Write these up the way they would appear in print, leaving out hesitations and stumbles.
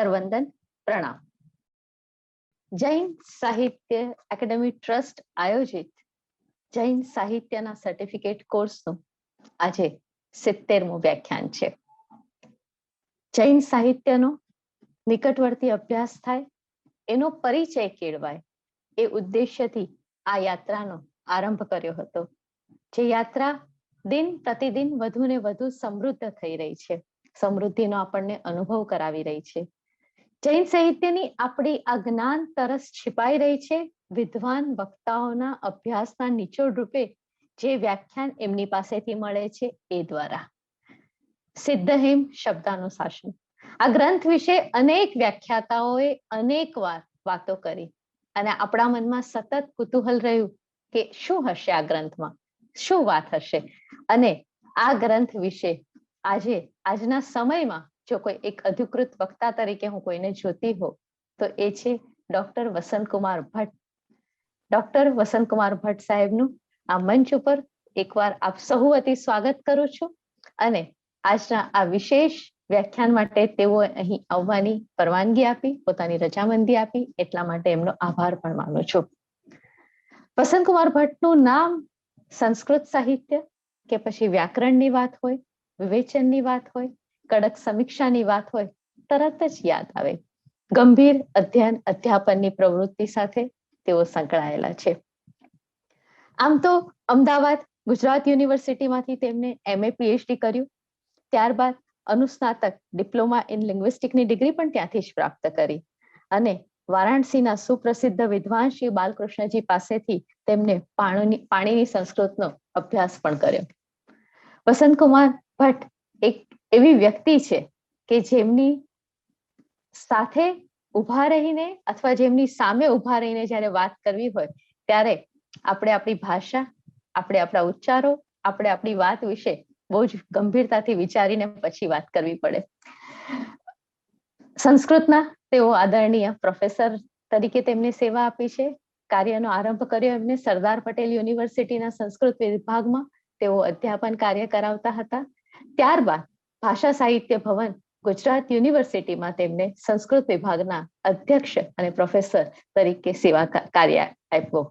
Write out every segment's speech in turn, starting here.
નમસ્કાર, વંદન, પ્રણામ. જૈન સાહિત્ય એકેડેમી ટ્રસ્ટ આયોજિત જૈન સાહિત્યના સર્ટિફિકેટ કોર્સનું આજે 70મું વ્યાખ્યાન છે. જૈન સાહિત્યનો નિકટવર્તી અભ્યાસ થાય, એનો પરિચય કેળવાય એ ઉદ્દેશ્યથી આ યાત્રાનો આરંભ કર્યો હતો. જે યાત્રા દિન પ્રતિદિન વધુ ને વધુ સમૃદ્ધ થઈ રહી છે, સમૃદ્ધિનો આપણને અનુભવ કરાવી રહી છે. જૈન સાહિત્યની આપણી આ જ્ઞાન તરસ છિપાઈ રહી છે. વિદ્વાન વક્તાઓના અભ્યાસના નિચોડ રૂપે જે વ્યાખ્યાન એમની પાસેથી મળે છે એ દ્વારા. સિદ્ધહેમ શબ્દાનુશાસન, આ ગ્રંથ વિશે અનેક વ્યાખ્યાતાઓએ અનેક વાર વાતો કરી અને આપણા મનમાં સતત કુતૂહલ રહ્યું કે શું હશે આ ગ્રંથમાં, શું વાત હશે. અને આ ગ્રંથ વિશે આજના સમયમાં જો કોઈ એક અધિકૃત વક્તા તરીકે હું કોઈને જોતી હોઉં તો એ છે ડોક્ટર વસંતકુમાર ભટ્ટ. ડોક્ટર વસંતકુમાર ભટ્ટ સાહેબનું આ મંચ ઉપર એકવાર આપ સહુ વતી સ્વાગત કરું છું અને આજના આ વિશેષ વ્યાખ્યાન માટે તેઓ અહીં આવવાની પરવાનગી આપી, પોતાની રજામંદી આપી, એટલા માટે એમનો આભાર પણ માનું છું. વસંતકુમાર ભટ્ટનું નામ સંસ્કૃત સાહિત્ય કે પછી વ્યાકરણની વાત હોય, વિવેચનની વાત હોય, કડક સમીક્ષાની વાત હોય, તરત જ યાદ આવે. ગંભીર અધ્યયન અધ્યાપનની પ્રવૃત્તિ સાથે તેઓ સંકળાયેલા છે. આમ તો અમદાવાદ ગુજરાત યુનિવર્સિટીમાંથી તેમને MA PhD કર્યું, ત્યારબાદ અનુસ્નાતક ડિપ્લોમા ઇન લિંગ્વિસ્ટિકની ડિગ્રી પણ ત્યાંથી જ પ્રાપ્ત કરી અને વારાણસીના સુપ્રસિદ્ધ વિદ્વાન શ્રી બાલકૃષ્ણજી પાસેથી તેમને પાણીની સંસ્કૃતનો અભ્યાસ પણ કર્યો. વસંતકુમાર ભટ્ટ એક એવી વ્યક્તિ છે કે જેમની સાથે ઉભા રહીને અથવા જેમની સામે ઉભા રહીને જ્યારે વાત કરવી હોય ત્યારે આપણે આપણી ભાષા, આપણે આપણા ઉચ્ચારો, આપણે આપણી વાત વિશે બહુ જ ગંભીરતાથી વિચારીને પછી વાત કરવી પડે. સંસ્કૃતના તેઓ આદરણીય પ્રોફેસર તરીકે તેમને સેવા આપી છે. કાર્યનો આરંભ કર્યો એમને સરદાર પટેલ યુનિવર્સિટીના સંસ્કૃત વિભાગમાં તેઓ અધ્યાપન કાર્ય કરાવતા હતા. ત્યારબાદ ભાષા સાહિત્ય ભવન ગુજરાત યુનિવર્સિટીમાં તેમને સંસ્કૃત વિભાગના અધ્યક્ષ અને પ્રોફેસર તરીકે સેવા કાર્ય આપ્યો.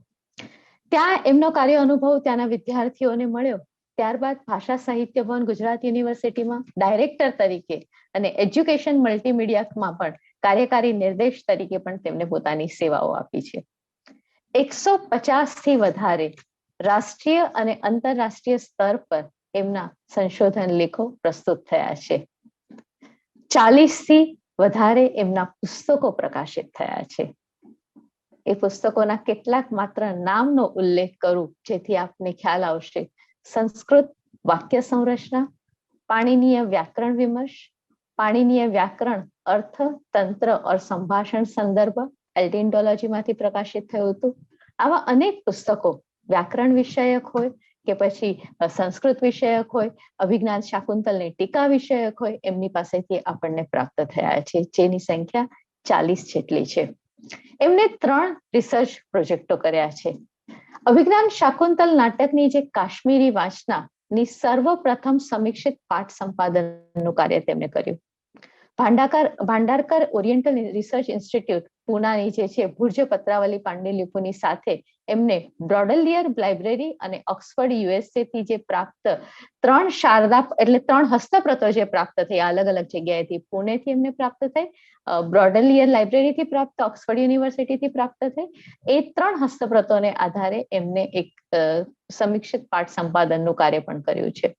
ત્યાં એમનો કાર્ય અનુભવ ત્યાંના વિદ્યાર્થીઓને મળ્યો. ત્યારબાદ ભાષા સાહિત્ય ભવન ગુજરાત યુનિવર્સિટીમાં ડાયરેક્ટર તરીકે અને એજ્યુકેશન મલ્ટીમીડિયામાં પણ કાર્યકારી નિર્દેશ તરીકે પણ તેમને પોતાની સેવાઓ આપી છે. 150થી વધારે રાષ્ટ્રીય અને આંતરરાષ્ટ્રીય સ્તર પર એમના સંશોધન લેખો પ્રસ્તુત થયા છે. 40થી વધારે એમના પુસ્તકો પ્રકાશિત થયા છે. એ પુસ્તકોના કેટલાક માત્ર નામનો ઉલ્લેખ કરું જેથી આપને ખ્યાલ આવશે. સંસ્કૃત વાક્ય સંરચના, પાણીનીય વ્યાકરણ વિમર્શ, પાણીનીય વ્યાકરણ અર્થ તંત્ર और સંભાષણ સંદર્ભ એલ્ટિન્ડોલોજીમાંથી પ્રકાશિત થયું હતું. આવા અનેક પુસ્તકો વ્યાકરણ વિષયક હોય કે પછી સંસ્કૃત વિષયક હોય, અભિજ્ઞાન શાકુંતલની ટીકા વિષયક હોય, એમની પાસેથી આપણને પ્રાપ્ત થયા છે, જેની સંખ્યા 40 જેટલી છે. એમને 3 રિસર્ચ પ્રોજેક્ટો કર્યા છે. અભિજ્ઞાન શાકુંતલ નાટકની જે કાશ્મીરી વાંચનાની સર્વપ્રથમ સમીક્ષિત પાઠ સંપાદનનું કાર્ય તેમણે કર્યું. ભાંડારકર ઓરિએન્ટલ રિસર્ચ ઇન્સ્ટિટ્યૂટ પૂનાની જે છે ભુર્જ પત્રાવલી પાંડેલિપુની સાથે એમને બ્રોડલિયર લાઇબ્રેરી અને ઓક્સફર્ડ USA થી જે પ્રાપ્ત 3 શારદા એટલે 3 હસ્તપ્રતો જે પ્રાપ્ત થઈ અલગ અલગ જગ્યાએથી, પુણેથી એમને પ્રાપ્ત થઈ, બ્રોડલિયર લાઇબ્રેરીથી પ્રાપ્ત, ઓક્સફર્ડ યુનિવર્સિટીથી પ્રાપ્ત થઈ, એ 3 હસ્તપ્રતોને આધારે એમને એક સમીક્ષિત પાઠ સંપાદનનું કાર્ય પણ કર્યું છે.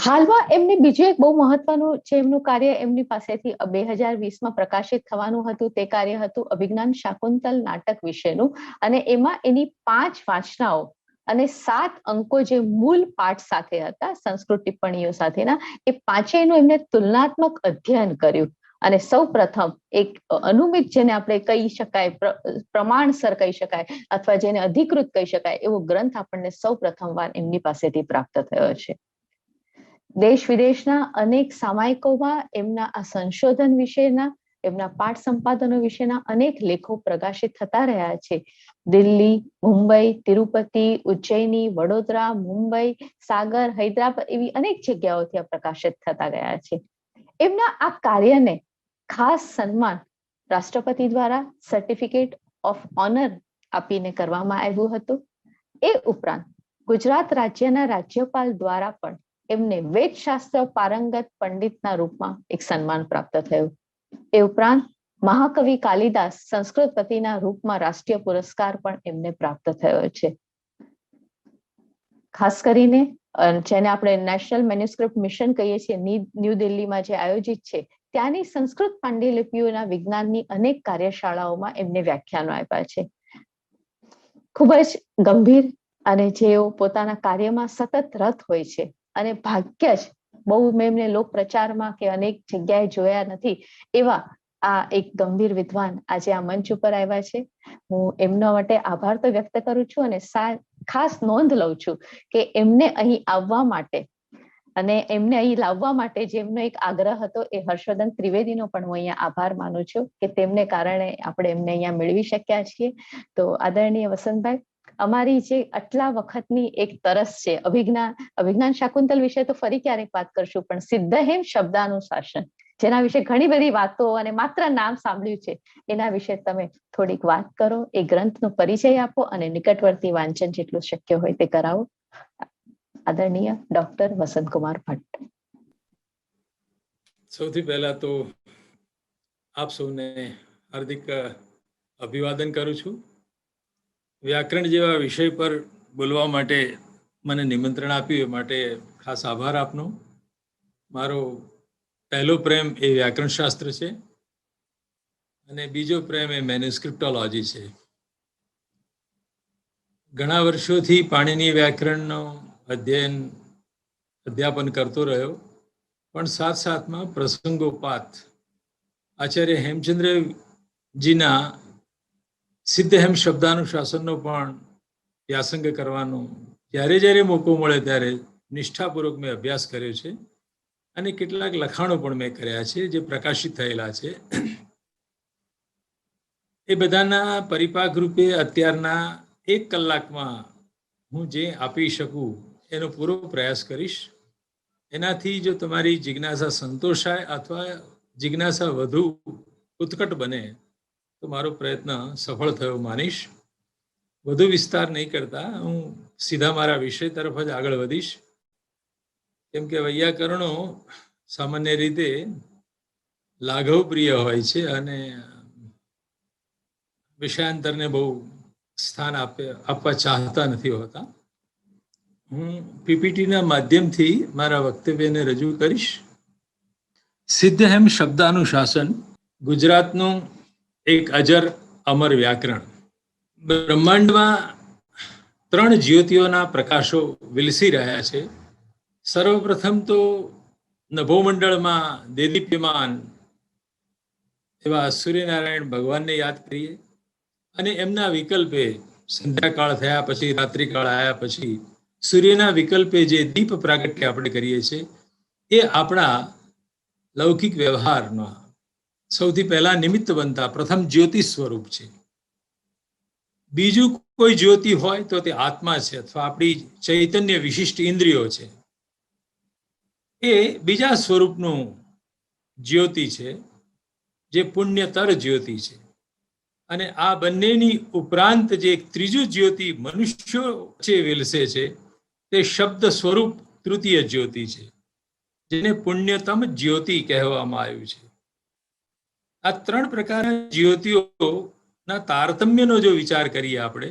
હાલમાં એમને બીજું એક બહુ મહત્વનું જે એમનું કાર્ય એમની પાસેથી 2020માં પ્રકાશિત થવાનું હતું તે કાર્ય હતું અભિજ્ઞાન શાકુંતલ નાટક વિશેનું અને એમાં એની 5 વાંચનાઓ અને 7 અંકો જે મૂળ પાઠ સાથે હતા સંસ્કૃત ટિપ્પણીઓ સાથેના, એ પાંચેયનું એમને તુલનાત્મક અધ્યયન કર્યું અને સૌ પ્રથમ એક અનુમિત જેને આપણે કહી શકાય, પ્રમાણસર કહી શકાય અથવા જેને અધિકૃત કહી શકાય એવો ગ્રંથ આપણને સૌ પ્રથમવાર એમની પાસેથી પ્રાપ્ત થયો છે. દેશ વિદેશના અનેક સામાયિકોમાં એમના આ સંશોધન વિશેના, એમના પાઠ સંપાદનો વિશેના અનેક લેખો પ્રકાશિત થતા રહ્યા છે. દિલ્હી, મુંબઈ, તિરુપતિ, ઉજ્જૈની, વડોદરા, મુંબઈ, સાગર, હૈદરાબાદ એવી અનેક જગ્યાઓથી આ પ્રકાશિત થતા ગયા છે. એમના આ કાર્યને ખાસ સન્માન રાષ્ટ્રપતિ દ્વારા સર્ટિફિકેટ ઓફ ઓનર આપીને કરવામાં આવ્યું હતું. એ ઉપરાંત ગુજરાત રાજ્યના રાજ્યપાલ દ્વારા પણ એમને વેદશાસ્ત્ર પારંગત પંડિતના રૂપમાં એક સન્માન પ્રાપ્ત થયું. એ ઉપરાંત મહાકવિ કાલિદાસ સંસ્કૃતપતિના રૂપમાં રાષ્ટ્રીય પુરસ્કાર પણ એમને પ્રાપ્ત થયો છે. ખાસ કરીને જેને આપણે નેશનલ મેન્યુસ્ક્રિપ્ટ મિશન કહીએ છીએ, ન્યૂ દિલ્હીમાં જે આયોજિત છે, ત્યાંની સંસ્કૃત પાંડુલિપિઓના વિજ્ઞાનની અનેક કાર્યશાળાઓમાં એમને વ્યાખ્યાનો આપ્યા છે. ખૂબ જ ગંભીર અને જેઓ પોતાના કાર્યમાં સતત રત હોય છે અને ભાગ્ય જ બહુ મેં એમને લોક પ્રચારમાં કે અનેક જગ્યાએ જોયા નથી એવા આ એક ગંભીર વિદ્વાન આજે આ મંચ ઉપર આવ્યા છે. હું એમના માટે આભાર તો વ્યક્ત કરું છું અને ખાસ નોંધ લઉં છું કે એમને અહીં આવવા માટે અને એમને અહીં લાવવા માટે જેમનો એક આગ્રહ હતો એ હર્ષવર્ધન ત્રિવેદીનો પણ હું અહીંયા આભાર માનું છું કે તેમને કારણે આપણે એમને અહીંયા મેળવી શક્યા છીએ. તો આદરણીય વસંતભાઈ, અમારી જે આટલા વખતની એક તરસ છે અભિજ્ઞાન શાકુંતલ વિશે તો ફરી ક્યારેક વાત કરશું, પણ સિદ્ધહેમ શબ્દાનુશાસન જેના વિશે ઘણી બધી વાતો અને માત્ર નામ સાંભળ્યું છે એના વિશે તમે થોડીક વાત કરો, એ ગ્રંથનો પરિચય આપો અને નિકટવર્તી વાંચન જેટલું શક્ય હોય તે કરાવો. આદરણીય ડોક્ટર વસંતકુમાર ભટ્ટ. સૌથી પહેલા તો આપ સૌને હાર્દિક અભિવાદન કરું છું. વ્યાકરણ જેવા વિષય પર બોલવા માટે મને નિમંત્રણ આપ્યું એ માટે ખાસ આભાર આપનો. મારો પહેલો પ્રેમ એ વ્યાકરણ શાસ્ત્ર છે અને બીજો પ્રેમ એ મેન્યુસ્ક્રિપ્ટોલોજી છે. ઘણા વર્ષોથી પાણીની વ્યાકરણનો અધ્યાપન કરતો રહ્યો, પણ સાથમાં પ્રસંગોપાત આચાર્ય હેમચંદ્રજીના સિદ્ધહેમ શબ્દાનુશાસનનો પણ વ્યાસંગ કરવાનો જ્યારે મોકો મળે ત્યારે નિષ્ઠાપૂર્વક મેં અભ્યાસ કર્યો છે અને કેટલાક લખાણો પણ મેં કર્યા છે જે પ્રકાશિત થયેલા છે. એ બધાના પરિપાક રૂપે અત્યારના 1 કલાકમાં હું જે આપી શકું એનો પૂરો પ્રયાસ કરીશ. એનાથી જો તમારી જિજ્ઞાસા સંતોષાય અથવા જિજ્ઞાસા વધુ ઉત્કટ બને તો મારો પ્રયત્ન સફળ થયો માનીશ. વધુ વિસ્તાર નહીં કરતા હું સીધા મારા વિષય તરફ જ આગળ વધીશ. કેમ કે વૈયાકરણો સામાન્ય રીતે લાઘવ પ્રિય હોય છે અને વિષયાંતરને બહુ સ્થાન આપવા ચાહતા નથી હોતા. હું પીપીટીના માધ્યમથી મારા વક્તવ્યને રજૂ કરીશ. સિદ્ધહેમ શબ્દાનુશાસન ગુજરાતનું એક અજર અમર વ્યાકરણ. બ્રહ્માંડમાં 3 જ્યોતિઓના પ્રકાશો વિલસી રહ્યા છે. સર્વપ્રથમ તો નભોમંડળમાં દેદીપ્યમાન એવા સૂર્યનારાયણ ભગવાનને યાદ કરીએ અને એમના વિકલ્પે સંધ્યાકાળ થયા પછી, રાત્રિકાળ આવ્યા પછી સૂર્યના વિકલ્પે જે દીપ પ્રાગટ્ય આપણે કરીએ છીએ એ આપણા લૌકિક વ્યવહારમાં સૌથી પહેલા નિમિત્ત બનતા પ્રથમ જ્યોતિ સ્વરૂપ છે. બીજું કોઈ જ્યોતિ હોય તો તે આત્મા છે અથવા આપણી ચૈતન્ય વિશિષ્ટ ઇન્દ્રિયો છે. એ બીજા સ્વરૂપનું જ્યોતિ છે જે પુણ્યતર જ્યોતિ છે. અને આ બંનેની ઉપરાંત જે એક ત્રીજું જ્યોતિ મનુષ્યો વચ્ચે વિલસે છે તે શબ્દ સ્વરૂપ તૃતીય જ્યોતિ છે, જેને પુણ્યતમ જ્યોતિ કહેવામાં આવ્યું છે. આ 3 પ્રકારના જ્યોતિઓના તારતમ્યનો જો વિચાર કરીએ આપણે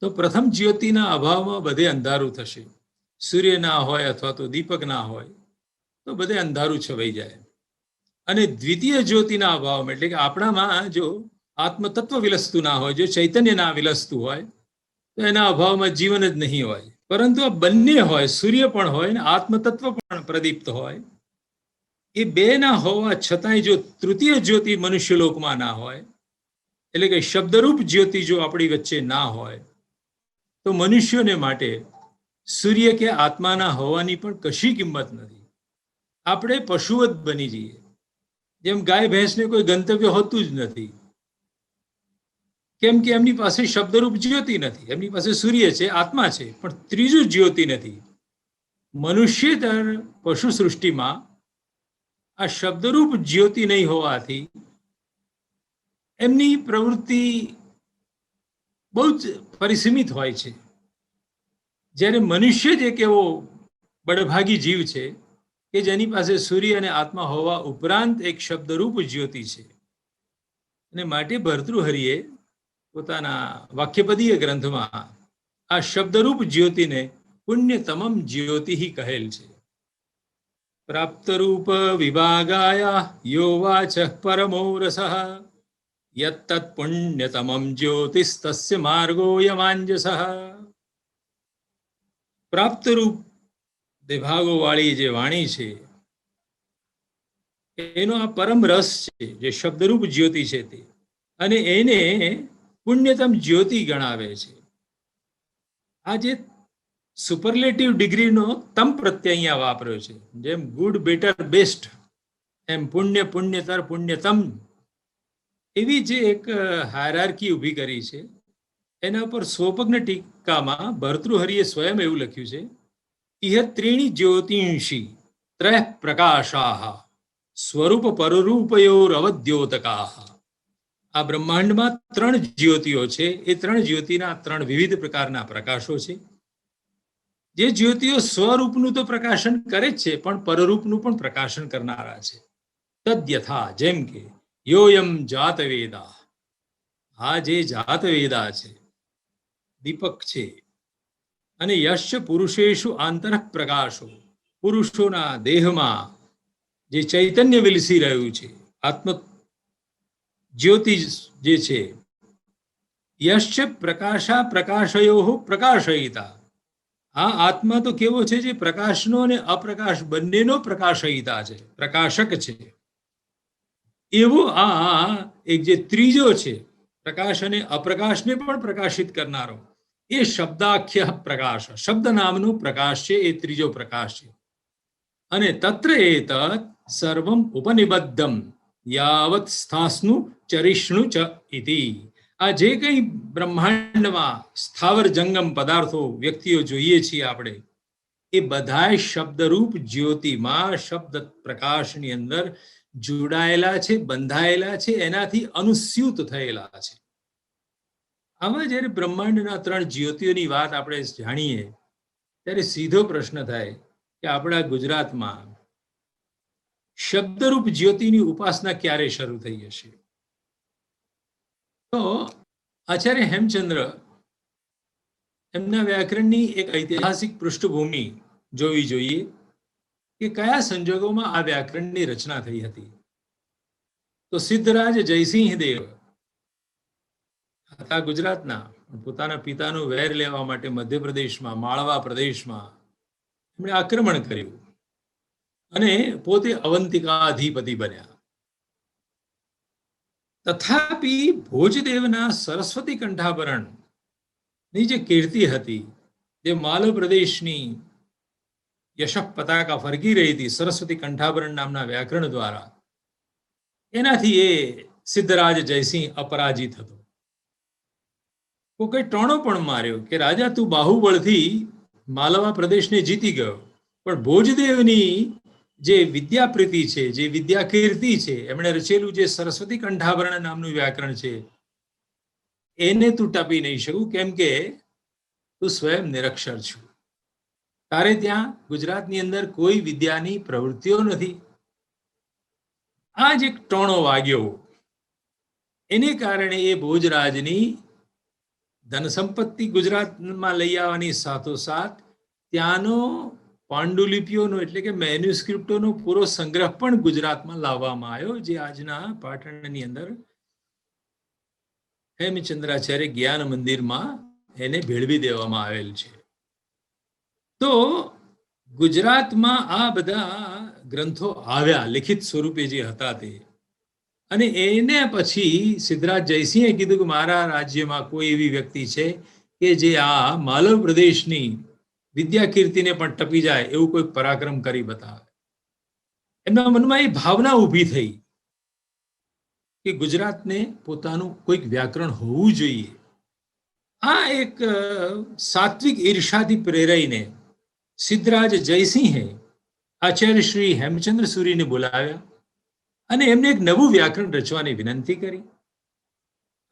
તો પ્રથમ જ્યોતિના અભાવમાં બધે અંધારું થશે. સૂર્ય ના હોય અથવા તો દીપક ના હોય તો બધે અંધારું છવાઈ જાય. અને દ્વિતીય જ્યોતિના અભાવમાં એટલે કે આપણામાં જો આત્મતત્વ વિલસતું ના હોય, જો ચૈતન્ય ના વિલસતું હોય તો એના અભાવમાં જીવન જ નહીં હોય. પરંતુ આ બંને હોય, સૂર્ય પણ હોય ને આત્મતત્વ પણ પ્રદીપ્ત હોય, એ બે ના હોવા છતાંય જો તૃતીય જ્યોતિ મનુષ્યલોકમાં ના હોય, એટલે કે શબ્દરૂપ જ્યોતિ જો આપણી વચ્ચે ના હોય તો મનુષ્યોને માટે સૂર્ય કે આત્માના હોવાની પણ કશી કિંમત નથી. આપણે પશુવત બની જઈએ. જેમ ગાય ભેંસને કોઈ ગંતવ્ય હોતું જ નથી, કેમ કે એમની પાસે શબ્દરૂપ જ્યોતિ નથી. એમની પાસે સૂર્ય છે, આત્મા છે, પણ ત્રીજું જ્યોતિ નથી. મનુષ્ય પશુ સૃષ્ટિમાં આ શબ્દરૂપ જ્યોતિ નહીં હોવાથી એમની પ્રવૃત્તિ બહુ જ પરિસીમિત હોય છે. જ્યારે મનુષ્ય જ એક એવો બળભાગી જીવ છે કે જેની પાસે સૂર્ય અને આત્મા હોવા ઉપરાંત એક શબ્દરૂપ જ્યોતિ છે. અને માટે ભર્તૃહરિએ પોતાના વાક્યપદીય ગ્રંથમાં આ શબ્દરૂપ જ્યોતિને પુણ્યતમમ જ્યોતિ કહેલ છે. પ્રાપ્તરૂપ વિભાગાયા યો વાચ પરમો રસઃ યત્તત પુણ્યતમમ જ્યોતિસ્તસ્ય માર્ગો યમાંજસઃ. પ્રાપ્તરૂપ વિભાગો વાળી જે વાણી છે એનો આ પરમ રસ છે, જે શબ્દરૂપ જ્યોતિ છે તે, અને એને પુણ્યતમ જ્યોતિ ગણાવે છે. આ જે સુપરલેટિવ ડિગ્રીનો તમ પ્રત્યય અહીંયા વાપર્યો છે, જેમ ગુડ, બેટર, બેસ્ટ, એમ પુણ્ય, પુણ્યતર, પુણ્યતમ, એવી જે એક હાયરાર્કી ઊભી કરી છે એના પર સ્વપ્ન ટીકામાં ભર્તૃહરિએ સ્વયં એવું લખ્યું છે, ઇહ ત્રીણી જ્યોતિષી ત્રય પ્રકાશાહ સ્વરૂપ પરરૂપયોર અવદ્યોતકાહ. આ બ્રહ્માંડમાં 3 જ્યોતિઓ છે. એ 3 જ્યોતિના 3 વિવિધ પ્રકારના પ્રકાશો છે. જે જ્યોતિઓ સ્વરૂપનું તો પ્રકાશન કરે જ છે, પણ પરરૂપનું પણ પ્રકાશન કરનારા છે. તદ્યથા, જેમ કે યોયમ જાતવેદા, આ જે જાતવેદા છે, દીપક છે, અને યશ્ચ પુરુષેષુ આંતરઃ પ્રકાશો, પુરુષોના દેહમાં જે ચૈતન્ય વિલસી રહ્યું છે, આત્મ જ્યોતિ જે છે, યશ્ચ પ્રકાશા પ્રકાશયો પ્રકાશયિતા, આ આત્મા તો કેવો છે, જે પ્રકાશનો અને અપ્રકાશ બંનેનો પ્રકાશયિતા છે, પ્રકાશક છે. એવો આ એક જે ત્રીજો છે, પ્રકાશ અને અપ્રકાશને પણ પ્રકાશિત કરનારો, એ શબ્દાખ્ય પ્રકાશ, શબ્દ નામનો પ્રકાશ છે, એ ત્રીજો પ્રકાશ છે. અને તત્ર એતત સર્વમ ઉપનિબદ્ધમ યાવત સ્થાસ્નું ચરિષ્ણુ ચ ઇતિ. આ જે કંઈ બ્રહ્માંડમાં સ્થાવર જંગમ પદાર્થો, વ્યક્તિઓ જોઈએ છીએ આપણે, એ બધાય શબ્દરૂપ જ્યોતિમાં, શબ્દ પ્રકાશની અંદર જોડાયેલા છે, બંધાયેલા છે, એનાથી અનુસ્યુત થયેલા છે. આમાં જ્યારે બ્રહ્માંડના 3 જ્યોતિઓની વાત આપણે જાણીએ ત્યારે સીધો પ્રશ્ન થાય કે આપણા ગુજરાતમાં શબ્દરૂપ જ્યોતિની ઉપાસના ક્યારે શરૂ થઈ હશે? તો આચાર્ય હેમચંદ્ર એમના વ્યાકરણની એક ઐતિહાસિક પૃષ્ઠભૂમિ જોવી જોઈએ કે કયા સંજોગોમાં આ વ્યાકરણની રચના થઈ હતી. તો સિદ્ધરાજ જયસિંહ દેવ હતા ગુજરાતના, પોતાના પિતાનું વેર લેવા માટે મધ્યપ્રદેશમાં, માળવા પ્રદેશમાં એમણે આક્રમણ કર્યું અને પોતે અવંતિકાધિપતિ બન્યા. તથાપી ભોજદેવના સરસ્વતી કંઠાભરણની જે કીર્તિ હતી, જે માલવ પ્રદેશની યશઃ પતાકા ફરકી રહી હતી સરસ્વતી કંઠાભરણ નામના વ્યાકરણ દ્વારા, એનાથી એ સિદ્ધરાજ જયસિંહ અપરાજિત હતો. કોઈ ટોણો પણ માર્યો કે રાજા, તું બાહુબળથી માલવા પ્રદેશને જીતી ગયો, પણ ભોજદેવની જે વિદ્યાપ્રીતિ છે, જે વિદ્યાકીર્તિ છે, એમણે રચેલું જે સરસ્વતી કંઠાભરણ નામનું વ્યાકરણ છે, એને તું ટપી નહીં શકું, કેમ કે તું સ્વયં નિરક્ષર છું. તારે ત્યાં ગુજરાતની અંદર કોઈ વિદ્યાની પ્રવૃત્તિઓ નથી. આ જ એક ટોણો વાગ્યો. એને કારણે એ ભોજરાજની ધન સંપત્તિ ગુજરાતમાં લઈ આવવાની સાથોસાથ ત્યાંનો પાંડુલિપિઓનો એટલે કે મેન્યુસ્ક્રિપ્ટોનો પૂરો સંગ્રહ પણ ગુજરાતમાં લાવવામાં આવ્યો, જે આજના પાટણની અંદર હેમચંદ્રાચાર્ય જ્ઞાન મંદિરમાં એને ભેળવી દેવામાં આવેલ છે. તો ગુજરાતમાં આ બધા ગ્રંથો આવ્યા લિખિત સ્વરૂપે જે હતા તે, અને એને પછી સિદ્ધરાજ જયસિંહે કીધું કે મારા રાજ્યમાં કોઈ એવી વ્યક્તિ છે કે જે આ માલવ પ્રદેશની વિદ્યાકીર્તિને પણ ટપી જાય એવું કોઈ પરાક્રમ કરી બતાવે. એમના મનમાં એ ભાવના ઊભી થઈ કે ગુજરાતને પોતાનું કોઈક વ્યાકરણ હોવું જોઈએ. આ એક સાત્વિક ઈર્ષાથી પ્રેરાઈને સિદ્ધરાજ જયસિંહે આચાર્ય શ્રી હેમચંદ્ર સુરીને બોલાવ્યા અને એમને એક નવું વ્યાકરણ રચવાની વિનંતી કરી.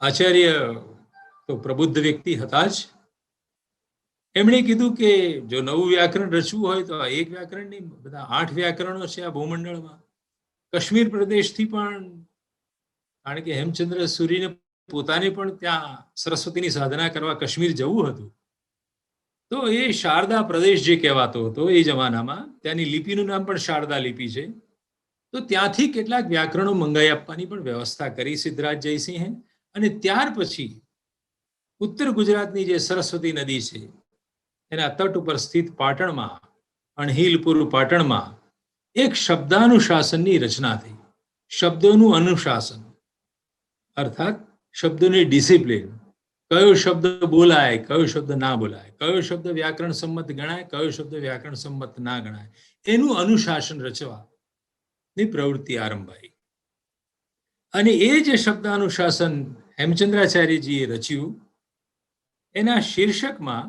આચાર્ય તો પ્રબુદ્ધ વ્યક્તિ હતા જ. એમણે કીધું કે જો નવું વ્યાકરણ રચવું હોય તો એક વ્યાકરણ નહીં, બધા 8 વ્યાકરણો છે આ ભૂમંડળમાં. કાશ્મીર પ્રદેશથી પણ, કારણ કે હેમચંદ્ર સુરીને પોતાને પણ ત્યાં સરસ્વતીની સાધના કરવા કાશ્મીર જવું હતું. તો એ શારદા પ્રદેશ જે કહેવાતો હતો એ જમાનામાં, ત્યાંની લિપિનું નામ પણ શારદા લિપિ છે. તો ત્યાંથી કેટલાક વ્યાકરણો મંગાઈ આપવાની પણ વ્યવસ્થા કરી સિદ્ધરાજ જયસિંહે. અને ત્યાર પછી ઉત્તર ગુજરાતની જે સરસ્વતી નદી છે એના તટ ઉપર સ્થિત પાટણમાં, અણહિલપુર પાટણમાં એક શબ્દાનુશાસનની રચના થઈ. શબ્દોનું અનુશાસન, અર્થાત શબ્દોની ડિસિપ્લિન. કયો શબ્દ બોલાય, કયો શબ્દ ના બોલાય, કયો શબ્દ વ્યાકરણ સંમત ગણાય, કયો શબ્દ વ્યાકરણ સંમત ના ગણાય, એનું અનુશાસન રચવાની પ્રવૃત્તિ આરંભાઈ. અને એ જે શબ્દાનુશાસન હેમચંદ્રાચાર્યજીએ રચ્યું, એના શીર્ષકમાં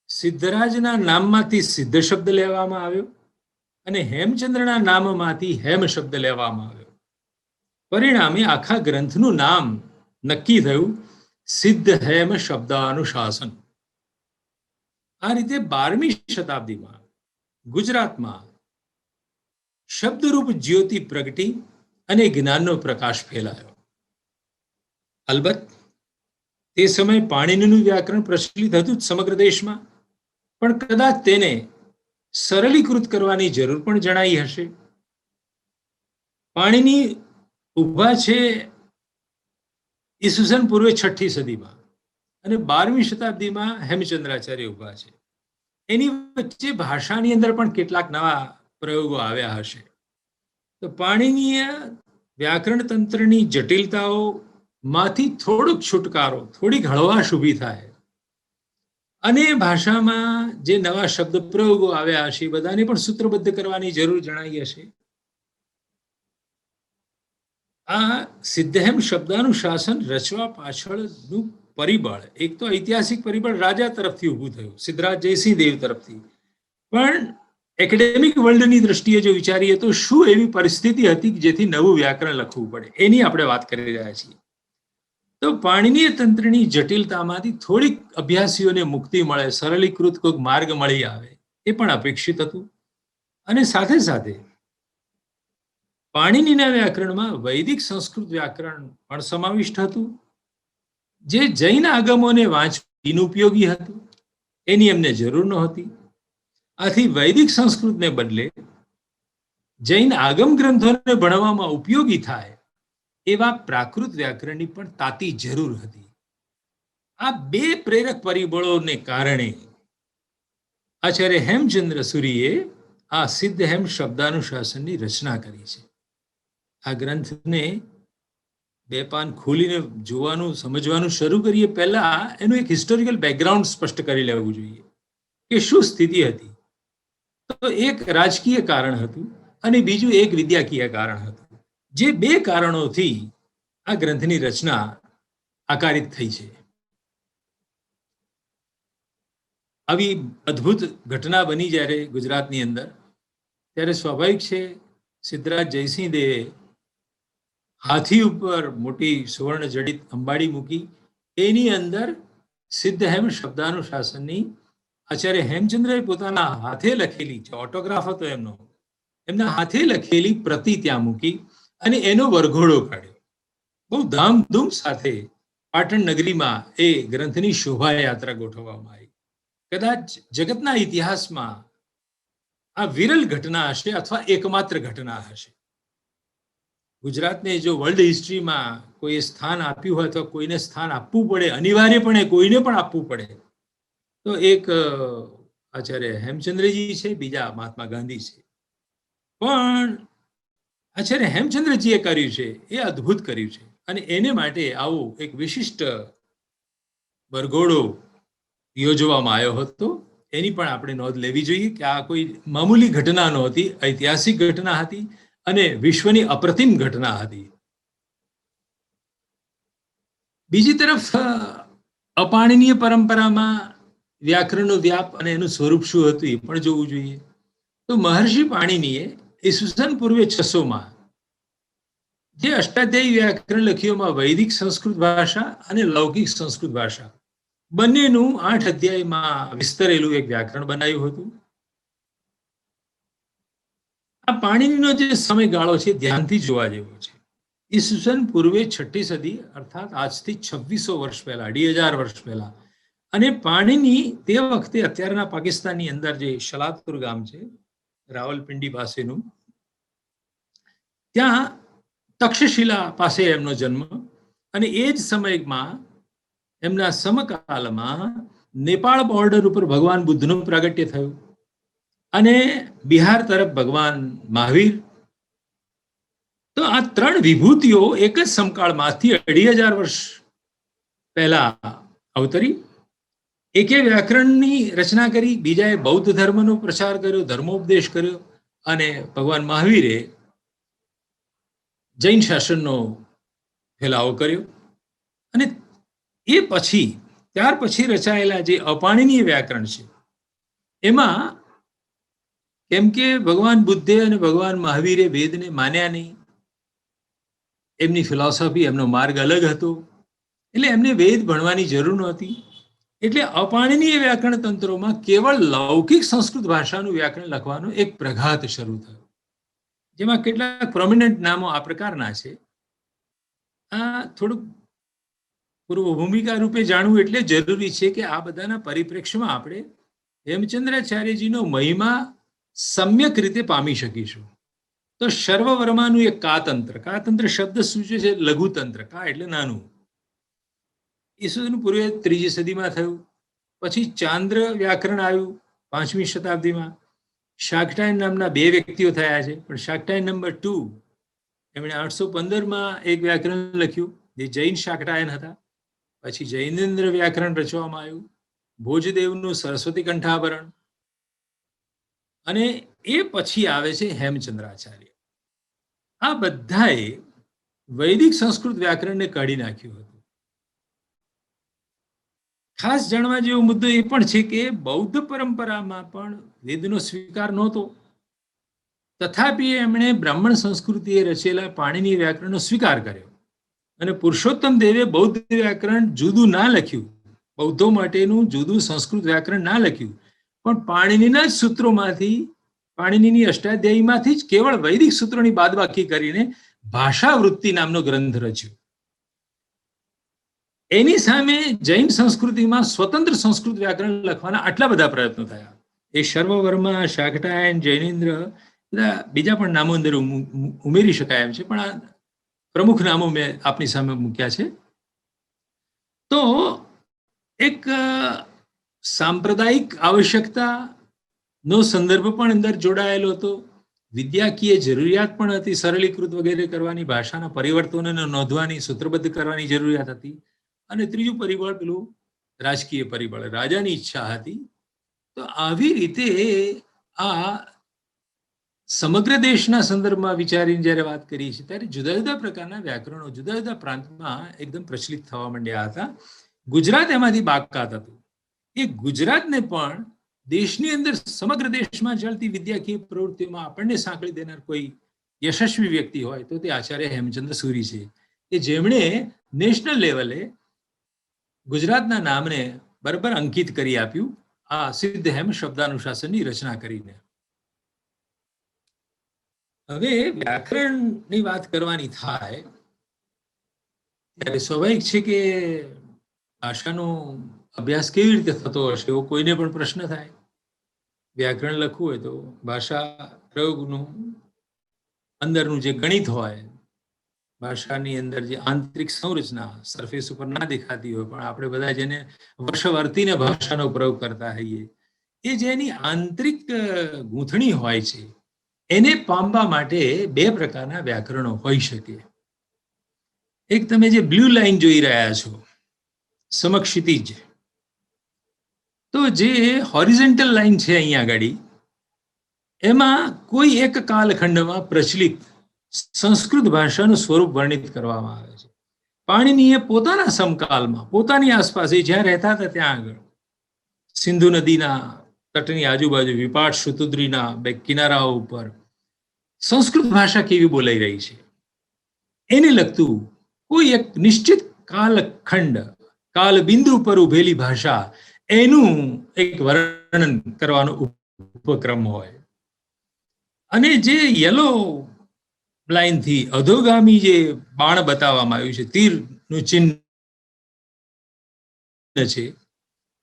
સિદ્ધરાજના નામમાંથી સિદ્ધ શબ્દ લેવામાં આવ્યો અને હેમચંદ્રના નામમાંથી હેમ શબ્દ લેવામાં આવ્યો. પરિણામે આખા ગ્રંથનું નામ નક્કી થયું, સિદ્ધ હેમ શબ્દાનુશાસન. આ રીતે 12મી શતાબ્દીમાં ગુજરાતમાં શબ્દરૂપ જ્યોતિ પ્રગટી અને જ્ઞાનનો પ્રકાશ ફેલાયો. અલબત્ત તે સમયે પાણિનીનું વ્યાકરણ પ્રચલિત હતું સમગ્ર દેશમાં, પણ કદાચ તેને સરળીકૃત કરવાની જરૂર પણ જણાઈ હશે. પાણિની ઉભા છે ઈસવીસન પૂર્વે 6ઠી સદીમાં અને 12મી શતાબ્દીમાં હેમચંદ્રાચાર્ય ઉભા છે. એની વચ્ચે ભાષાની અંદર પણ કેટલાક નવા પ્રયોગો આવ્યા હશે. તો પાણિનીય વ્યાકરણ તંત્રની જટિલતાઓ માંથી થોડોક છુટકારો, થોડીક હળવાશ ઊભી થાય અને ભાષામાં જે નવા શબ્દ પ્રયોગો આવ્યા હશે બધાને પણ સૂત્રબદ્ધ કરવાની જરૂર જણાઈ હશે. આ સિદ્ધહેમ શબ્દાનુશાસન રચવા પાછળનું પરિબળ એક તો ઐતિહાસિક પરિબળ રાજા તરફથી ઊભું થયું, સિદ્ધરાજ જયસિંહ દેવ તરફથી. પણ એકેડેમિક વર્લ્ડની દ્રષ્ટિએ જો વિચારીએ તો શું એવી પરિસ્થિતિ હતી જેથી નવું વ્યાકરણ લખવું પડે, એની આપણે વાત કરી રહ્યા છીએ. તો પાણિનીય તંત્રની જટિલતામાંથી થોડીક અભ્યાસીઓને મુક્તિ મળે, સરળીકૃત કોઈક માર્ગ મળી આવે, એ પણ અપેક્ષિત હતું. અને સાથે સાથે પાણિનીના વ્યાકરણમાં વૈદિક સંસ્કૃત વ્યાકરણ પણ સમાવિષ્ટ હતું, જે જૈન આગમોને વાંચવું ઉપયોગી હતું. એની એમને જરૂર નહોતી. આથી વૈદિક સંસ્કૃતને બદલે જૈન આગમ ગ્રંથોને ભણવામાં ઉપયોગી થાય એવા પ્રાકૃત વ્યાકરણની પણ તાતી જરૂર હતી. આ બે પ્રેરક પરિબળોને કારણે આચાર્ય હેમચંદ્ર સુરીએ આ સિદ્ધ હેમ શબ્દાનુશાસનની રચના કરી છે. આ ગ્રંથને 2 પાન ખોલીને જોવાનું, સમજવાનું શરૂ કરીએ પહેલા એનું એક હિસ્ટોરિકલ બેકગ્રાઉન્ડ સ્પષ્ટ કરી લેવું જોઈએ કે શું સ્થિતિ હતી. તો એક રાજકીય કારણ હતું અને બીજું એક વિદ્યાકીય કારણ હતું, જે 2 કારણોથી આ ગ્રંથની રચના આકારિત થઈ છે. આવી અદ્ભુત ઘટના બની જ્યારે ગુજરાતની અંદર, ત્યારે સ્વાભાવિક છે સિદ્ધરાજ જયસિંહ દેવે હાથી ઉપર મોટી સુવર્ણ જડિત અંબાડી મૂકી, એની અંદર સિદ્ધ હેમ શબ્દાનુશાસનની આચાર્ય હેમચંદ્રએ પોતાના હાથે લખેલી, જે ઓટોગ્રાફ હતો એમનો, એમના હાથે લખેલી પ્રતિ ત્યાં મૂકી અને એનો વરઘોડો કાઢ્યો. બહુ ધામધૂમ સાથે પાટણ નગરીમાં એ ગ્રંથની શોભાયાત્રા ગોઠવવામાં આવી. કદાચ જગતના ઇતિહાસમાં આ વિરલ ઘટના હશે અથવા એકમાત્ર ઘટના હશે. ગુજરાતને જો વર્લ્ડ હિસ્ટ્રીમાં કોઈ સ્થાન આપ્યું હોય તો કોઈને સ્થાન આપવું પડે, અનિવાર્યપણે કોઈને પણ આપવું પડે, તો એક આચાર્ય હેમચંદ્રજી છે, બીજા મહાત્મા ગાંધી છે. પણ આચાર્ય હેમચંદ્રજીએ કર્યું છે એ અદ્ભુત કર્યું છે અને એને માટે આવો એક વિશિષ્ટ વરઘોડો યોજવામાં આવ્યો હતો. એની પણ આપણે નોંધ લેવી જોઈએ કે આ કોઈ મામૂલી ઘટના નહોતી, ઐતિહાસિક ઘટના હતી અને વિશ્વની અપ્રતિમ ઘટના હતી. બીજી તરફ અપાણિનીય પરંપરામાં વ્યાકરણનો વ્યાપ અને એનું સ્વરૂપ શું હતું એ પણ જોવું જોઈએ. તો મહર્ષિ પાણિનીએ ઈસવીસન પૂર્વે 600માં જે અષ્ટાધ્યાયી વ્યાકરણ લખ્યોમાં વૈદિક સંસ્કૃત ભાષા અને લૌકિક સંસ્કૃત ભાષા બંનેનું 8 અધ્યાયમાં વિસ્તરેલું એક વ્યાકરણ બનાવ્યું હતું. આ પાણિનીનો જે સમયગાળો છે ધ્યાનથી જોવા જેવો છે. ઈસવીસન પૂર્વે 6ઠી સદી અર્થાત આજથી 2600 વર્ષ પહેલા, 2500 વર્ષ પહેલા. અને પાણિની તે વખતે અત્યારના પાકિસ્તાનની અંદર જે શલાદપુર ગામ છે, રાવલપિંડી પાસેનું, ત્યાં તક્ષશિલા પાસે એમનો જન્મ, અને એ જ સમયમાં એમના સમકાલમાં નેપાળ બોર્ડર ઉપર ભગવાન બુદ્ધનું પ્રાગટ્ય થયું, અને બિહાર તરફ ભગવાન મહાવીર. તો આ 3 વિભૂતિઓ એક જ સમકાળમાંથી 2500 વર્ષ પહેલા અવતરી. એકે વ્યાકરણની રચના કરી, બીજાએ બૌદ્ધ ધર્મનો પ્રચાર કર્યો, ધર્મોપદેશ કર્યો, અને ભગવાન મહાવીરે જૈન શાસનનો ફેલાવો કર્યો. અને એ પછી ત્યાર પછી રચાયેલા જે અપાણિનીય વ્યાકરણ છે એમાં, કેમ કે ભગવાન બુદ્ધે અને ભગવાન મહાવીરે વેદને માન્યા નહીં, એમની ફિલોસોફી, એમનો માર્ગ અલગ હતો, એટલે એમને વેદ ભણવાની જરૂર નહોતી. એટલે અપાણિનીય વ્યાકરણ તંત્રોમાં કેવળ લૌકિક સંસ્કૃત ભાષાનું વ્યાકરણ લખવાનો એક પ્રઘાત શરૂ થયો, જેમાં કેટલાક પ્રોમિનન્ટ નામો આ પ્રકારના છે. આ થોડુંક પૂર્વ ભૂમિકા રૂપે જાણવું એટલે જરૂરી છે કે આ બધાના પરિપ્રેક્ષ્યમાં આપણે હેમચંદ્રાચાર્યજીનો મહિમા સમ્યક રીતે પામી શકીશું. તો સર્વવર્માનું એક કાતંત્ર, કાતંત્ર શબ્દ સૂચવે છે લઘુતંત્ર, કા એટલે નાનું. ઈસવીસન પૂર્વે 3જી સદીમાં થયું. પછી ચાંદ્ર વ્યાકરણ આવ્યું 5મી શતાબ્દીમાં. શાક્ટાયન નામના 2 વ્યક્તિઓ થયા છે, પણ શાક્ટાયન નંબર 2, એમણે 815માં એક વ્યાકરણ લખ્યું જે જૈન શાક્ટાયન હતા. પછી જૈનેન્દ્ર વ્યાકરણ રચવામાં આવ્યું, ભોજદેવનું સરસ્વતી કંઠાભરણ, અને એ પછી આવે છે હેમચંદ્રાચાર્ય. આ બધાએ વૈદિક સંસ્કૃત વ્યાકરણને કાઢી નાખ્યું હતું. ખાસ જાણવા જેવો મુદ્દો એ પણ છે કે બૌદ્ધ પરંપરામાં પણ વેદનો સ્વીકાર નહોતો, તથાપિ એમણે બ્રાહ્મણ સંસ્કૃતિએ રચેલા પાણિનીય વ્યાકરણનો સ્વીકાર કર્યો. અને પુરુષોત્તમ દેવે બૌદ્ધ વ્યાકરણ જુદું ના લખ્યું, બૌદ્ધો માટેનું જુદું સંસ્કૃત વ્યાકરણ ના લખ્યું, પણ પાણિનીના જ સૂત્રોમાંથી, પાણિનીની અષ્ટાધ્યાયીમાંથી જ કેવળ વૈદિક સૂત્રોની બાદબાકી કરીને ભાષાવૃત્તિ નામનો ગ્રંથ રચ્યો. એની સામે જૈન સંસ્કૃતિમાં સ્વતંત્ર સંસ્કૃત વ્યાકરણ લખવાના આટલા બધા પ્રયત્નો થયા. એ સર્વવર્મા, શાક્ટાયન, જૈનેન્દ્ર, બધા બીજા પણ નામો અંદર ઉમેરી શકાય એમ છે, પણ આ પ્રમુખ નામો મેં આપની સામે મૂક્યા છે. તો એક સાંપ્રદાયિક આવશ્યકતાનો સંદર્ભ પણ અંદર જોડાયેલો હતો, વિદ્યાકીય જરૂરિયાત પણ હતી, સરળીકૃત વગેરે કરવાની, ભાષાના પરિવર્તનોને નોંધવાની, સૂત્રબદ્ધ કરવાની જરૂરિયાત હતી. અને ત્રીજું પરિબળ પેલું રાજકીય પરિબળ, રાજાની ઈચ્છા હતી. તો આવી રીતે આ સમગ્ર દેશના સંદર્ભમાં વિચારીને જ્યારે વાત કરીએ છીએ ત્યારે જુદા જુદા પ્રકારના વ્યાકરણો જુદા જુદા પ્રાંતમાં એકદમ પ્રચલિત થવા માંડ્યા હતા. ગુજરાત એમાંથી બાકાત હતું. એ ગુજરાતને પણ દેશની અંદર, સમગ્ર દેશમાં ચાલતી વિદ્યાકીય પ્રવૃત્તિઓમાં આપણને સાંકળી દેનાર કોઈ યશસ્વી વ્યક્તિ હોય તો તે આચાર્ય હેમચંદ્ર સૂરી છે, કે જેમણે નેશનલ લેવલે ગુજરાતના નામને બરાબર અંકિત કરી આપ્યું આ સિદ્ધ હેમ શબ્દાનુશાસનની રચના કરીને. હવે વ્યાકરણની વાત કરવાની થાય ત્યારે સ્વાભાવિક છે કે ભાષાનો અભ્યાસ કેવી રીતે થતો હશે એવો કોઈને પણ પ્રશ્ન થાય. વ્યાકરણ લખવું હોય તો ભાષા પ્રયોગનું અંદરનું જે ગણિત હોય, ભાષાની અંદર જે આંતરિક સંરચના સરફેસ ઉપર ના દેખાતી હોય પણ આપણે બધા જેને વર્ષવર્તીને ભાષાનો પ્રયોગ કરતા હોઈએ, એ જેની આંતરિક ગૂંથણી હોય છે એને પામવા માટે 2 પ્રકારના વ્યાકરણો હોઈ શકે. એક તમે જે બ્લુ લાઈન જોઈ રહ્યા છો સમક્ષિતિજ, તો જે હોરિઝોન્ટલ લાઈન છે અહીંયા આગળ, એમાં કોઈ એક કાલખંડમાં પ્રચલિત સંસ્કૃત ભાષાનું સ્વરૂપ વર્ણિત કરવામાં આવે છે. પાણિનીએ પોતાના સમકાલમાં, પોતાની આસપાસ જ્યાં રહેતા હતા ત્યાં આગળ સિંધુ નદીના તટની આજુબાજુ વિપાટ શુતુદ્રીના બે કિનારાઓ ઉપર સંસ્કૃત ભાષા કેવી બોલાઈ રહી છે એને લગતું કોઈ એક નિશ્ચિત કાલખંડ કાલબિંદુ પર ઉભેલી ભાષા એનું એક વર્ણન કરવાનો ઉપક્રમ હોય. અને જે યલો લાઈનથી અધોગામી જે બાણ બતાવવામાં આવ્યું છે, તીરનું ચિહ્ન છે,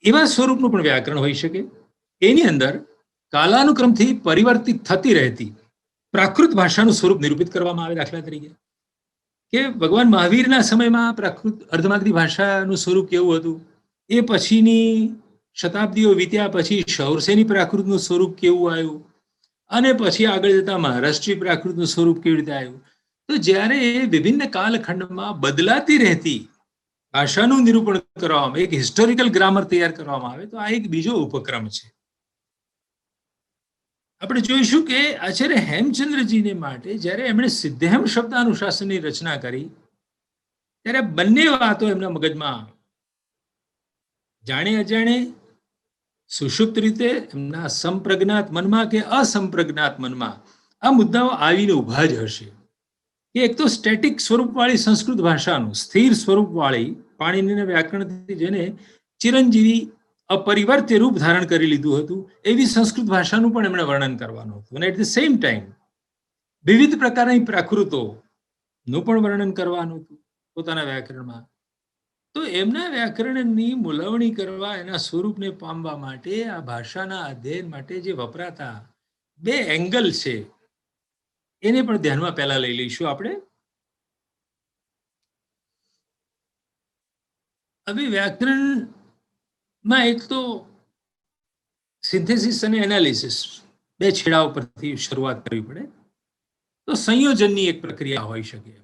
એવા સ્વરૂપનું પણ વ્યાકરણ હોઈ શકે. એની અંદર કાલાનુક્રમથી પરિવર્તિત થતી રહેતી પ્રાકૃત ભાષાનું સ્વરૂપ નિરૂપિત કરવામાં આવે. દાખલા તરીકે કે ભગવાન મહાવીરના સમયમાં પ્રાકૃત અર્ધમાગધી ભાષાનું સ્વરૂપ કેવું હતું, એ પછીની શતાબ્દીઓ વીત્યા પછી શૌરસેની પ્રાકૃતનું સ્વરૂપ કેવું આવ્યું, અને પછી આગળ જતા મહારાષ્ટ્રીય પ્રાકૃતનું સ્વરૂપ કેવી રીતે આવ્યું. તો જ્યારે વિભિન્ન કાલખંડમાં બદલાતી રહેતી ભાષાનું નિરૂપણ કરવામાં, એક હિસ્ટોરિકલ ગ્રામર તૈયાર કરવામાં આવે, તો આ એક બીજો ઉપક્રમ છે. આપણે જોઈશું કે આચાર્ય હેમચંદ્રજીને માટે જ્યારે એમણે સિદ્ધહેમ શબ્દાનુશાસનની રચના કરી, ત્યારે બંને વાતો એમના મગજમાં જાણે અજાણે સુષુપ્ત રીતે એમના સંપ્રજ્ઞાત મનમાં કે અસંપ્રજ્ઞાત મનમાં આ મુદ્દાઓ આવીને ઉભા જ હશે. કે એક તો સ્ટેટિક સ્વરૂપવાળી સંસ્કૃત ભાષાનું, સ્થિર સ્વરૂપવાળી પાણીનીના વ્યાકરણથી જેને ચિરંજીવી અપરિવર્ત્ય રૂપ ધારણ કરી લીધું હતું, એવી સંસ્કૃત ભાષાનું પણ એમણે વર્ણન કરવાનું હતું. અને એટ ધ સેમ ટાઈમ વિવિધ પ્રકારની પ્રાકૃતોનું પણ વર્ણન કરવાનું હતું પોતાના વ્યાકરણમાં. તો એમના વ્યાકરણની મૂલવણી કરવા, એના સ્વરૂપને પામવા માટે, આ ભાષાના અધ્યયન માટે જે વપરાતા બે એંગલ છે એને પણ ધ્યાનમાં પહેલા લઈ લઈશું આપણે. હવે વ્યાકરણમાં એક તો સિન્થેસિસ અને એનાલિસિસ બે છેડા પરથી શરૂઆત કરવી પડે. તો સંયોજનની એક પ્રક્રિયા હોઈ શકે,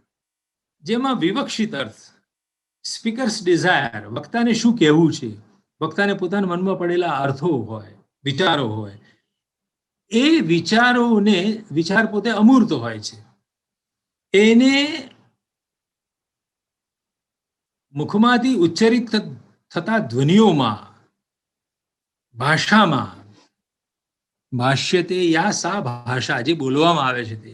જેમાં વિવક્ષિત અર્થ, સ્પીકર્સ ડિઝાયર, વક્તાને શું કહેવું છે, વક્તાને પોતાના મનમાં પડેલા અર્થો હોય, વિચારો હોય, એ વિચાર પોતે અમૂર્ત હોય છે, એને મુખમાંથી ઉચ્ચરિત થતા ધ્વનિઓમાં, ભાષામાં, ભાષ્યતે યા સા ભાષા જે બોલવામાં આવે છે તે,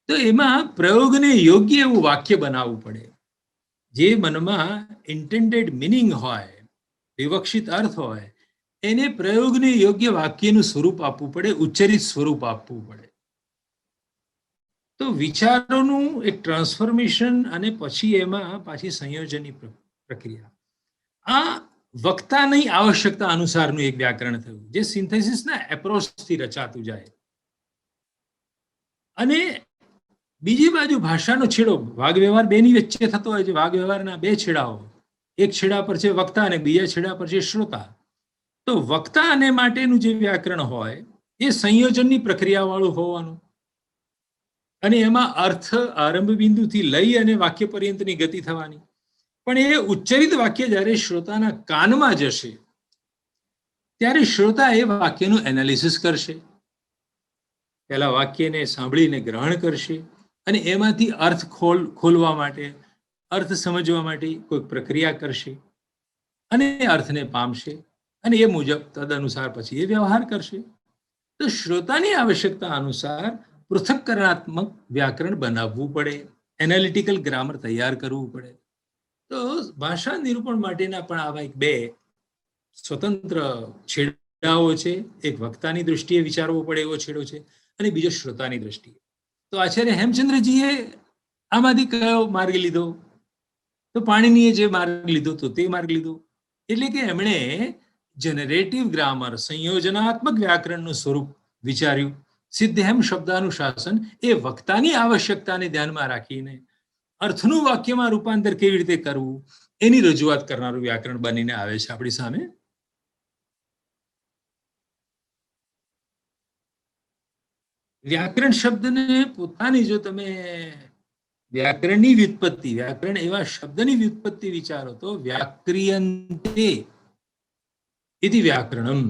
તો એમાં પ્રયોગને યોગ્ય એવું વાક્ય બનાવવું પડે. જે મનમાં ઇન્ટેન્ડેડ મિનિંગ હોય, વિવક્ષિત અર્થ હોય, એને પ્રયોગને યોગ્ય વાક્યનું સ્વરૂપ આપવું પડે, ઉચ્ચરિત સ્વરૂપ આપવું પડે. તો વિચારોનું એક ટ્રાન્સફોર્મેશન અને પછી એમાં પાછી સંયોજનની પ્રક્રિયા, આ વક્તાની આવશ્યકતા અનુસારનું એક વ્યાકરણ થયું, જે સિન્થેસિસના એપ્રોચથી રચાતું જાય. અને બીજી બાજુ ભાષાનો છેડો વાગ વ્યવહાર બેની વચ્ચે થતો હોય છે. વાગ વ્યવહારના બે છેડાઓ, એક છેડા પર છે વક્તા અને બીજા છેડા પર છે શ્રોતા. તો વક્તા અને માટેનું જે વ્યાકરણ હોય એ સંયોજનની પ્રક્રિયા વાળું હોવાનું, અને એમાં અર્થ આરંભ બિંદુથી લઈ અને વાક્ય પર્યંતની ગતિ થવાની. પણ એ ઉચ્ચરિત વાક્ય જ્યારે શ્રોતાના કાનમાં જશે ત્યારે શ્રોતા એ વાક્યનું એનાલિસિસ કરશે, પહેલા વાક્યને સાંભળીને ગ્રહણ કરશે, અને એમાંથી અર્થ ખોલવા માટે, અર્થ સમજવા માટે કોઈ પ્રક્રિયા કરશે, અને અર્થને પામશે, અને એ મુજબ તદનુસાર પછી એ વ્યવહાર કરશે. તો શ્રોતાની આવશ્યકતા અનુસાર પૃથક્કરણાત્મક વ્યાકરણ બનાવવું પડે, એનાલિટિકલ ગ્રામર તૈયાર કરવું પડે. તો ભાષા નિરૂપણ માટેના પણ આવા એક બે સ્વતંત્ર છેડાઓ છે. એક વક્તાની દૃષ્ટિએ વિચારવો પડે એવો છેડો છે, અને બીજો શ્રોતાની દ્રષ્ટિએ. તો આચાર્ય હેમચંદ્રજીએ આમાંથી કયો માર્ગ લીધો? તો પાણીનીએ જે માર્ગ લીધો તો તે માર્ગ લીધો. એટલે કે એમણે જનરેટિવ ગ્રામર, સંયોજનાત્મક વ્યાકરણનું સ્વરૂપ વિચાર્યું. સિદ્ધહેમ શબ્દાનુશાસન એ વક્તાની આવશ્યકતાને ધ્યાનમાં રાખીને અર્થનું વાક્યમાં રૂપાંતર કેવી રીતે કરવું એની રજૂઆત કરનારું વ્યાકરણ બનીને આવે છે આપણી સામે. વ્યાકરણ શબ્દને પોતાની જો તમે વ્યાકરણની વ્યુત્પત્તિ, વ્યાકરણ એવા શબ્દની વ્યુત્પત્તિ વિચારો તો વ્યાક્રિયન્તે ઇતિ વ્યાકરણમ.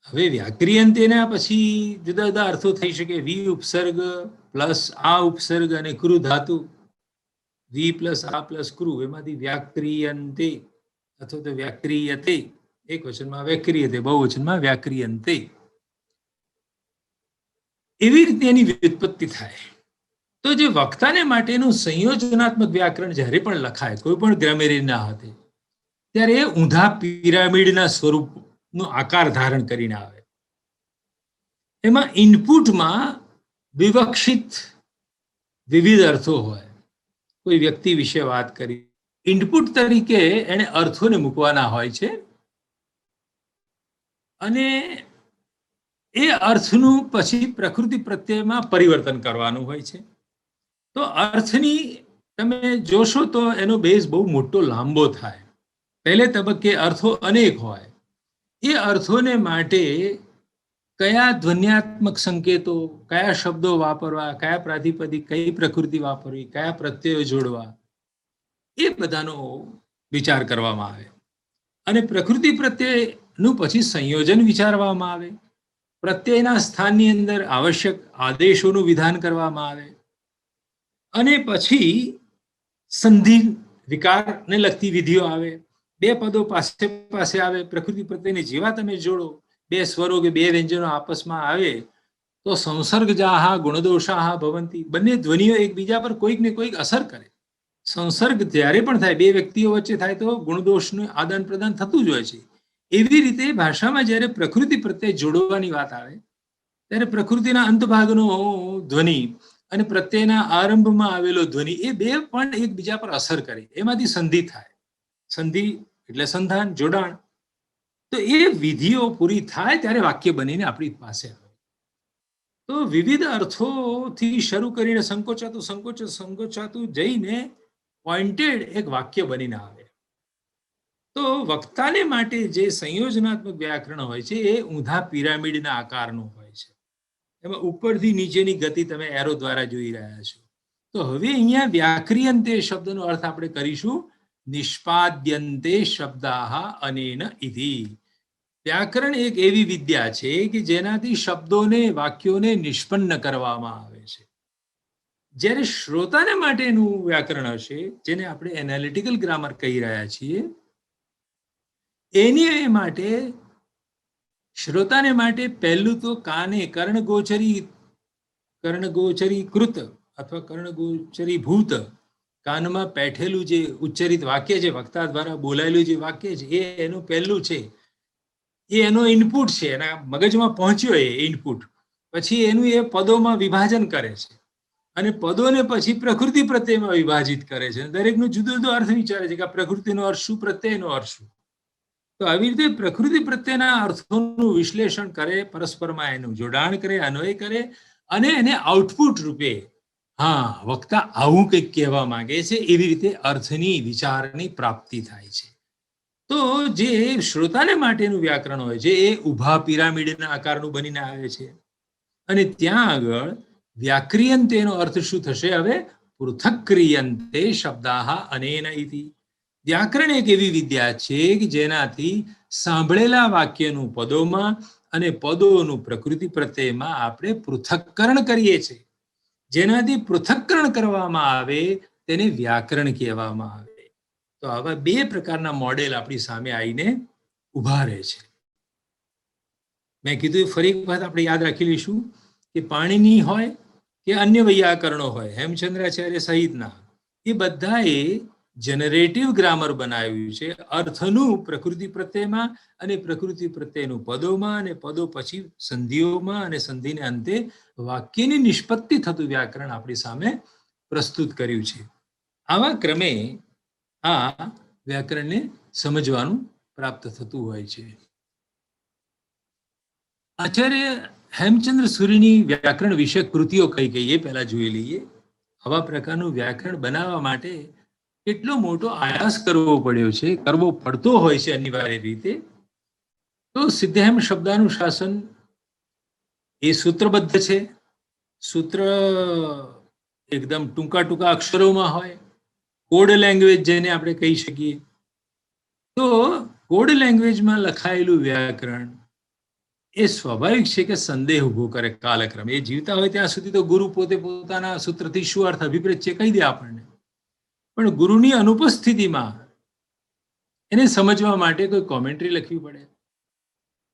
હવે વ્યાક્રિયંતેના પછી જુદા જુદા અર્થો થઈ શકે. વી ઉપસર્ગ પ્લસ આ ઉપસર્ગ અને ક્રુ ધાતુ, વી પ્લસ આ પ્લસ ક્રુ, એમાંથી વ્યાક્રિયંતે અથવા તો વ્યાક્રિયતે એક વચનમાં વ્યાક્રિયતે, બહુવચનમાં વ્યાક્રિયંતે. એવી રીતે એની વ્યુત્પત્તિ થાય. તો જે વક્તાને માટેનું સંયોજનાત્મક વ્યાકરણ જ્યારે પણ લખાય કોઈ પણ ગ્રામેરીના હાથે, ત્યારે એ ઊંધા પિરામિડના સ્વરૂપનો આકાર ધારણ કરીને આવે. એમાં ઇનપુટમાં વિવક્ષિત વિવિધ અર્થો હોય. કોઈ વ્યક્તિ વિશે વાત કરી, ઇનપુટ તરીકે એને અર્થોને મૂકવાના હોય છે અને એ અર્થનું પછી પ્રકૃતિ પ્રત્યેમાં પરિવર્તન કરવાનું હોય છે. તો અર્થની તમે જોશો તો એનો બેઝ બહુ મોટો લાંબો થાય. પહેલે તબક્કે અર્થો અનેક હોય. એ અર્થોને માટે કયા ધ્વન્યાત્મક સંકેતો, કયા શબ્દો વાપરવા, કયા પ્રાતિપદિક, કઈ પ્રકૃતિ વાપરવી, કયા પ્રત્યયો જોડવા, એ બધાનો વિચાર કરવામાં આવે. અને પ્રકૃતિ પ્રત્યેનું પછી સંયોજન વિચારવામાં આવે. પ્રત્યયના સ્થાનની અંદર આવશ્યક આદેશોનું વિધાન કરવામાં આવે. અને પછી સંધિ વિકારને લગતી વિધિઓ આવે. બે પદો પાસે પાસે આવે, પ્રકૃતિ પ્રત્યેને જેવા તમે જોડો, બે સ્વરો કે બે વ્યંજનો આપસમાં આવે તો સંસર્ગજાહા ગુણદોષાહા ભવંતી. બંને ધ્વનિઓ એકબીજા પર કોઈક ને કોઈક અસર કરે. સંસર્ગ જ્યારે પણ થાય, બે વ્યક્તિઓ વચ્ચે થાય તો ગુણદોષનું આદાન પ્રદાન થતું જ હોય છે. એવી રીતે ભાષામાં જ્યારે પ્રકૃતિ પ્રત્યે જોડવાની વાત આવે ત્યારે પ્રકૃતિના અંતભાગનો ધ્વનિ અને પ્રત્યેના આરંભમાં આવેલો ધ્વનિ, એ બે પણ એકબીજા પર અસર કરે. એમાંથી સંધિ થાય. સંધિ એટલે સંધાન, જોડાણ. તો એ વિધિઓ પૂરી થાય ત્યારે વાક્ય બનીને આપણી પાસે આવે. તો વિવિધ અર્થોથી શરૂ કરીને સંકોચાતું જઈને પોઇન્ટેડ એક વાક્ય બનીને આવે. તો વક્તાને માટે જે સંયોજનાત્મક વ્યાકરણ હોય છે એ ઊંધા પિરામિડના આકારનું હોય છે. એમાં ઉપરથી નીચેની ગતિ તમે એરો દ્વારા જોઈ રહ્યા છો. તો હવે અહીંયા વ્યાક્રિયંતે શબ્દનો અર્થ આપણે કરીશું નિષ્પાદ્યંતે શબ્દાહ અનેન ઇતિ. વ્યાકરણ એક એવી વિદ્યા છે કે જેનાથી શબ્દોને, વાક્યોને નિષ્પન્ન કરવામાં આવે છે. જ્યારે શ્રોતાને માટેનું વ્યાકરણ હશે, જેને આપણે એનાલિટિકલ ગ્રામર કહી રહ્યા છીએ, એની માટે શ્રોતાને માટે પહેલું તો કાને કર્ણગોચરી કૃત અથવા કર્ણગોચરી ભૂત, કાનમાં પેઠેલું જે ઉચ્ચરિત વાક્ય છે, વક્તા દ્વારા બોલાયેલું જે વાક્ય છે, એ એનું પહેલું છે. એ એનો ઇનપુટ છે. એના મગજમાં પહોંચ્યો એ ઇનપુટ, પછી એનું એ પદોમાં વિભાજન કરે છે અને પદોને પછી પ્રકૃતિ પ્રત્યેમાં વિભાજિત કરે છે. દરેકનો જુદો જુદો અર્થ વિચારે છે કે આ પ્રકૃતિનો અર્થ શું, પ્રત્યયનો અર્થ શું. તો આવી રીતે પ્રકૃતિ પ્રત્યેના અર્થોનું વિશ્લેષણ કરે, પરસ્પરમાં એનું જોડાણ કરે, અન્વય કરે અને એને આઉટપુટ રૂપે, હા વક્તા આવું કંઈક કહેવા માંગે છે, એવી રીતે અર્થની, વિચારની પ્રાપ્તિ થાય છે. તો જે શ્રોતાને માટેનું વ્યાકરણ હોય છે એ ઊભા પિરામિડના આકારનું બનીને આવે છે. અને ત્યાં આગળ વ્યાક્રિયંતેનો અર્થ શું થશે? હવે પૃથક્ક્રિયંતે શબ્દાહ અનેન ઇતિ. વ્યાકરણ એક એવી વિદ્યા છે કે જેનાથી સાંભળેલા વાક્યનું પદોમાં અને પદોનું પ્રકૃતિ પ્રત્યેમાં આપણે પૃથક્કરણ કરીએ છીએ. જેનાથી પૃથક્કરણ કરવામાં આવે તેને વ્યાકરણ કહેવામાં આવે. તો આવા બે પ્રકારના મોડેલ આપણી સામે આવીને ઉભા રહે છે. મેં કીધું ફરી એક વાત આપણે યાદ રાખી લઈશું કે પાણીની હોય કે અન્ય વૈયાકરણો હોય, હેમચંદ્રાચાર્ય સહિતના, એ બધાએ જનરેટિવ ગ્રામર બનાવ્યું છે. અર્થનું પ્રકૃતિ પ્રત્યેમાં અને પ્રકૃતિ પ્રત્યેનું પદોમાં અને પદો પછી સંધિઓમાં અને સંધિને અંતે વાક્યની નિષ્પત્તિ થતું વ્યાકરણ આપણી સામે પ્રસ્તુત કર્યું છે. આવા ક્રમે આ વ્યાકરણને સમજવાનું પ્રાપ્ત થતું હોય છે. આચાર્ય હેમચંદ્ર સૂરીની વ્યાકરણ વિશે કૃતિઓ કઈ કઈ એ પહેલા જોઈ લઈએ. આવા પ્રકારનું વ્યાકરણ બનાવવા માટે કેટલો મોટો આયાસ કરવો પડ્યો છે, કરવો પડતો હોય છે અનિવાર્ય રીતે. તો સિદ્ધહેમ શબ્દાનુશાસન એ સૂત્રબદ્ધ છે. સૂત્ર એકદમ ટૂંકા ટૂંકા અક્ષરોમાં હોય, કોડ લેંગ્વેજ જેને આપણે કહી શકીએ. તો કોડ લેંગ્વેજમાં લખાયેલું વ્યાકરણ એ સ્વાભાવિક છે કે સંદેહ ઉભો કરે કાલક્રમે. એ જીવતા હોય ત્યાં સુધી તો ગુરુ પોતે પોતાના સૂત્રથી શું અર્થ અભિપ્રેત છે કહી દે આપણને, પણ ગુરુની અનુપસ્થિતિમાં એને સમજવા માટે કોઈ કોમેન્ટ્રી લખવી પડે.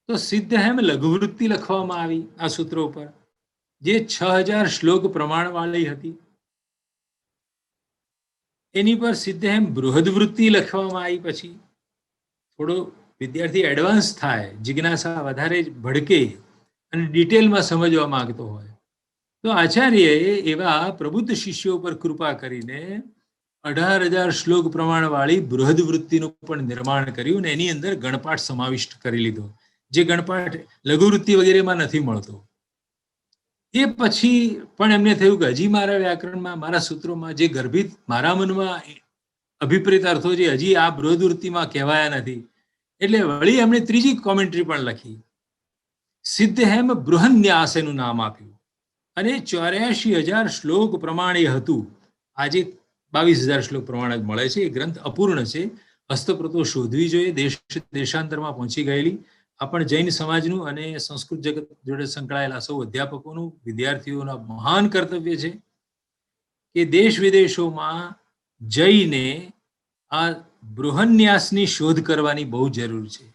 તો સિદ્ધ હેમ લઘુવૃત્તિ લખવામાં આવી આ સૂત્રો ઉપર, જે 6000 શ્લોક પ્રમાણવાળી હતી. એની પર સિદ્ધ હેમ બૃહદવૃત્તિ લખવામાં આવી. પછી થોડો વિદ્યાર્થી એડવાન્સ થાય, જિજ્ઞાસા વધારે ભડકે અને ડિટેલમાં સમજવા માંગતો હોય, તો આચાર્યએ એવા પ્રબુદ્ધ શિષ્યો પર કૃપા કરીને 18,000 શ્લોક પ્રમાણવાળી બૃહદવૃત્તિનું પણ નિર્માણ કર્યું અને એની અંદર ગણપાઠ સમાવિષ્ટ કરી લીધો, જે ગણપાઠ લઘુવૃત્તિ વગેરેમાં નથી મળતો. એ પછી પણ એમને થયું કે હજી મારા વ્યાકરણમાં, મારા સૂત્રોમાં જે ગર્ભિત મારા મનમાં અભિપ્રેત અર્થો જે હજી આ બૃહદવૃત્તિમાં કહેવાયા નથી, એટલે વળી એમણે ત્રીજી કોમેન્ટ્રી પણ લખી. સિદ્ધ હેમ બૃહન્યાસ એનું નામ આપ્યું અને 84,000 શ્લોક પ્રમાણે હતું. આજે 22,000 શ્લોક પ્રમાણે જ મળે છે. એ ગ્રંથ અપૂર્ણ છે, હસ્તપ્રતો શોધવી જોઈએ. દેશાંતરમાં પહોંચી ગયેલી આ પણ જૈન સમાજનું અને સંસ્કૃત જગત જોડે સંકળાયેલા સૌ અધ્યાપકોનું, વિદ્યાર્થીઓના મહાન કર્તવ્ય છે કે દેશ વિદેશોમાં જઈને આ બૃહન્યાસની શોધ કરવાની બહુ જરૂર છે.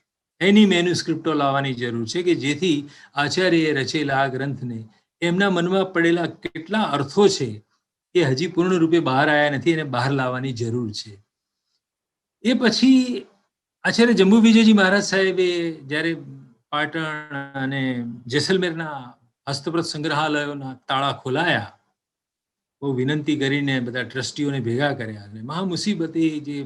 એની મેન્યુસ્ક્રિપ્ટો લાવવાની જરૂર છે કે જેથી આચાર્યએ રચેલા આ ગ્રંથને એમના મનમાં પડેલા કેટલા અર્થો છે એ હજી પૂર્ણ રૂપે બહાર આવ્યા નથી, એને બહાર લાવવાની જરૂર છે. એ પછી આચાર્ય જંબુ વિજયજી મહારાજ સાહેબે જ્યારે પાટણ અને જેસલમેરના હસ્તપ્રત સંગ્રહાલયોના તાળા ખોલાયા, બહુ વિનંતી કરીને બધા ટ્રસ્ટીઓને ભેગા કર્યા અને મહા મુસીબતે જે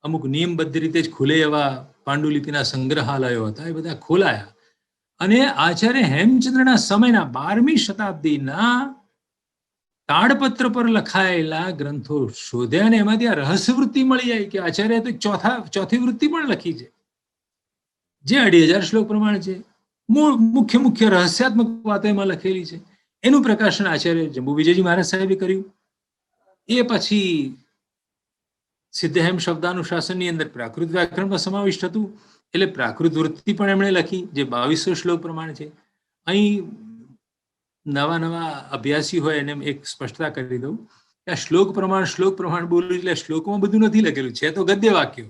અમુક નિયમબદ્ધ રીતે જ ખુલે એવા પાંડુલિપિના સંગ્રહાલયો હતા, એ બધા ખોલાયા અને આચાર્ય હેમચંદ્રના સમયના 12મી શતાબ્દીના તાડપત્ર પર લખાયેલા ગ્રંથો શોધ્યા અને એમાંથી આ રહસ્યવૃત્તિ મળી આવી કે આચાર્ય તો ચોથી વૃત્તિ પણ લખી છે, જે 2,500 શ્લોક પ્રમાણે છે. મુખ્ય રહસ્યાત્મક વાતો એમાં લખેલી છે. એનું પ્રકાશન આચાર્ય જંબુ વિજયજી મહારાજ સાહેબે કર્યું. એ પછી સિદ્ધ હેમ શબ્દાનુશાસનની અંદર પ્રાકૃત વ્યાકરણમાં સમાવિષ્ટ હતું, એટલે પ્રાકૃત વૃત્તિ પણ એમણે લખી, જે 2200 શ્લોક પ્રમાણે છે. અહીં નવા અભ્યાસી હોય એને એક સ્પષ્ટતા કરી દઉં કે આ શ્લોક પ્રમાણ બોલું એટલે શ્લોકમાં બધું નથી લખેલું છે, તો ગદ્ય વાક્યો,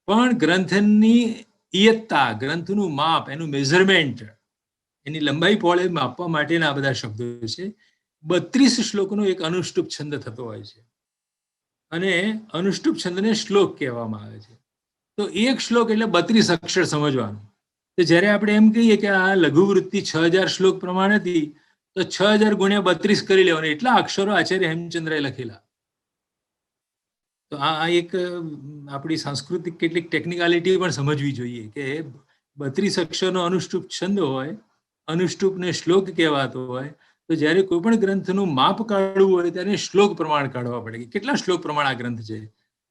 પણ ગ્રંથની ઇયત્તા, ગ્રંથનું માપ, એનું મેઝરમેન્ટ, એની લંબાઈ પહોળાઈ માપવા માટેના આ બધા શબ્દો છે. 32 શ્લોકનો એક અનુષ્ટુપ છંદ થતો હોય છે અને અનુષ્ટુપ છંદને શ્લોક કહેવામાં આવે છે. તો એક શ્લોક એટલે 32 અક્ષર સમજવાનું. તો જ્યારે આપણે એમ કહીએ કે આ લઘુવૃત્તિ 6000 શ્લોક પ્રમાણે હતી, તો 6000 ગુણ્યા 32 કરી લેવાનું, એટલા અક્ષરો આચાર્ય હેમચંદ્રએ લખેલા. તો આ એક આપણી સાંસ્કૃતિક કેટલીક ટેકનિકાલિટી પણ સમજવી જોઈએ કે 32 અક્ષરનો અનુષ્ટુપ છંદ હોય, અનુષ્ટુપને શ્લોક કહેવાતો હોય, તો જ્યારે કોઈ પણ ગ્રંથનું માપ કાઢવું હોય ત્યારે શ્લોક પ્રમાણ કાઢવા પડે કે કેટલા શ્લોક પ્રમાણ આ ગ્રંથ છે.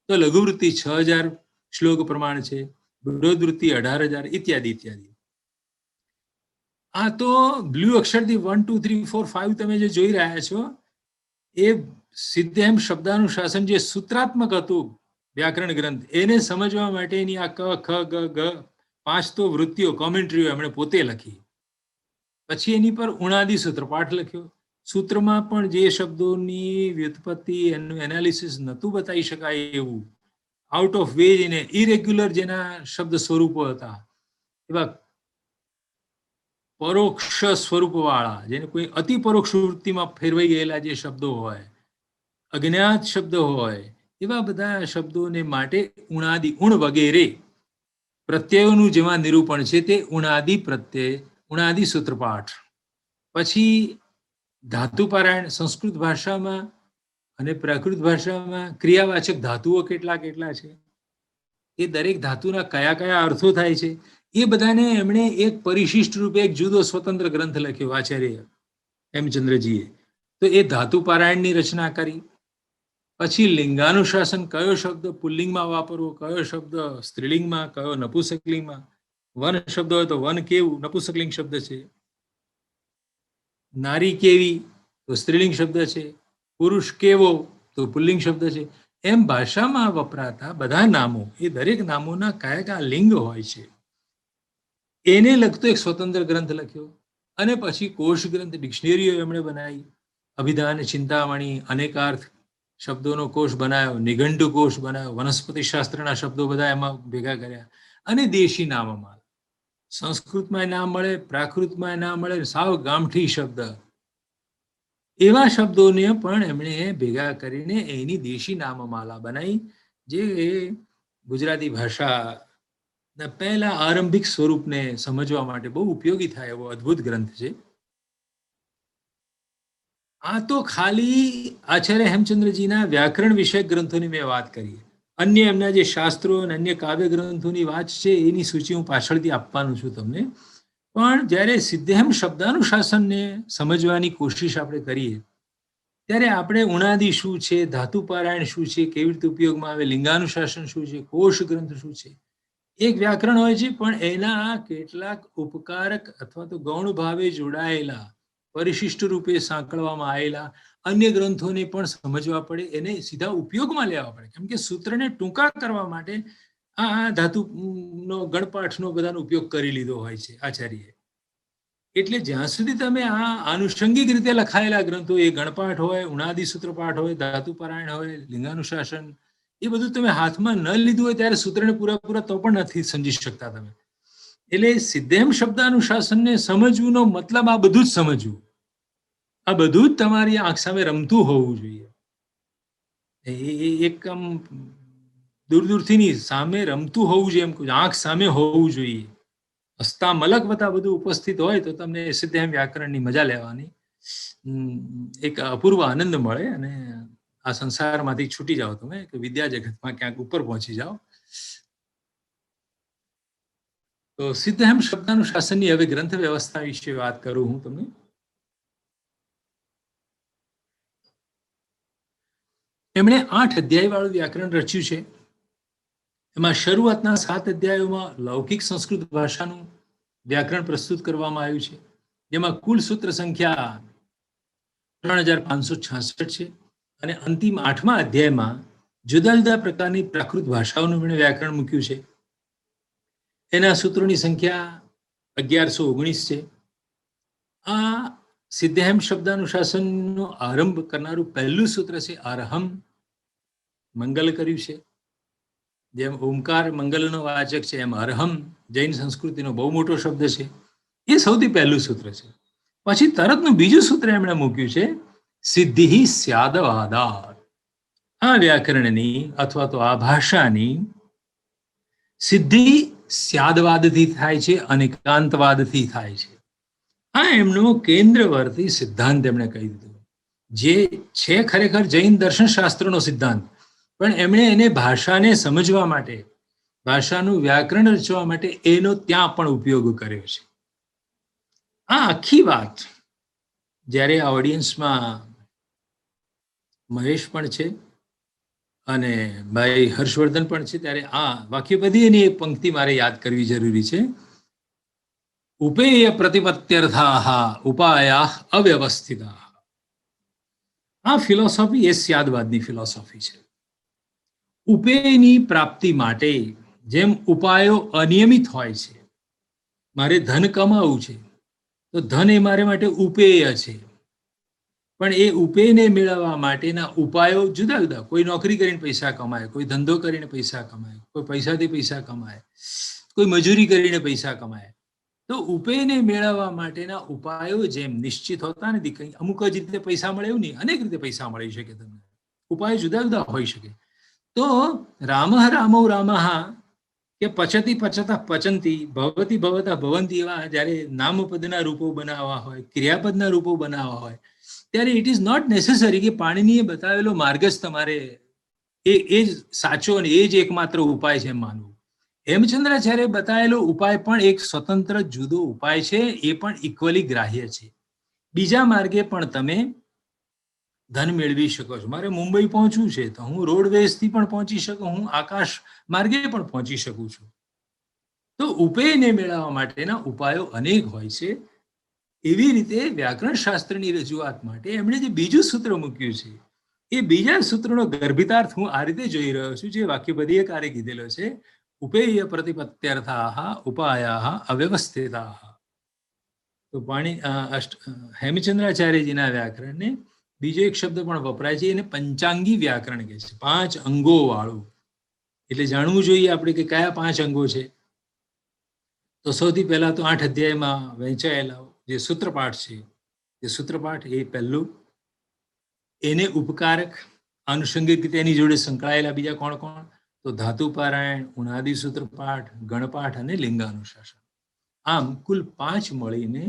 તો લઘુવૃત્તિ 6000 શ્લોક પ્રમાણ છે, બૃહદવૃત્તિ 18,000 ઇત્યાદિ ઇત્યાદિ. આ તો બ્લુ અક્ષરથી 1 2 3 4 5 તમે જે જોઈ રહ્યા છો, એ સિદ્ધ હેમ શબ્દાનુશાસન જે સૂત્રાત્મક હતું વ્યાકરણ ગ્રંથ, એને સમજવા માટેની આ ક ખ ગ ઘ 5 તો વૃત્તિઓ, કોમેન્ટ્રીઓ એમણે પોતે લખી. પછી એની પર ઉણાદી સૂત્રપાઠ લખ્યો. સૂત્રમાં પણ જે શબ્દોની વ્યુત્પત્તિ, એનું એનાલિસિસ નહોતું બતાવી શકાય એવું, આઉટ ઓફ વે એને ઇરેગ્યુલર જેના શબ્દ સ્વરૂપો હતા, એવા પરોક્ષ સ્વરૂપવાળા, જેને કોઈ અતિ પરોક્ષ વૃત્તિમાં ફેરવાઈ ગયેલા જે શબ્દો હોય, અજ્ઞાત શબ્દો હોય, એવા બધા શબ્દોને માટે ઉણાદિ, ઉણ વગેરે પ્રત્યયોનું જેમાં નિરૂપણ છે તે ઉણાદિ પ્રત્યય, ઉણાદિ સૂત્રપાઠ. પછી ધાતુપારાયણ, સંસ્કૃત ભાષામાં અને પ્રાકૃત ભાષામાં ક્રિયાવાચક ધાતુઓ કેટલા કેટલા છે, એ દરેક ધાતુના કયા કયા અર્થો થાય છે, એ બધાને એમણે એક પરિશિષ્ટ રૂપે એક જુદો સ્વતંત્ર ગ્રંથ લખ્યો આચાર્ય હેમચંદ્રજીએ. તો એ ધાતુપારાયણની રચના કરી. પછી લિંગાનુશાસન, કયો શબ્દ પુલ્લિંગમાં વાપરવો, કયો શબ્દ સ્ત્રીલિંગમાં, કયો નપુંસકલિંગમાં. વન શબ્દ હોય તો વન કેવું, નપુંસકલિંગ શબ્દ છે. નારી કેવી તો સ્ત્રીલિંગ શબ્દ છે. પુરુષ કેવો તો પુલ્લિંગ શબ્દ છે. એમ ભાષામાં વપરાતા બધા નામો, એ દરેક નામોના કયા કયા લિંગ હોય છે, એને લગતો એક સ્વતંત્ર ગ્રંથ લખ્યો. અને પછી કોશ ગ્રંથ, ડિક્શનરીઓ એમણે બનાવી, અભિધાન, ચિંતામણી, અનેકાર્થ, શબ્દોનો કોષ બનાવ્યો, નિઘંટુ કોષ બનાવ્યો, વનસ્પતિ શાસ્ત્રના શબ્દો બધા એમાં ભેગા કર્યા, અને દેશી નામમાં સંસ્કૃતમાં ના મળે, પ્રાકૃતમાં ના મળે, સાવ ગામઠી શબ્દ એવા શબ્દોને પણ એમણે ભેગા કરીને એની દેશી નામમાલા બનાવી, જે ગુજરાતી ભાષાના પહેલા આરંભિક સ્વરૂપને સમજવા માટે બહુ ઉપયોગી થાય એવો અદ્ભુત ગ્રંથ છે. આ તો ખાલી આચાર્ય હેમચંદ્રજીના વ્યાકરણ વિષયક ગ્રંથોની મેં વાત કરી. અન્ય એમના જે શાસ્ત્રો અને અન્ય કાવ્ય ગ્રંથોની વાત છે એની સૂચિ હું પાછળથી આપવાનું છું તમને. પણ જ્યારે સિદ્ધહેમ શબ્દાનુશાસનને સમજવાની કોશિશ આપણે કરીએ ત્યારે આપણે ઉણાદિ શું છે, ધાતુપારાયણ શું છે, કેવી રીતે ઉપયોગમાં આવે, લિંગાનુશાસન શું છે, કોશ ગ્રંથ શું છે, એક વ્યાકરણ હોય છે, પણ એના કેટલાક ઉપકારક અથવા તો ગૌણ ભાવે જોડાયેલા, પરિશિષ્ટ રૂપે સાંકળવામાં આવેલા અન્ય ગ્રંથોને પણ સમજવા પડે, એને સીધા ઉપયોગમાં લેવા પડે. કેમ કે સૂત્રને ટૂંકા કરવા માટે આ ધાતુનો ગણપાઠનો બધાનો ઉપયોગ કરી લીધો હોય છે આચાર્યએ. એટલે જ્યાં સુધી તમે આ આનુષંગિક રીતે લખાયેલા ગ્રંથો, એ ગણપાઠ હોય, ઉણાદિ સૂત્રપાઠ હોય, ધાતુપારાયણ હોય, લિંગાનુશાસન, એ બધું તમે હાથમાં ન લીધું હોય ત્યારે સૂત્રને પૂરા તો પણ નથી સમજી શકતા તમે. એટલે સિદ્ધહેમ શબ્દાનુશાસનને સમજવું નો મતલબ આ બધું જ સમજવું, આ બધું જ તમારી આંખ સામે રમતું હોવું જોઈએ. એક આમ દૂરથી ની સામે રમતું હોવું જોઈએ, એમ આંખ સામે હોવું જોઈએ. હસ્તા મલક વતા બધું ઉપસ્થિત હોય તો તમને સિદ્ધહેમ વ્યાકરણની મજા લેવાની એક અપૂર્વ આનંદ મળે, અને આ સંસારમાંથી છૂટી જાઓ તમે, કે વિદ્યા જગતમાં ક્યાંક ઉપર પહોંચી જાઓ. તો સિદ્ધહેમ શબ્દાનુશાસનની હવે ગ્રંથ વ્યવસ્થા વિશે વાત કરું હું તમને. એમણે 8 અધ્યાય વાળું વ્યાકરણ રચ્યું છે. એમાં શરૂઆતના 7 અધ્યાયોમાં લૌકિક સંસ્કૃત ભાષાનું વ્યાકરણ પ્રસ્તુત કરવામાં આવ્યું છે, જેમાં કુલ સૂત્ર સંખ્યા 3566 છે. અને અંતિમ 8મા અધ્યાયમાં જુદા જુદા પ્રકારની પ્રાકૃત ભાષાઓનું એમણે વ્યાકરણ મૂક્યું છે. એના સૂત્રોની સંખ્યા 1119 છે. આ સિદ્ધહેમ શબ્દાનુશાસનનો આરંભ કરનારું પહેલું સૂત્ર છે અરહમ, મંગલ કર્યું છે. જેમ ઓમકાર મંગલનો વાચક છે, એમ અરહમ જૈન સંસ્કૃતિનો બહુ મોટો શબ્દ છે. એ સૌથી પહેલું સૂત્ર છે. પછી તરતનું બીજું સૂત્ર એમણે મૂક્યું છે સિદ્ધિ સ્યાદવાદાત. આ વ્યાકરણની અથવા તો આ ભાષાની સિદ્ધિ સ્યાદવાદથી થાય છે, અનેકાંતવાદથી થાય છે. આ એમનો કેન્દ્રવર્તી સિદ્ધાંત એમણે કહી દીધો, જે છે ખરેખર જૈન દર્શનશાસ્ત્રનો સિદ્ધાંત, પણ એમણે એને ભાષાને સમજવા માટે, ભાષાનું વ્યાકરણ રચવા માટે એનો ત્યાં પણ ઉપયોગ કર્યો છે. આ આખી વાત જ્યારે આ ઓડિયન્સમાં મહેશ પણ છે અને ભાઈ હર્ષવર્ધન પણ છે, ત્યારે આ વાક્ય બધી એની એક પંક્તિ મારે યાદ કરવી જરૂરી છે. ઉપેય પ્રતિપત્યર્થાઃ ઉપાયાઃ અવ્યવસ્થિતાઃ. આ ફિલોસોફી એ સ્યાદવાદની ફિલોસોફી છે. ઉપેયની પ્રાપ્તિ માટે જેમ ઉપાયો અનિયમિત હોય છે, મારે ધન કમાવું છે તો ધન એ મારે માટે ઉપેય છે, પણ એ ઉપેયને મેળવવા માટેના ઉપાયો જુદા જુદા. કોઈ નોકરી કરીને પૈસા કમાય, કોઈ ધંધો કરીને પૈસા કમાય, કોઈ પૈસાથી પૈસા કમાય, કોઈ મજૂરી કરીને પૈસા કમાય. તો ઉપેયને મેળવવા માટેના ઉપાયો જેમ નિશ્ચિત હોતા નથી, કંઈ અમુક જ રીતે પૈસા મળે એવું નહીં, અનેક રીતે પૈસા મળી શકે તમને. ઉપાયો જુદા જુદા હોઈ શકે. તો રામઃ રામૌ રામઃ કે પચતી પચતા પચંતી, ભવતી ભવતા ભવંતી, એવા જ્યારે નામપદના રૂપો બનાવવા હોય, ક્રિયાપદના રૂપો બનાવવા હોય, ત્યારે ઇટ ઇઝ નોટ નેસેસરી કે પાણીનીએ બતાવેલો માર્ગ જ તમારે એ જ સાચો અને એ જ એકમાત્ર ઉપાય છે એમ માનવું. હેમચંદ્રાચાર્ય બતાવેલો ઉપાય પણ એક સ્વતંત્ર જુદો ઉપાય છે, એ પણ ઇક્વલી ગ્રાહ્ય છે. બીજા માર્ગે પણ તમે ધન મેળવી શકો છો. મારે મુંબઈ પહોંચવું છે તો હું રોડવેઝથી પણ પહોંચી શકું, હું આકાશ માર્ગે પણ પહોંચી શકું છું. તો ઉપેયને મેળવવા માટેના ઉપાયો અનેક હોય છે. એવી રીતે વ્યાકરણ શાસ્ત્રની રજૂઆત માટે એમણે જે બીજું સૂત્ર મૂક્યું છે, એ બીજા સૂત્રનો ગર્ભિતાર્થ હું આ રીતે જોઈ રહ્યો છું, જે વાક્યબદ્ધીયકારે કીધેલો છે, ઉપેય પ્રતિપત્યર્થાઃ ઉપાયાઃ અવ્યવસ્થિતાઃ. તો હેમચંદ્રાચાર્યજીના વ્યાકરણને બીજો એક શબ્દ પણ વપરાય છે, એને પંચાંગી વ્યાકરણ કહે છે, 5 અંગો વાળું. એટલે જાણવું જોઈએ આપણે કે કયા 5 અંગો છે. તો સૌથી પહેલા તો 8 અધ્યાયમાં વહેંચાયેલા જે સૂત્રપાઠ છે, એ સૂત્રપાઠ એ પહેલું. એને ઉપકારક આનુષંગિક રીતે એની જોડે સંકળાયેલા બીજા કોણ કોણ? તો ધાતુ પારાયણ, ઉણાદિ સૂત્રપાઠ, ગણપાઠ અને લિંગાનુશાસન. આમ કુલ 5 મળીને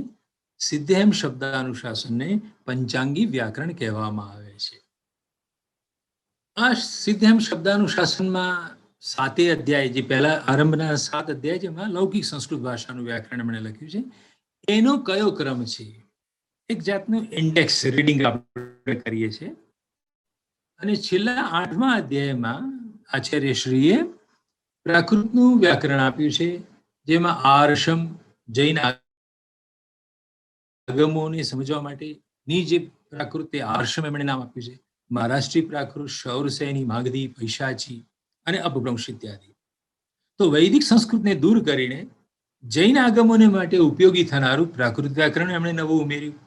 સિદ્ધહેમ શબ્દાનુશાસનને પંચાંગી વ્યાકરણ કહેવામાં આવે છે. આ સિદ્ધહેમ શબ્દાનુશાસનમાં 7 અધ્યાય, જે પહેલા આરંભના 7 અધ્યાય છે, એમાં લૌકિક સંસ્કૃત ભાષાનું વ્યાકરણ એમણે લખ્યું છે. એનો કયો ક્રમ છે? એક જાતનું ઇન્ડેક્સ રીડિંગ આપણે કરીએ છીએ. અને છેલ્લા 8મા અધ્યાયમાં આચાર્યશ્રીએ પ્રાકૃતનું વ્યાકરણ આપ્યું છે, જેમાં આર્ષમ જૈન આગમોને સમજવા માટેની જે પ્રાકૃત તે આર્ષમ એમણે નામ આપ્યું છે. મહારાષ્ટ્રી પ્રાકૃત, શૌરસેની, માગધી, પૈશાચી અને અપભ્રંશ ઇત્યાદિ. તો વૈદિક સંસ્કૃતને દૂર કરીને જૈન આગમોને માટે ઉપયોગી થનારું પ્રાકૃત વ્યાકરણ એમણે નવું ઉમેર્યું.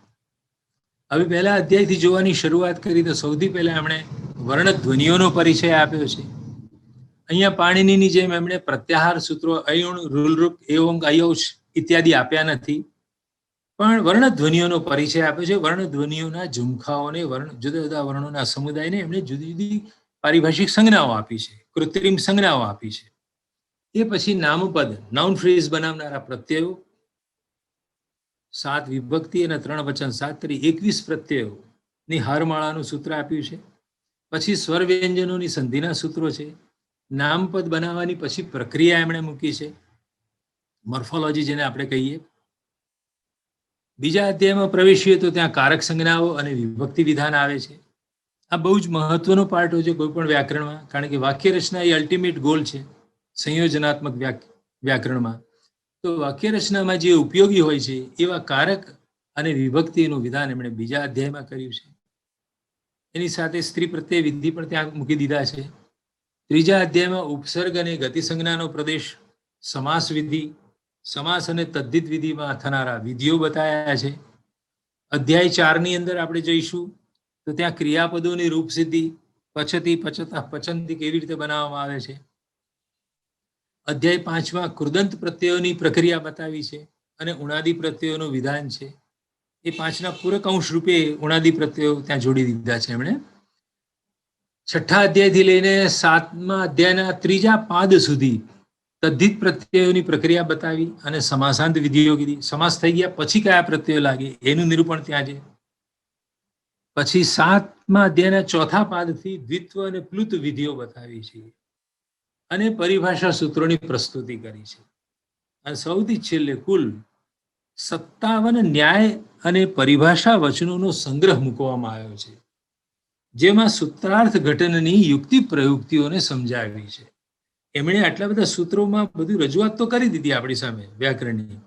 હવે પહેલા અધ્યાયથી જોવાની શરૂઆત કરી તો સૌથી પહેલા એમણે વર્ણધ્વનિઓનો પરિચય આપ્યો છે. અહીંયા પાણીની જેમ એમણે પ્રત્યાહાર સૂત્રો અયુણ, રૂલરૂપ, એવંગ, અયૌશ ઇત્યાદિ આપ્યા નથી, પણ વર્ણધ્વનિઓનો પરિચય આપ્યો છે. વર્ણધ્વનિઓના ઝુમખાઓને, જુદા જુદા વર્ણોના સમુદાયને એમણે જુદી જુદી પારિભાષિક સંજ્ઞાઓ આપી છે, કૃત્રિમ સંજ્ઞાઓ આપી છે. એ પછી નામપદ, નાઉન ફ્રેઝ બનાવનારા પ્રત્યયો, 7 વિભક્તિ અને 3 વચન 7 તરી 21 પ્રત્યયોની હારમાળાનું સૂત્ર આપ્યું છે. પછી સ્વર વ્યંજનોની સંધિના સૂત્રો છે. નામપદ બનાવવાની પછી પ્રક્રિયા એમણે મૂકી છે, મોર્ફોલોજી જેને આપણે કહીએ. બીજા અધ્યાયમાં પ્રવેશીએ તો ત્યાં કારક સંજ્ઞાઓ અને વિભક્તિ વિધાન આવે છે. આ બહુ જ મહત્વનો પાર્ટ હોય છે કોઈ પણ વ્યાકરણમાં, કારણ કે વાક્ય રચના એ અલ્ટિમેટ ગોલ છે સંયોજનાત્મક વ્યાકરણમાં. તો વાક્ય રચનામાં જે ઉપયોગી હોય છે એવા કારક અને વિભક્તિનું વિધાન એમણે બીજા અધ્યાયમાં કર્યું છે. એની સાથે સ્ત્રી પ્રત્યય વિધિ પણ ત્યાં મૂકી દીધા છે. ત્રીજા અધ્યાયમાં ઉપસર્ગ અને ગતિ સંજ્ઞાનો પ્રદેશ, સમાસ વિધિ, સમાસ અને તદ્ધિત વિધિમાં થનારા વિધિઓ બતાવ્યા છે. અધ્યાય 4ની અંદર આપણે જઈશું તો ત્યાં ક્રિયાપદોની રૂપસિદ્ધિ, પછતી, પચતા, પચંતી કેવી રીતે બનાવવામાં આવે છે. અધ્યાય 5માં કૃદંત પ્રત્યયોની પ્રક્રિયા બતાવી છે અને ઉણાદી પ્રત્યયોનું વિધાન છે. એ 5ના પૂરક અંશ રૂપે ઉણાદી પ્રત્યયો ત્યાં જોડી દીધા છે એમણે. 6ઠા અધ્યાયથી લઈને 7મા અધ્યાયના 3જા પાદ સુધી તદ્ધિત પ્રત્યયોની પ્રક્રિયા બતાવી અને સમાસાંત વિધિઓ કીધી. સમાસ થઈ ગયા પછી કયા પ્રત્યયો લાગે એનું નિરૂપણ ત્યાં છે. પછી 7મા અધ્યાયના 4થા પાદથી દ્વિત્વ અને પ્લુત વિધિઓ બતાવી છે અને પરિભાષા સૂત્રોની પ્રસ્તુતિ કરી છે. અને સૌથી છેલ્લે કુલ 57 ન્યાય અને પરિભાષા વચનોનો સંગ્રહ મૂકવામાં આવ્યો છે, જેમાં સૂત્રાર્થ ઘટનની યુક્તિ પ્રયુક્તિઓને સમજાવી છે. એમણે આટલા બધા સૂત્રોમાં બધું રજૂઆત તો કરી દીધી આપણી સામે વ્યાકરણની,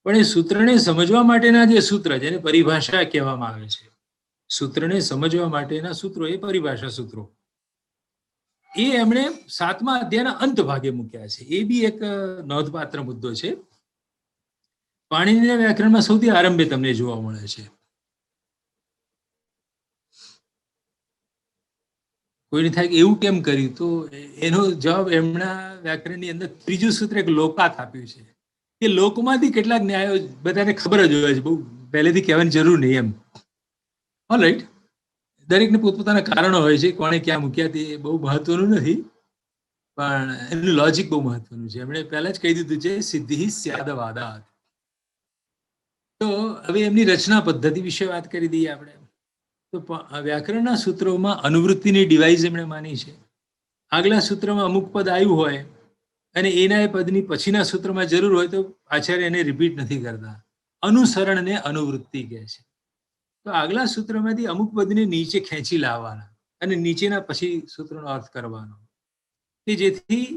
પણ એ સૂત્રને સમજવા માટેના જે સૂત્ર, જેને પરિભાષા કહેવામાં આવે છે, સૂત્રને સમજવા માટેના સૂત્રો એ પરિભાષા સૂત્રો, એ એમણે 7મા અધ્યાયના અંત ભાગે મૂક્યા છે. એ બી એક નોંધપાત્ર મુદ્દો છે. પાણીનીના વ્યાકરણમાં સૌથી આરંભે તમને જોવા મળે છે. કોઈને થાય કે એવું કેમ કર્યું, તો એનો જવાબ એમના વ્યાકરણની અંદર ત્રીજું સૂત્ર એક લોકાત આપ્યું છે. એ લોકમાંથી કેટલાક ન્યાયો બધાને ખબર જ હોય છે, બહુ પહેલેથી કહેવાની જરૂર નહીં એમ. ઓલરાઈટ, દરેકને પોતપોતાના કારણો હોય છે, કોણે ક્યાં મૂક્યા તે બહુ મહત્વનું નથી, પણ એનું લોજિક બહુ મહત્વનું છે. એમણે પહેલા જ કહી દીધું છે સિદ્ધિ સ્યાદવાદાત. તો હવે એમની રચના પદ્ધતિ વિશે વાત કરી દઈએ આપણે. તો વ્યાકરણના સૂત્રોમાં અનુવૃત્તિની ડિવાઇસ એમણે માની છે. આગલા સૂત્રમાં અમુક પદ આવ્યું હોય અને એના એ પદની પછીના સૂત્રમાં જરૂર હોય તો આચાર્ય એને રિપીટ નથી કરતા. અનુસરણને અનુવૃત્તિ કહે છે. તો આગલા સૂત્રમાંથી અમુક પદને નીચે ખેંચી લાવવાના અને નીચેના પછી સૂત્રનો અર્થ કરવાનો, કે જેથી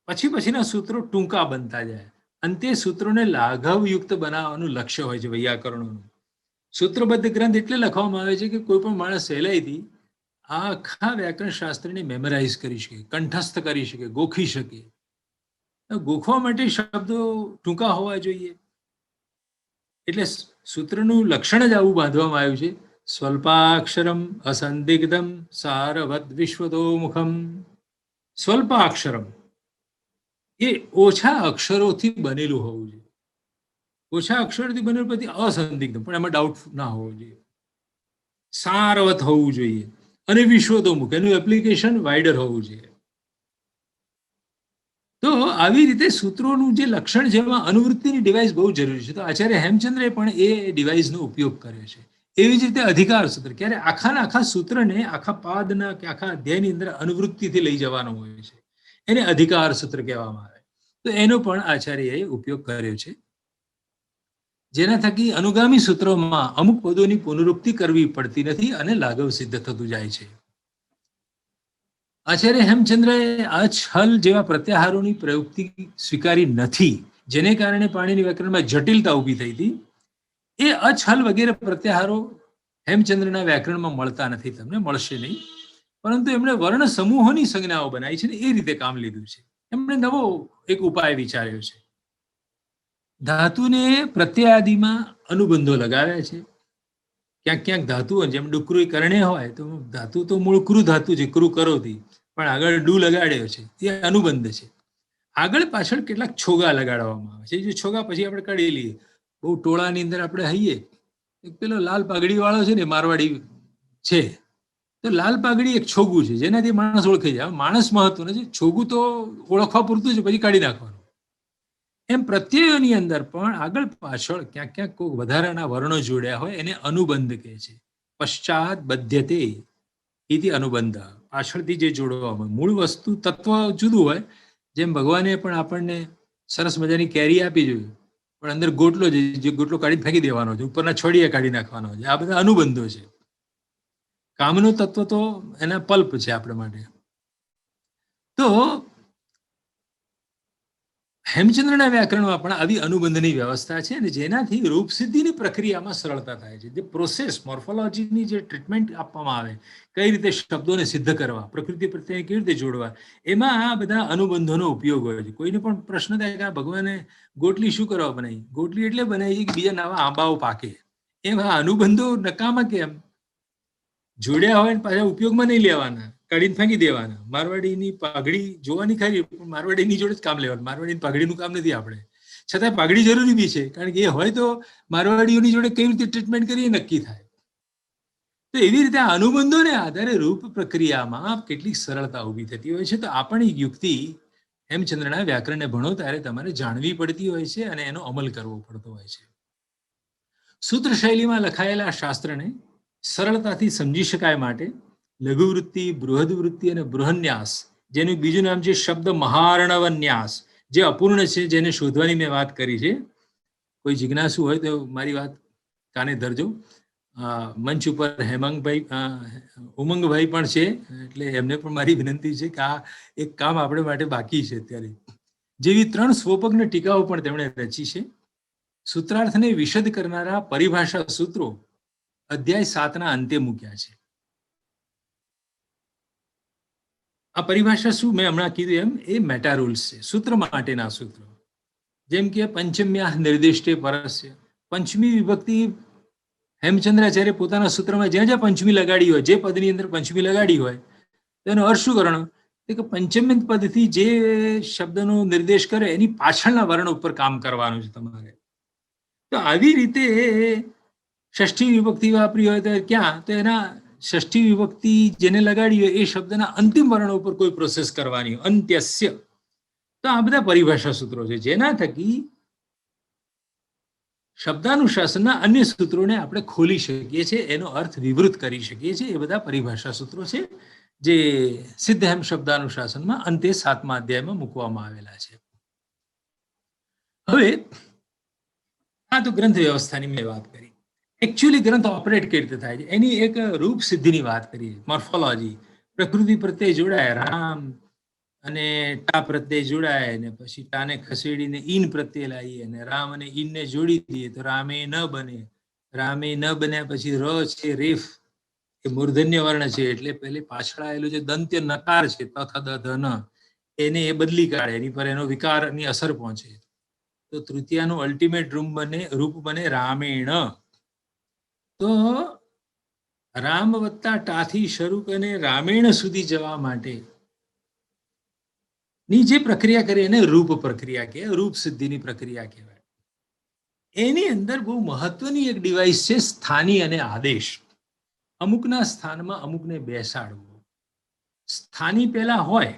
પછીના સૂત્રો ટૂંકા બનતા જાય. અંતે સૂત્રોને લાઘવયુક્ત બનાવવાનું લક્ષ્ય હોય છે વૈયાકરણોનું. સૂત્રબદ્ધ ગ્રંથ એટલે લખવામાં આવે છે કે કોઈ પણ માણસ સહેલાઈથી આ આખા વ્યાકરણ શાસ્ત્રને મેમરાઇઝ કરી શકે, કંઠસ્થ કરી શકે, ગોખી શકે. ગોખવા માટે શબ્દો ટૂંકા હોવા જોઈએ. એટલે સૂત્રનું લક્ષણ જ આવું બાંધવામાં આવ્યું છે સ્વલ્પાક્ષરમ અસંદિગ્ધમ સારવદ વિશ્વતોમુખમ. સ્વલ્પાક્ષરમ એ ઓછા અક્ષરોથી બનેલું હોવું જોઈએ. ઓછા અક્ષરોથી બનેલું પછી અસંદિગ્ધમ, પણ એમાં ડાઉટ ના હોવો જોઈએ. સારવત હોવું જોઈએ અને વિશ્વતોમુખ, એનું એપ્લિકેશન વાઇડર હોવું જોઈએ. તો આવી રીતે સૂત્રોનું જે લક્ષણ છે એમાં અનુવૃત્તિની ડિવાઇસ બહુ જરૂરી છે. તો આચાર્ય હેમચંદ્રે પણ એ ડિવાઇસનો ઉપયોગ કર્યો છે. એવી જ રીતે અધિકાર સૂત્ર, ક્યારે આખા સૂત્રને આખા પાદના કે આખા અધ્યાયની અંદર અનુવૃત્તિથી લઈ જવાનો હોય છે, એને અધિકાર સૂત્ર કહેવામાં આવે. તો એનો પણ આચાર્યએ ઉપયોગ કર્યો છે, જેના થકી અનુગામી સૂત્રોમાં અમુક પદોની પુનરુક્તિ કરવી પડતી નથી અને લાઘવ સિદ્ધ થતું જાય છે. આચાર્ય હેમચંદ્રએ અછલ જેવા પ્રત્યાહારોની પ્રયુક્તિ સ્વીકારી નથી, જેને કારણે પાણીની વ્યાકરણમાં જટિલતા ઊભી થઈ હતી. એ અછલ વગેરે પ્રત્યાહારો હેમચંદ્રના વ્યાકરણમાં મળતા નથી, તમને મળશે નહીં. પરંતુ એમણે વર્ણ સમૂહોની સંજ્ઞાઓ બનાવી છે ને એ રીતે કામ લીધું છે. એમણે નવો એક ઉપાય વિચાર્યો છે. ધાતુને પ્રત્યાદિમાં અનુબંધો લગાવ્યા છે. ક્યાંક ધાતુઓ, જેમ ડુકરું કરણે હોય તો ધાતુ તો મૂળ ક્રુ ધાતુ છે, ક્રુ કરોથી, પણ આગળ ડુ લગાડ્યો છે, એ અનુબંધ છે. આગળ પાછળ કેટલાક છોગા લગાડવામાં આવે છે. જે છોગા પછી આપણે કાઢી લઈએ. બહુ ટોળાની અંદર આપણે હઈએ, પેલો લાલ પાઘડી વાળો છે ને, મારવાડી છે, તો લાલ પાઘડી એક છોગું છે જેનાથી માણસ ઓળખી જાય. માણસ મહત્વનો છે, છોગું તો ઓળખવા પૂરતું છે, પછી કાઢી નાખવાનું. એમ પ્રત્યયોની અંદર પણ આગળ પાછળ ક્યાંક કોઈ વધારાના વર્ણો જોડ્યા હોય એને અનુબંધ કહે છે. પશ્ચાત બધ્યતે ઇતિ અનુબંધ, પાછળથી જે જોડવામાં. મૂળ વસ્તુ તત્વ જુદું હોય, જેમ ભગવાને પણ આપણને સરસ મજાની કેરી આપી જોઈએ, પણ અંદર ગોટલો જે ગોટલો કાઢી ફેંકી દેવાનો છે, ઉપરના છોડીએ કાઢી નાખવાનો છે. આ બધા અનુબંધો છે. કામનું તત્વ તો એના પલ્પ છે આપણા માટે. તો હેમચંદ્રના વ્યાકરણમાં પણ આવી અનુબંધની વ્યવસ્થા છે, અને જેનાથી રૂપસિદ્ધિની પ્રક્રિયામાં સરળતા થાય છે. જે પ્રોસેસ, મોર્ફોલોજીની જે ટ્રીટમેન્ટ આપવામાં આવે, કઈ રીતે શબ્દોને સિદ્ધ કરવા, પ્રકૃતિ પ્રત્યે કેવી રીતે જોડવા, એમાં આ બધા અનુબંધોનો ઉપયોગ હોય છે. કોઈને પણ પ્રશ્ન થાય કે આ ભગવાને ગોટલી શું કરવા બનાવી? ગોટલી એટલે બનાવી છે કે બીજા નવા આંબાઓ પાકે. એમ આ અનુબંધો નકામા કેમ? જોડ્યા હોય ને પાછા ઉપયોગમાં નહીં લેવાના, કાઢીને ફેંકી દેવાના. મારવાડીની પાઘડી જોવાની ખરી, પણ મારવાડીની જોડે જ કામ લેવાનું. મારવાડીની પાઘડીનું કામ નથી આપણે. છતાં પાઘડી જરૂરી બી છે, કારણ કે એ હોય તો મારવાડીઓની જોડે કઈ રીતે ટ્રીટમેન્ટ કરીએ નક્કી થાય. તો એવી રીતે આ અનુબંધોને આધારે રૂપ પ્રક્રિયામાં કેટલીક સરળતા ઊભી થતી હોય છે. તો આ પણ એક યુક્તિ હેમચંદ્રના વ્યાકરણને ભણો ત્યારે તમારે જાણવી પડતી હોય છે અને એનો અમલ કરવો પડતો હોય છે. સૂત્ર શૈલીમાં લખાયેલા શાસ્ત્રને સરળતાથી સમજી શકાય માટે લઘુવૃત્તિ, બૃહદવૃત્તિ અને બૃહન્યાસ, જેનું બીજું નામ છે શબ્દ મહાર્ણવન્યાસ, જે અપૂર્ણ છે, જેને શોધવાની મેં વાત કરી છે. કોઈ જિજ્ઞાસુ હોય તો મારી વાત કાને ધરજો. મંચ ઉપર ઉમંગભાઈ પણ છે, એટલે એમને પણ મારી વિનંતી છે કે આ એક કામ આપણે માટે બાકી છે અત્યારે. જેવી 3 સ્વોપજ્ઞ ટીકાઓ પણ તેમણે રચી છે. સૂત્રાર્થને વિશદ કરનારા પરિભાષા સૂત્રો અધ્યાય 7ના અંતે મૂક્યા છે. આ પરિભાષા શું મેં હમણાં કીધું એમ એ મેટા રૂલ્સ છે, સૂત્ર માટેના સૂત્રો. જેમ કે પંચમ્યા નિર્દિષ્ટે પરસ્ય, પંચમી વિભક્તિ હેમચંદ્રાચાર્ય પોતાના સૂત્રમાં જ્યાં જ્યાં પંચમી લગાડી હોય, જે પદની અંદર પંચમી લગાડી હોય, તેનો અર્થ શું કરવાનો? કે પંચમી પદથી જે શબ્દનો નિર્દેશ કરે એની પાછળના વર્ણ ઉપર કામ કરવાનું છે તમારે. તો આવી રીતે ષષ્ઠી વિભક્તિ વાપરી હોય તો ક્યાં? તો એના ષષ્ઠી વિભક્તિ જેને લગાડી હોય એ શબ્દના અંતિમ વર્ણ ઉપર કોઈ પ્રોસેસ કરવાની, અંત્યસ્ય. તો આ બધા પરિભાષા સૂત્રો છે, જેના થકી શબ્દાનુશાસનના અન્ય સૂત્રોને આપણે ખોલી શકીએ છીએ, એનો અર્થ વિવૃત કરી શકીએ છીએ. એ બધા પરિભાષા સૂત્રો છે જે સિદ્ધ હેમ શબ્દાનુશાસનમાં અંતે 7મા અધ્યાયમાં મૂકવામાં આવેલા છે. હવે આ તો ગ્રંથ વ્યવસ્થાની મેં વાત કરી. એકચ્યુઅલી ગ્રંથ ઓપરેટ કઈ રીતે થાય છે એની એક રૂપ સિદ્ધિની વાત કરીએ. મોર્ફોલોજી, પ્રકૃતિ પ્રત્યે જોડાય, રામ અને ટા પ્રત્યે જોડાય, ને પછી ટાને ખસેડીને ઈન પ્રત્યે લાવીએ, અને રામ અને ઈનને જોડી દઈએ તો રામે ન બને. રામે ન બન્યા પછી ર છે, રેફ, એ મૂર્ધન્ય વર્ણ છે, એટલે પહેલે પાછળ આવેલું જે દંત્ય નકાર છે, તથ દ ધ ન, એને એ બદલી કાઢે, એની પર એનો વિકારની અસર પહોંચે. તો તૃતીયાનું અલ્ટિમેટ રૂપ બને રામેણ. તો રામ વત્તા ટાથી શરૂ કરીને રામેણ સુધી જવા માટે ની જે પ્રક્રિયા કરી એને રૂપ પ્રક્રિયા કહેવાય, રૂપ સિદ્ધિની પ્રક્રિયા કહેવાય. એની અંદર બહુ મહત્વની એક ડિવાઇસ છે સ્થાની અને આદેશ. અમુકના સ્થાનમાં અમુકને બેસાડવું. સ્થાની પહેલા હોય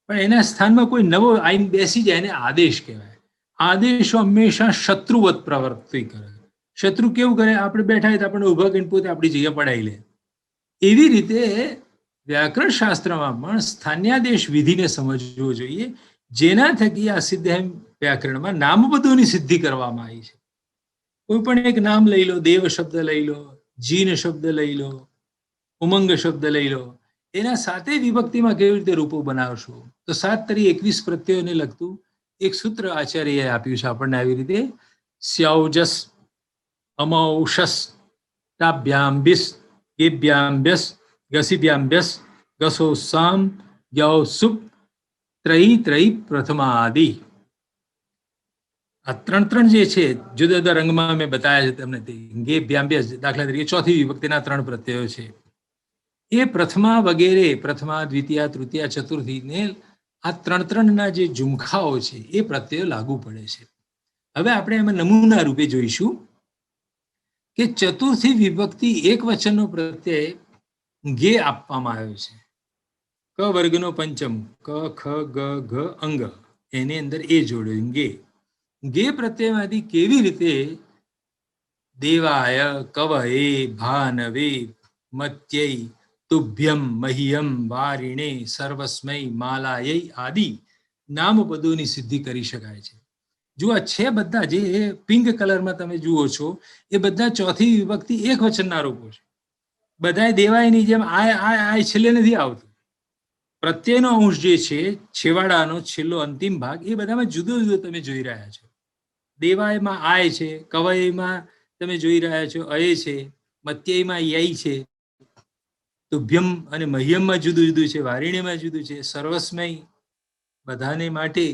પણ એના સ્થાનમાં કોઈ નવો આઈને બેસી જાય એને આદેશ કહેવાય. આદેશો હંમેશા શત્રુવત પ્રવૃત્તિ કરે. શત્રુ કેવું કરે, આપણે બેઠા હોય તો આપણે ઉભા કરીને પોતે આપણી જગ્યા પડાવી લે. એવી રીતે વ્યાકરણ શાસ્ત્રમાં પણ સ્થાન્યાદેશ વિધિને સમજવો જોઈએ, જેના થકી આ સિદ્ધ વ્યાકરણમાં નામપદોની સિદ્ધિ કરવામાં આવી છે. કોઈ પણ એક નામ લઈ લો, દેવ શબ્દ લઈ લો, જીન શબ્દ લઈ લો, ઉમંગ શબ્દ લઈ લો, એના સાથે વિભક્તિમાં કેવી રીતે રૂપો બનાવશો. તો 7 × 21 પ્રત્યયોને લગતું એક સૂત્ર આચાર્યએ આપ્યું છે આપણને આવી રીતે: સ્યૌજસ અમાઉષસ તાભ્યામ્બિસ ગેભ્યામ્બ્યસ ગસિભ્યામ્બ્યસ ગસોસામ યૌસુપ ત્રયી ત્રયી પ્રથમાદિ. આ ત્રણ જે છે જુદા જુદા રંગમાં મેં બતાવ્યા છે તમને. તે ગેભ્યામ્બ્યસ દાખલા તરીકે ચોથી વિભક્તિના 3 પ્રત્યયો છે. એ પ્રથમા વગેરે, પ્રથમા, દ્વિતીયા, તૃતીયા, ચતુર્થી ને આ 3 જે ઝુમખાઓ છે એ પ્રત્યયો લાગુ પડે છે. હવે આપણે એમાં નમૂના રૂપે જોઈશું કે ચતુર્થી વિભક્તિ એક વચનનો પ્રત્યય ગે આપવામાં આવ્યો છે. ક વર્ગનો પંચમ ક ખ ગ ઘ અંગ, એની અંદર એ જોડ્યો ગે. ગે પ્રત્યયમાંથી કેવી રીતે દેવાય, કવયે, ભાનવે, મત્યય, તુભ્યમ, મહ્યમ, વારિણે, સર્વસ્મય, માલાય આદિ નામપદોની સિદ્ધિ કરી શકાય છે. જો આ છે બધા જે પિંક કલરમાં તમે જુઓ છો એ બધા ચોથી વિભક્તિ એક વચનના રૂપો છે. બધાય દેવાયની જેમ આય છેલ્લે નથી આવતું. પ્રત્યયનો અંશ જે છે છેવાડાનો છેલ્લો અંતિમ ભાગ એ બધામાં જુદો જુદો તમે જોઈ રહ્યા છો. દેવાયમાં આય છે, કવયમાં તમે જોઈ રહ્યા છો અય છે, મત્યયમાં યય છે, તુભ્યમ અને મહ્યમમાં જુદું જુદું છે, વારિણીમાં જુદું છે, સર્વસ્મય બધાને માટે.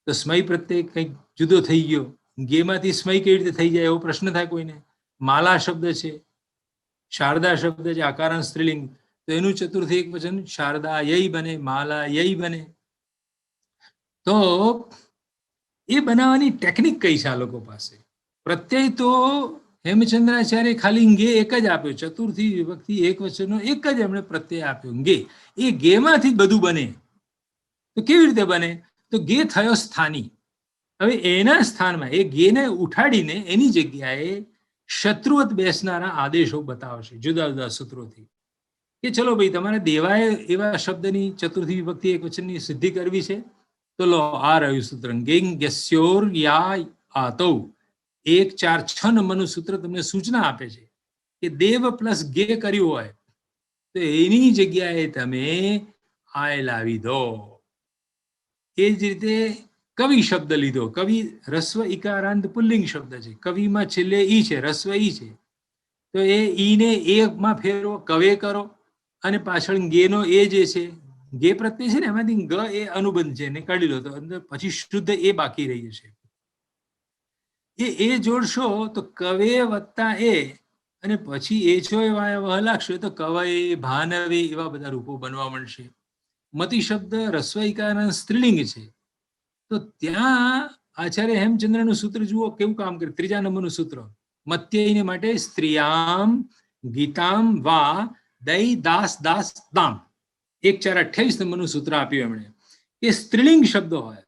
તો સ્મય પ્રત્યે કંઈક જુદો થઈ ગયો. ગેમાંથી સ્મય કેવી રીતે થઈ જાય એવો પ્રશ્ન થાય કોઈને. માલા શબ્દ છે, શારદા શબ્દ છે, આકારાંત સ્ત્રીલિંગ, તો એનું ચતુર્થી એક વચન શારદા યય બને, માલા યય બને. તો એ બનાવવાની ટેકનિક કઈ છે આ લોકો પાસે? પ્રત્યય તો હેમચંદ્રાચાર્ય ખાલી ગે એક જ આપ્યો, ચતુર્થી વિભક્તિ એક વચનનો એક જ એમણે પ્રત્યય આપ્યો ગે. એ ગેમાંથી જ બધું બને. તો કેવી રીતે બને? તો ગે થયો સ્થાની. હવે એના સ્થાનમાં એ ગેને ઉઠાડીને એની જગ્યાએ શત્રુવત બેસનારા આદેશો બતાવશે જુદા જુદા સૂત્રોથી. કે ચલો ભાઈ તમારે દેવાય એવા શબ્દની ચતુર્થી વિભક્તિ એક વચનની સિદ્ધિ કરવી છે, તો લો આ રહ્યું સૂત્ર ગેંગ ગસ્યોર યા આતો. 1, 4, 6 નંબરનું સૂત્ર તમને સૂચના આપે છે કે દેવ પ્લસ ગે કર્યું હોય તો એની જગ્યાએ તમે આય લાવી દો. એ જ રીતે કવિ શબ્દ લીધો. કવિ રસ્વ ઇકારાંત પુલ્લિંગ શબ્દ છે. કવિમાં છેલ્લે ઈ છે, રસ્વ ઈ છે, તો એ ઈને એમાં ફેરવો, કવે કરો, અને પાછળ ગેનો એ જે છે ગે પ્રત્યય છે ને એમાંથી ગ એ અનુબંધ છે ને કાઢી લો તો અંદર પછી શુદ્ધ એ બાકી રહી જશે. એ જોડશો તો કવે વત્તા એ, અને પછી એ છો એ વહ લાગશો તો કવય, ભાનવે એવા બધા રૂપો બનવા મળશે. મતિ શબ્દ રસ્વ ઇકારાંત સ્ત્રીલિંગ છે, તો ત્યાં આચાર્ય હેમચંદ્રનું સૂત્ર જુઓ કેવું કામ કરે. 3જા નંબરનું સૂત્ર મત્યયને માટે સ્ત્રીયામ ગીતામ વા દૈ દાસ દાસ દામ. 1, 4, 28 નંબરનું સૂત્ર આપ્યું એમણે કે સ્ત્રીલિંગ શબ્દ હોય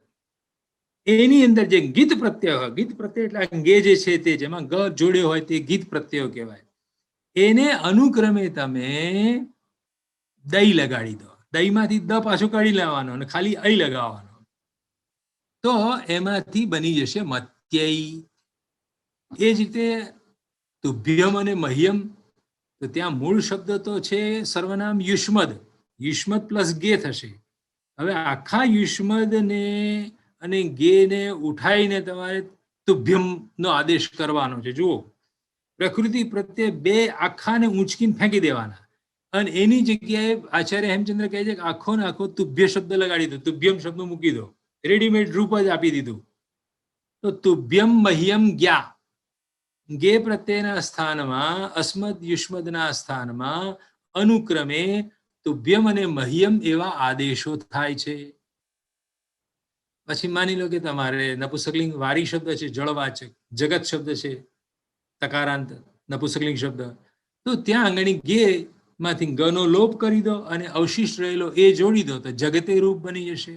એની અંદર જે ગીત પ્રત્યય હોય, ગીત પ્રત્યય એટલે ગે જે છે તે જેમાં ગ જોડ્યો હોય તે ગીત પ્રત્યયો કહેવાય. એને અનુક્રમે તમે દઈ લગાડી દો. દઈમાંથી દ પાછું કાઢી લેવાનો અને ખાલી અય લગાવવાનો, તો એમાંથી બની જશે મત્યય. એ જ રીતે તુભ્યમ અને મહ્યમ, તો ત્યાં મૂળ શબ્દ તો છે સર્વનામ યુષ્મદ, યુષ્મદ પ્લસ ગે થશે. હવે આખા યુષ્મદને અને ગેને ઉઠાઈને તમારે તુભ્યમ નો આદેશ કરવાનો છે. જુઓ, પ્રકૃતિ પ્રત્યે બે આખાને ઊંચકીને ફેંકી દેવાના, અને એની જગ્યાએ આચાર્ય હેમચંદ્ર કહે છે કે આખો ને આખો તુભ્ય શબ્દ લગાડી દો, તુભ્યમ શબ્દ મૂકી દો, રેડીમેડ રૂપ જ આપી દીધું. તો તુભ્યમ મહ્યમ જ્ઞા, ગે પ્રત્યેના સ્થાનમાં અસ્મદ યુષ્મદના સ્થાનમાં અનુક્રમે તુભ્યમ અને મહ્યમ એવા આદેશો થાય છે. પછી માની લો કે તમારે નપુંસકલિંગ વારી શબ્દ છે, જળવાચક, જગત શબ્દ છે, તકારાંત નપુંસકલિંગ શબ્દ, તો ત્યાં આંગળી ગે માંથી ગનો લોપ કરી દો અને અવશિષ્ટ રહેલો એ જોડી દો તો જગતે રૂપ બની જશે.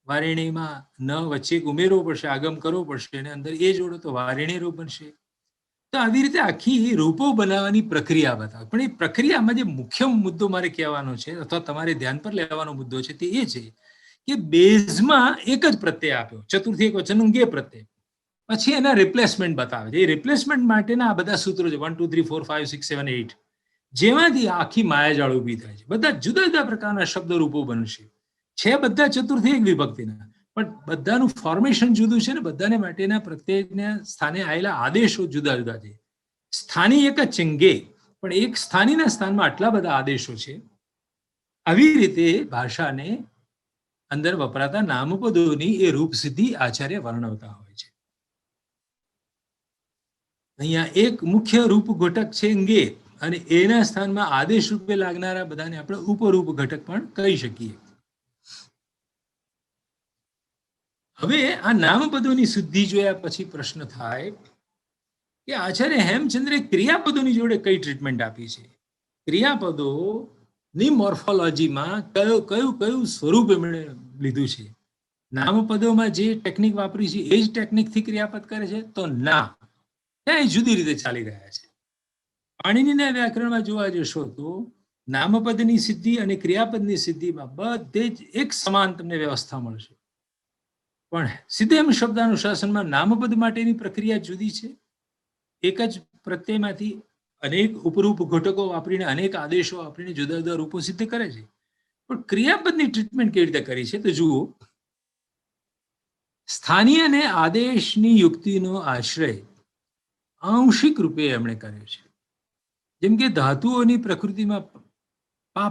વારિણીમાં ન વચ્ચે ઉમેરવો પડશે, આગમ કરવો પડશે અને અંદર એ જોડો તો વારિણી રૂપ બનશે. તો આવી રીતે આખી રૂપો બનાવવાની પ્રક્રિયા બતાવે. પણ એ પ્રક્રિયામાં જે મુખ્ય મુદ્દો મારે કહેવાનો છે અથવા તમારે ધ્યાન પર લેવાનો મુદ્દો છે તે એ છે કે બેઝમાં એક જ પ્રત્યય આપ્યો, ચતુર્થી એક વચનનું ગે પ્રત્યય, પછી એના રિપ્લેસમેન્ટ બતાવે છે. એ રિપ્લેસમેન્ટ માટેના આ બધા સૂત્રો છે 1 2 3 4 5 6 7 8, જેમાંથી આખી માયાજાળ ઊભી થાય છે. બધા જુદા જુદા પ્રકારના શબ્દ રૂપો બનશે, છે બધા ચતુર્થી એક વિભક્તિના, પણ બધાનું ફોર્મેશન જુદું છે ને બધાને માટેના પ્રત્યેકના સ્થાને આવેલા આદેશો જુદા જુદા છે. સ્થાની એક જ છે ગે, પણ એક સ્થાનીના સ્થાનમાં આટલા બધા આદેશો છે. આવી રીતે ભાષાને અંદર વપરાતા નામપદોની એ રૂપ સિદ્ધિ આચાર્ય વર્ણવતા હોય છે. અહીંયા એક મુખ્ય રૂપ ઘટક છે ગે, અને એના સ્થાનમાં આદેશ રૂપે લાગનારા બધાને આપણે ઉપરૂપ ઘટક પણ કહી શકીએ. હવે આ નામપદોની શુદ્ધિ જોયા પછી પ્રશ્ન થાય કે આચાર્ય હેમચંદ્રે ક્રિયાપદોની જોડે કઈ ટ્રીટમેન્ટ આપી છે. ક્રિયાપદોની મોર્ફોલોજીમાં કયું સ્વરૂપ એમણે લીધું છે. નામપદોમાં જે ટેકનિક વાપરી છે એ જ ટેકનિકથી ક્રિયાપદ કરે છે તો ના, ત્યાં એ જુદી રીતે ચાલી રહ્યા છે. પાણિનીના વ્યાકરણમાં જોવા જશો તો નામપદની સિદ્ધિ અને ક્રિયાપદની સિદ્ધિમાં બધે જ એક સમાન તમને વ્યવસ્થા મળશે. પણ સિદ્ધેમ શબ્દાનુશાસનમાં નામપદ માટેની પ્રક્રિયા જુદી છે. એક જ પ્રત્યયમાંથી અનેક ઉપરૂપ ઘટકો વાપરીને, અનેક આદેશો વાપરીને જુદા જુદા રૂપો સિદ્ધ કરે છે. પણ ક્રિયાપદની ટ્રીટમેન્ટ કેવી રીતે કરી છે તો જુઓ, સ્થાનીય અને આદેશની યુક્તિનો આશ્રય આંશિક રૂપે એમણે કર્યો છે. જેમ કે ધાતુઓની પ્રકૃતિમાં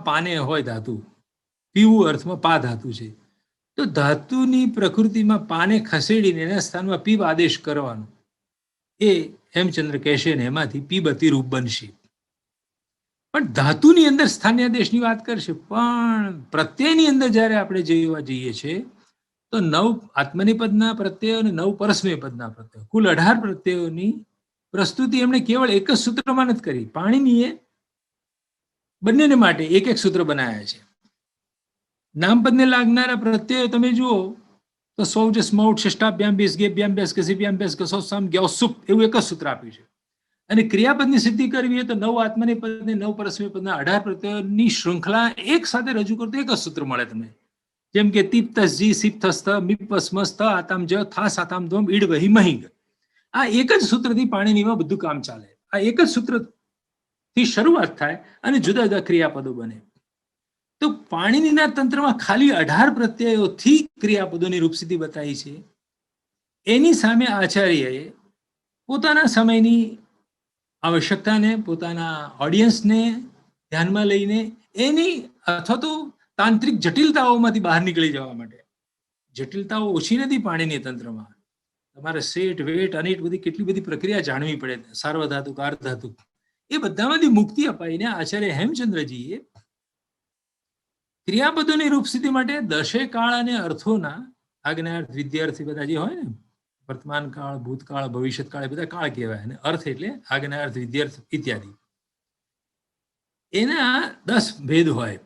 પાને હોય ધાતુ, પીવું અર્થમાં પા ધાતુ છે, તો ધાતુની પ્રકૃતિમાં પાને ખસેડીને એના સ્થાનમાં પીબ આદેશ કરવાનો, એ હેમચંદ્ર કહેશે ને એમાંથી પીબતી રૂપ બનશે. પણ ધાતુની અંદર સ્થાનીય આદેશની વાત કરશે, પણ પ્રત્યયની અંદર જ્યારે આપણે જોવા જઈએ છીએ તો 9 આત્મનિપદના પ્રત્યયો અને 9 પરસ્મય પદના પ્રત્યયો, કુલ 18 પ્રત્યયોની પ્રસ્તુતિ એમણે કેવળ એક જ સૂત્રમાં નથી કરી. પાણિનીએ બંનેને માટે એક એક સૂત્ર બનાવ્યા છે. નામપદને લાગનારા પ્રત્યયો તમે જુઓ તો સૌજ સ્મૌટ શિષ્ટાભ્યામ બેસ ગેભ્યામ બેસ કસીભ્યામ બેસ કસો સામ ગ્યાસુપ એવું એક જ સૂત્ર આપ્યું છે. અને ક્રિયાપદની સિદ્ધિ કરવી હોય તો 9 આત્મનિપદ ને 9 પરસ્મય પદના 18 પ્રત્યયોની શૃંખલા એક સાથે રજૂ કરતું એક જ સૂત્ર મળે તમને. જેમ કે તીપ્તસજી સિપ્તસ્થ મિપસ્મસ્થ આતામ જ થા સાતામ ધોમ ઈડ વહી મહિંગ. આ એક જ સૂત્રથી પાણીનીમાં બધું કામ ચાલે. આ એક જ સૂત્રથી શરૂઆત થાય અને જુદા જુદા ક્રિયાપદો બને. તો પાણીનીના તંત્રમાં ખાલી 18 પ્રત્યયોથી ક્રિયાપદોની રૂપસિદ્ધિ બતાવી છે. એની સામે આચાર્યએ પોતાના સમયની આવશ્યકતાને, પોતાના ઓડિયન્સને ધ્યાનમાં લઈને એની અથવા તો તાંત્રિક જટિલતાઓમાંથી બહાર નીકળી જવા માટે, જટિલતાઓ ઓછી નથી પાણીની તંત્રમાં, તમારે સેટ વેટ અનેટ બધી કેટલી બધી પ્રક્રિયા જાણવી પડે, સાર્વધાતુક અર્ધધાતુક, એ બધામાંથી મુક્તિ અપાઈને આચાર્ય હેમચંદ્રજીએ ક્રિયાપદોની રૂપસિદ્ધિ માટે 10 કાળ અને અર્થોના આજ્ઞાર્થ વિદ્યાર્થી બધા જે હોય ને, વર્તમાન કાળ, ભૂતકાળ, ભવિષ્યત કાળ, એ બધા કાળ કહેવાય, અને અર્થ એટલે આજ્ઞાર્થ વિદ્યાર્થ ઇત્યાદિ. એના 10 ભેદ હોય.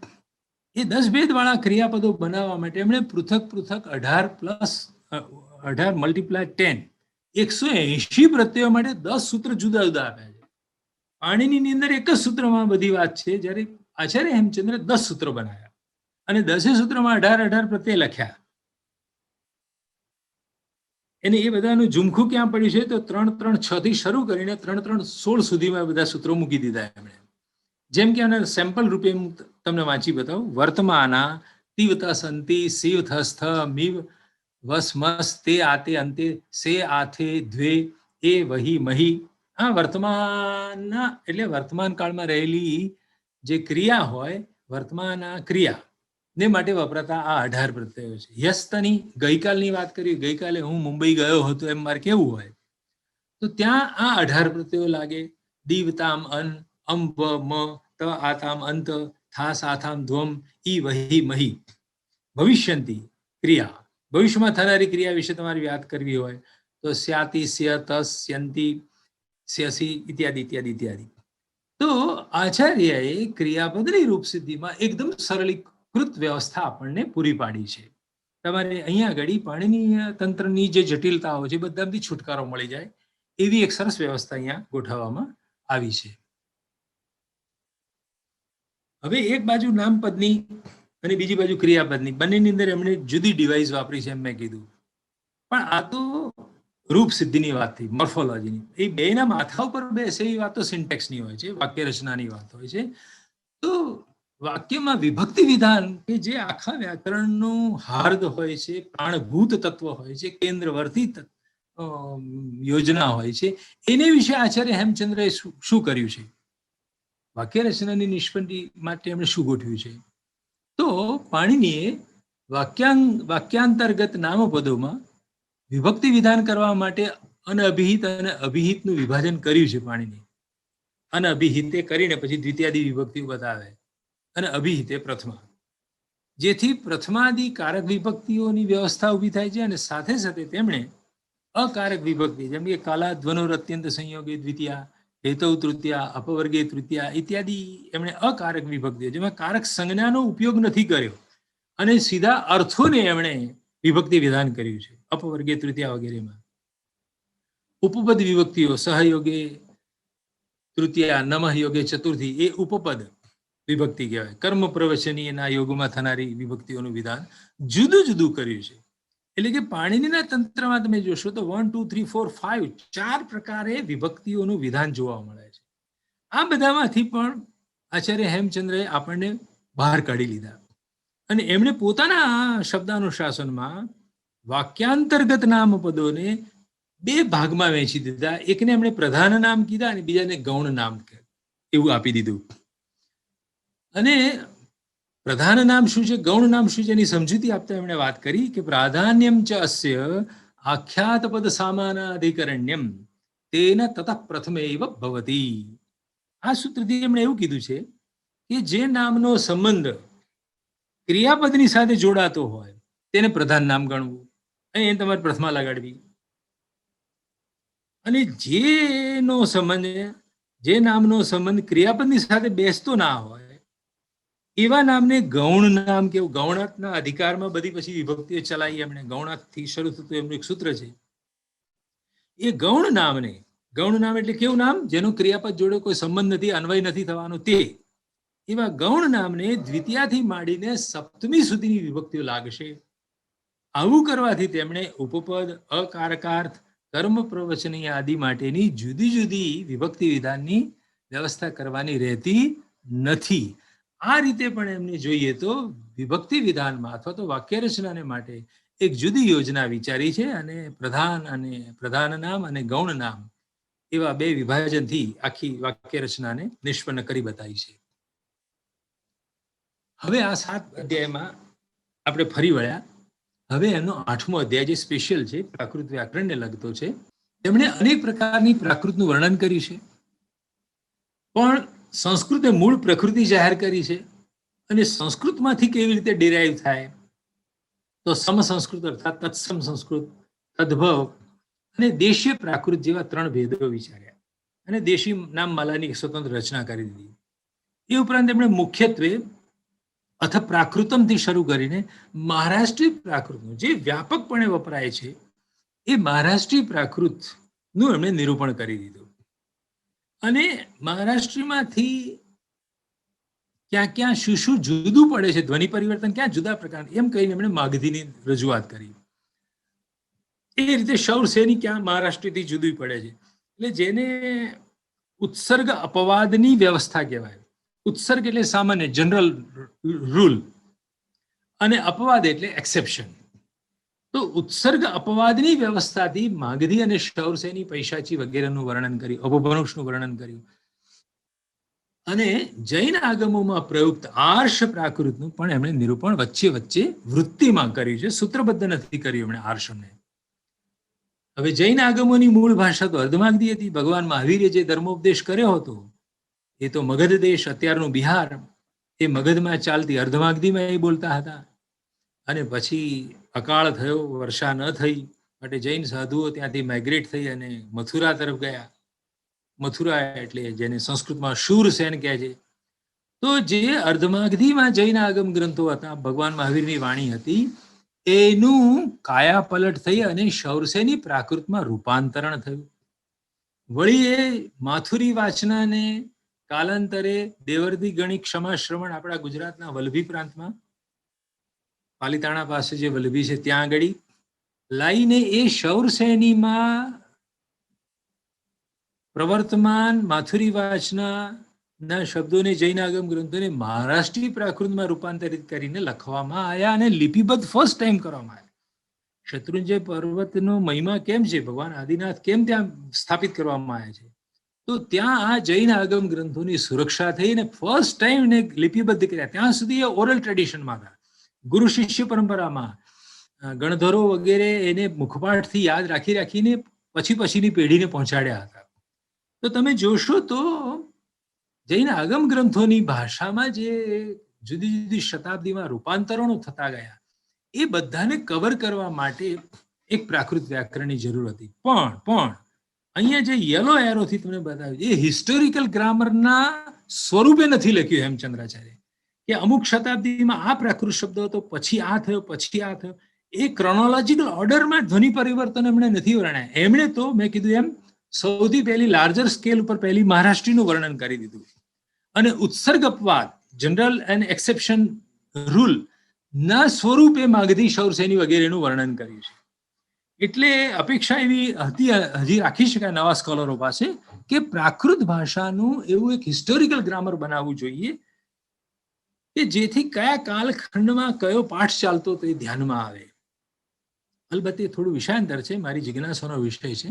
એ 10 ભેદ વાળા ક્રિયાપદો બનાવવા માટે એમણે પૃથક 18 મલ્ટીપ્લાય 10 180 પ્રત્યયો માટે 10 સૂત્ર જુદા જુદા આપ્યા છે. પાણીની અંદર એક જ સૂત્રમાં બધી વાત છે, જ્યારે આચાર્ય હેમચંદ્રે 10 સૂત્રો બનાવ્યા અને 10 સૂત્રમાં 18 પ્રત્યય લખ્યા. એને એ બધાનું ઝુમખું ક્યાં પડ્યું છે તો 3 3 6 થી શરૂ કરીને 3 3 16 સુધીમાં બધા સૂત્રો મૂકી દીધા એમણે. જેમ કે આને સેમ્પલ રૂપે હું તમને વાંચી બતાવું. વર્તમાના તીવતા સંતિ શિવથસ્થ મિવ વસમસ તે આતે અંતે સે આથે દ્વે એ વહી મહી. આ વર્તમાનના એટલે વર્તમાન કાળમાં રહેલી જે ક્રિયા હોય, વર્તમાના ક્રિયા ને માટે વપરાતા આ 18 પ્રત્યયો છે. યસ્તની ગઈકાલની વાત કરી, ગઈકાલે હું મુંબઈ ગયો હતો એમ મારે કેવું હોય તો ત્યાં આ 18 પ્રત્યયો લાગે. દીવ તામ અન, અમ વ મ, ત આતામ અંત, થા સાથામ ધ્વમ, ઈ વહી મહી. ભવિષ્યંતી ક્રિયા, ભવિષ્યમાં થનારી ક્રિયા વિશે તમારે યાદ કરવી હોય તો સ્યાતિ, સ્ય, તસ, સ્યંતી, સ્યસી ઇત્યાદિ ઇત્યાદિ ઇત્યાદિ. તો આચાર્યએ ક્રિયાપદની રૂપ સિદ્ધિમાં એકદમ સરળીકૃત વ્યવસ્થા આપણને પૂરી પાડી છે. તમારે અહીંયા આગળ પાણીની તંત્રની જે જટિલતાઓ છે બધાથી છુટકારો મળી જાય એવી એક સરસ વ્યવસ્થા અહીંયા ગોઠવવામાં આવી છે. હવે એક બાજુ નામપદની અને બીજી બાજુ ક્રિયાપદની, બંનેની અંદર એમણે જુદી ડિવાઇસ વાપરી છે એમ મેં કીધું. પણ આ તો રૂપ સિદ્ધિની વાત થઈ, મોર્ફોલોજીની. એ બેના માથા ઉપર બેસે એવી વાતો સિન્ટેક્સની હોય છે, વાક્ય રચનાની વાત હોય છે. તો વાક્યમાં વિભક્તિ વિધાન કે જે આખા વ્યાકરણનું હાર્દ હોય છે, પ્રાણભૂત તત્વ હોય છે, કેન્દ્રવર્તી યોજના હોય છે, એને વિશે આચાર્ય હેમચંદ્રએ શું કર્યું છે, વાક્ય રચનાની નિષ્પત્તિ માટે એમણે શું ગોઠવ્યું છે. તો પાણિનીએ વાક્યાંતર્ગત નામપદોમાં વિભક્તિ વિધાન કરવા માટે અનઅભિહિત અને અભિહિતનું વિભાજન કર્યું છે પાણિનીએ. અનઅભિહિતે કરીને પછી દ્વિતીયાદિ વિભક્તિઓ બતાવે અને અભિહિતે પ્રથમા, જેથી પ્રથમાદિ કારક વિભક્તિઓની વ્યવસ્થા ઊભી થાય છે. અને સાથે સાથે તેમણે અકારક વિભક્તિ જેમ કે કાલા ધ્વનોર અત્યંત સંયોગે દ્વિતીયા, હેતૌ તૃતીયા, અપવર્ગે તૃતીયા ઇત્યાદિ એમણે અકારક વિભક્તિઓ જેમાં કારક સંજ્ઞાનો ઉપયોગ નથી કર્યો અને સીધા અર્થોને એમણે વિભક્તિ વિધાન કર્યું છે. અપવર્ગે તૃતીયા વગેરેમાં ઉપપદ વિભક્તિઓ સહયોગે તૃતીયા, નમઃ યોગે ચતુર્થી એ ઉપપદ વિભક્તિ કહેવાય. કર્મ પ્રવચનીયના યોગમાં થનારી વિભક્તિઓનું વિધાન જુદું જુદું કર્યું છે. એટલે કે પાણિનીના તંત્રમાં તમે જોશો તો 1 2 3 4 5 4 પ્રકારે વિભક્તિઓનું વિધાન જોવા મળે છે. આ બધામાંથી પણ આચાર્ય હેમચંદ્રએ આપણને બહાર કાઢી લીધા અને એમણે પોતાના શબ્દાનુશાસનમાં વાક્યાંતર્ગત નામપદોને બે ભાગમાં વહેંચી દીધા. એકને એમણે પ્રધાન નામ કીધા અને બીજાને ગૌણ નામ એવું આપી દીધું. અને પ્રધાન નામ શું છે, ગૌણ નામ શું છે એની સમજૂતી આપતા એમણે વાત કરી કે પ્રાધાન્યમ ચ અસ્ય આખ્યાત પદ સામાનાધિકરણ્યમ તેન તતઃ પ્રથમૈવ ભવતી. આ સૂત્રથી એમણે એવું કીધું છે કે જે નામનો સંબંધ ક્રિયાપદની સાથે જોડાતો હોય તેને પ્રધાન નામ ગણવું અને એને તમારે પ્રથમા લગાડવી. અને જે નામનો સંબંધ ક્રિયાપદની સાથે બેસતો ના હોય એવા નામને ગૌણ નામ કેવું. ગૌણાતના અધિકારમાં બધી પછી વિભક્તિઓ ચલાવી એમણે. ગૌણાતથી શરૂ થતું એમનું એક સૂત્ર છે. એ ગૌણ નામને, ગૌણ નામ એટલે કેવું નામ જેનો ક્રિયાપદ જોડે કોઈ સંબંધ નથી, અન્વય નથી થવાનો, તે એવા ગૌણ નામને દ્વિતીયાથી માંડીને સપ્તમી સુધીની વિભક્તિઓ લાગશે. આવું કરવાથી તેમણે ઉપપદ, અકારકાર્થ, કર્મ પ્રવચનીય આદિ માટેની જુદી જુદી વિભક્તિ વિધાનની વ્યવસ્થા કરવાની રહેતી નથી. આ રીતે પણ એમને જોઈએ તો વિભક્તિ વિધાનમાં અથવા તો વાક્ય રચનાને માટે એક જુદી યોજના વિચારી છે અને પ્રધાન નામ અને ગૌણ નામ એવા બે વિભાજનથી આખી વાક્ય રચનાને નિષ્પન્ન કરી બતાવી છે. હવે આ 7 અધ્યાયમાં આપણે ફરી વળ્યા. હવે એનો 8મો અધ્યાય જે સ્પેશિયલ છે, પ્રાકૃત વ્યાકરણને લગતો છે. તેમણે અનેક પ્રકારની પ્રાકૃતનું વર્ણન કર્યું છે, પણ સંસ્કૃતે મૂળ પ્રકૃતિ જાહેર કરી છે અને સંસ્કૃતમાંથી કેવી રીતે ડિરાઈવ થાય તો સમસંસ્કૃત અર્થાત તત્સમ સંસ્કૃત, તદ્ભવ અને દેશીય પ્રાકૃત જેવા 3 ભેદો વિચાર્યા અને દેશી નામમાલાની સ્વતંત્ર રચના કરી દીધી. એ ઉપરાંત એમણે મુખ્યત્વે અથ પ્રાકૃતમથી શરૂ કરીને મહારાષ્ટ્રીય પ્રાકૃતનું જે વ્યાપકપણે વપરાય છે એ મહારાષ્ટ્રીય પ્રાકૃતનું એમણે નિરૂપણ કરી દીધું. અને મહારાષ્ટ્રમાંથી ક્યાં શું શું જુદું પડે છે, ધ્વનિ પરિવર્તન ક્યાં જુદા પ્રકાર, એમ કહીને એમણે માગધીની રજૂઆત કરી. એ રીતે શૌરસેની ક્યાં મહારાષ્ટ્રથી જુદી પડે છે. એટલે જેને ઉત્સર્ગ અપવાદની વ્યવસ્થા કહેવાય. ઉત્સર્ગ એટલે સામાન્ય જનરલ રૂલ અને અપવાદ એટલે એક્સેપ્શન. તો ઉત્સર્ગ અપવાદની વ્યવસ્થાથી માગધી અને શૌરસેની, પૈશાચી વગેરેનું વર્ણન કર્યું, અપભ્રંશનું વર્ણન કર્યું. અને જૈન આગમોમાં પ્રયુક્ત આર્ષ પ્રાકૃતનું પણ એમણે નિરૂપણ વચ્ચે વચ્ચે વૃત્તિમાં કર્યું છે, સૂત્રબદ્ધ નથી કર્યું એમણે આર્ષને. હવે જૈન આગમોની મૂળ ભાષા તો અર્ધમાગધી હતી. ભગવાન મહાવીરે જે ધર્મોપદેશ કર્યો હતો એ તો મગધ દેશ, અત્યારનું બિહાર, એ મગધમાં ચાલતી અર્ધમાગધીમાં એ બોલતા હતા. અને પછી અકાળ થયો, વર્ષા ન થઈ, માટે જૈન સાધુઓ ત્યાંથી માઇગ્રેટ થઈ અને મથુરા તરફ ગયા. મથુરા એટલે જેને સંસ્કૃતમાં શૂરસેન કહે છે. તો જે અર્ધમાગધીમાં જૈન આગમ ગ્રંથો હતા, ભગવાન મહાવીરની વાણી હતી, એનું કાયા પલટ થઈ અને શૌરસેની પ્રાકૃતમાં રૂપાંતરણ થયું. વળી એ માથુરી વાચનાને કાલાંતરે દેવર્દી ગણી ક્ષમા શ્રવણ આપણા ગુજરાતના વલભી પ્રાંતમાં પાલિતાણા પાસે જે વલભી છે ત્યાં આગળ લાઈને એ શૌરસેનીમાં પ્રવર્તમાન માથુરી વાચના શબ્દોને જૈન આગમ ગ્રંથોને મહારાષ્ટ્રીય પ્રાકૃતમાં રૂપાંતરિત કરીને લખવામાં આવ્યા અને લિપિબદ્ધ ફર્સ્ટ ટાઈમ કરવામાં આવ્યા. શત્રુંજય પર્વતનો મહિમા કેમ છે, ભગવાન આદિનાથ કેમ ત્યાં સ્થાપિત કરવામાં આવ્યા છે, તો ત્યાં આ જૈન આગમ ગ્રંથોની સુરક્ષા થઈ અને ફર્સ્ટ ટાઈમ ને લિપિબદ્ધ કર્યા. ત્યાં સુધી એ ઓરલ ટ્રેડિશનમાં હતા, ગુરુ શિષ્ય પરંપરામાં ગણધરો વગેરે એને મુખપાઠથી યાદ રાખીને પછીની પેઢીને પહોંચાડ્યા હતા. તો તમે જોશો તો જૈન આગમ ગ્રંથોની ભાષામાં જે જુદી જુદી શતાબ્દીમાં રૂપાંતરણો થતા ગયા એ બધાને કવર કરવા માટે એક પ્રાકૃત વ્યાકરણની જરૂર હતી. પણ અહીંયા જે યલો એરોથી તમને બતાવ્યું એ હિસ્ટોરિકલ ગ્રામરના સ્વરૂપે નથી લખ્યું હેમચંદ્રાચાર્ય કે અમુક શતાબ્દીમાં આ પ્રાકૃત શબ્દ હતો, પછી આ થયો, પછી આ થયો. એ ક્રોનોલોજીકલ ઓર્ડરમાં ધ્વનિ પરિવર્તન એમણે નથી વર્ણ્યા. એમણે તો મેં કીધું એમ સૌથી પહેલી લાર્જર સ્કેલ ઉપર પહેલી મહારાષ્ટ્રીનું વર્ણન કરી દીધું અને ઉત્સર્ગ અપવાદ, જનરલ એન્ડ એક્સેપ્શન રૂલ ના સ્વરૂપે માગધી, શૌરસેની વગેરેનું વર્ણન કર્યું છે. એટલે અપેક્ષા એવી હતી, હજી રાખી શકાય નવા સ્કોલરો પાસે, કે પ્રાકૃત ભાષાનું એવું એક હિસ્ટોરિકલ ગ્રામર બનાવવું જોઈએ કે જેથી કયા કાલખંડમાં કયો પાઠ ચાલતો તો એ ધ્યાનમાં આવે. અલબત્ત એ થોડું વિષયાંતર છે, મારી જિજ્ઞાસાનો વિષય છે,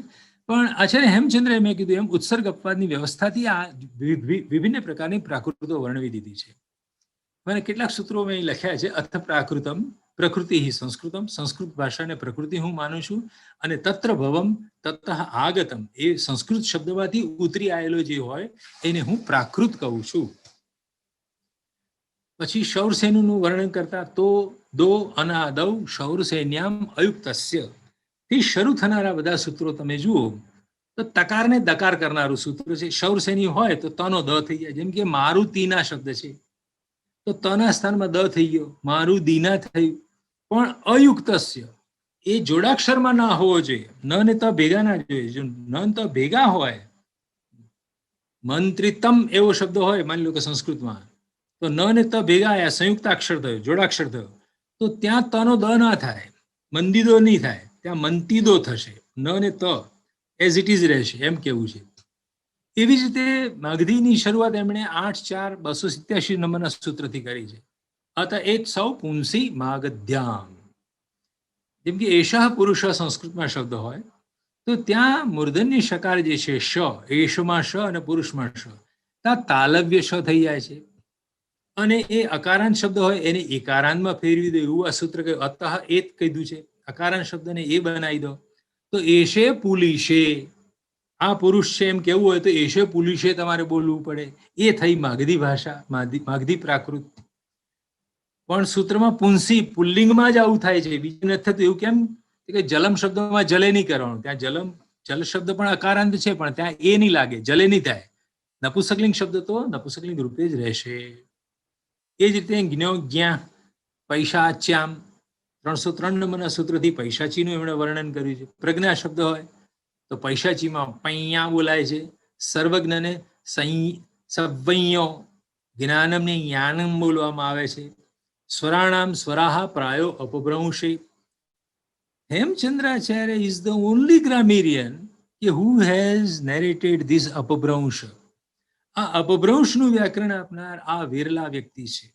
પણ આચાર્ય હેમચંદ્રે મેં કીધું એમ ઉત્સર્ગ અપવાદની વ્યવસ્થાથી આ વિભિન્ન પ્રકારની પ્રાકૃતો વર્ણવી દીધી છે. મને કેટલાક સૂત્રો મેં લખ્યા છે. અથ પ્રાકૃતમ પ્રકૃતિ સંસ્કૃતમ, સંસ્કૃત ભાષાને પ્રકૃતિ હું માનું છું, અને તત્ર ભવમ તતઃ આગતમ એ સંસ્કૃત શબ્દમાંથી ઉતરી આવેલો જે હોય એને હું પ્રાકૃત કહું છું. પછી શૌરસેનનું વર્ણન કરતા તો દો અનાદૌ શૌરસેન્યામ અયુક્તસ્ય થી શરૂ થનારા બધા સૂત્રો તમે જુઓ તો તકારને દકાર કરનારું સૂત્ર છે. શૌરસેની હોય તો તનો દ થઈ જાય. જેમ કે મારુતિના શબ્દ છે તો તના સ્થાનમાં દ થઈ ગયો, મારું દીના થયું. પણ અયુક્તસ્ય એ જોડાક્ષરમાં ના હોવો જોઈએ, ન ને ત ભેગા ના જોઈએ. જો ન ત ભેગા હોય, મંત્રિતમ એવો શબ્દ હોય માની લો કે સંસ્કૃતમાં, તો ન ને ત ભેગા આયા, સંયુક્ત અક્ષર થયો, જોડાક્ષર થયો, તો ત્યાં તનો દ ના થાય, મંદિદો નહીં થાય, ત્યાં મંતિદો થશે. ન ને ત એઝ ઇટ ઇઝ રહેશે, એમ કેવું છે. એવી જ રીતે માગધીની શરૂઆત એમણે 8-4-287 નંબરના સૂત્રથી કરી છે. અત એક સૌ પુંસી માગધ્યામ. જેમ કે એશઃ પુરુષ સંસ્કૃતમાં શબ્દ હોય તો ત્યાં મૂર્ધન્ય શકાર જે છે શ, એશમાં શ અને પુરુષમાં શ, ત્યાં તાલવ્ય શ થઈ જાય છે. અને એ અકારાંત શબ્દ હોય એને એકારાંતમાં ફેરવી દો, એવું આ સૂત્ર કહ્યું. અતઃ એત કીધું છે, અકારાંત શબ્દને એ બનાવી દો. તો એશે પુલિશે, આ પુરુષ છે એમ કેવું હોય તો એશે પુલિશે તમારે બોલવું પડે. એ થઈ માગધી ભાષા, માગધી પ્રાકૃત. પણ સૂત્રમાં પુંસી પુલ્લિંગમાં જ આવું થાય છે, બીજું નથી થતું. એવું કેમ કે જલમ શબ્દમાં જલે નહીં કરવાનું. ત્યાં જલ શબ્દ પણ અકારાંત છે પણ ત્યાં એ નહીં લાગે, જલે નહીં થાય. નપુંસકલિંગ શબ્દ તો નપુંસકલિંગ રૂપે જ રહેશે. એ જ રીતે જ્ઞો જ્ઞા પૈશાચ્યામ 303 નંબરના સૂત્રથી પૈશાચીનું એમણે વર્ણન કર્યું છે. પ્રજ્ઞા શબ્દ હોય તો પૈશાચીમાં પૈયા બોલાય છે. સર્વજ્ઞને સવૈયો, જ્ઞાનમને જ્ઞાનમ બોલવામાં આવે છે. સ્વરાણામ સ્વરાહા પ્રાયો અપભ્રંશે. Hemachandracharya is the only grammarian who has narrated this Apabhramsha. આ અપભ્રંશનું વ્યાકરણ આપનાર આ વિરલા વ્યક્તિ છે.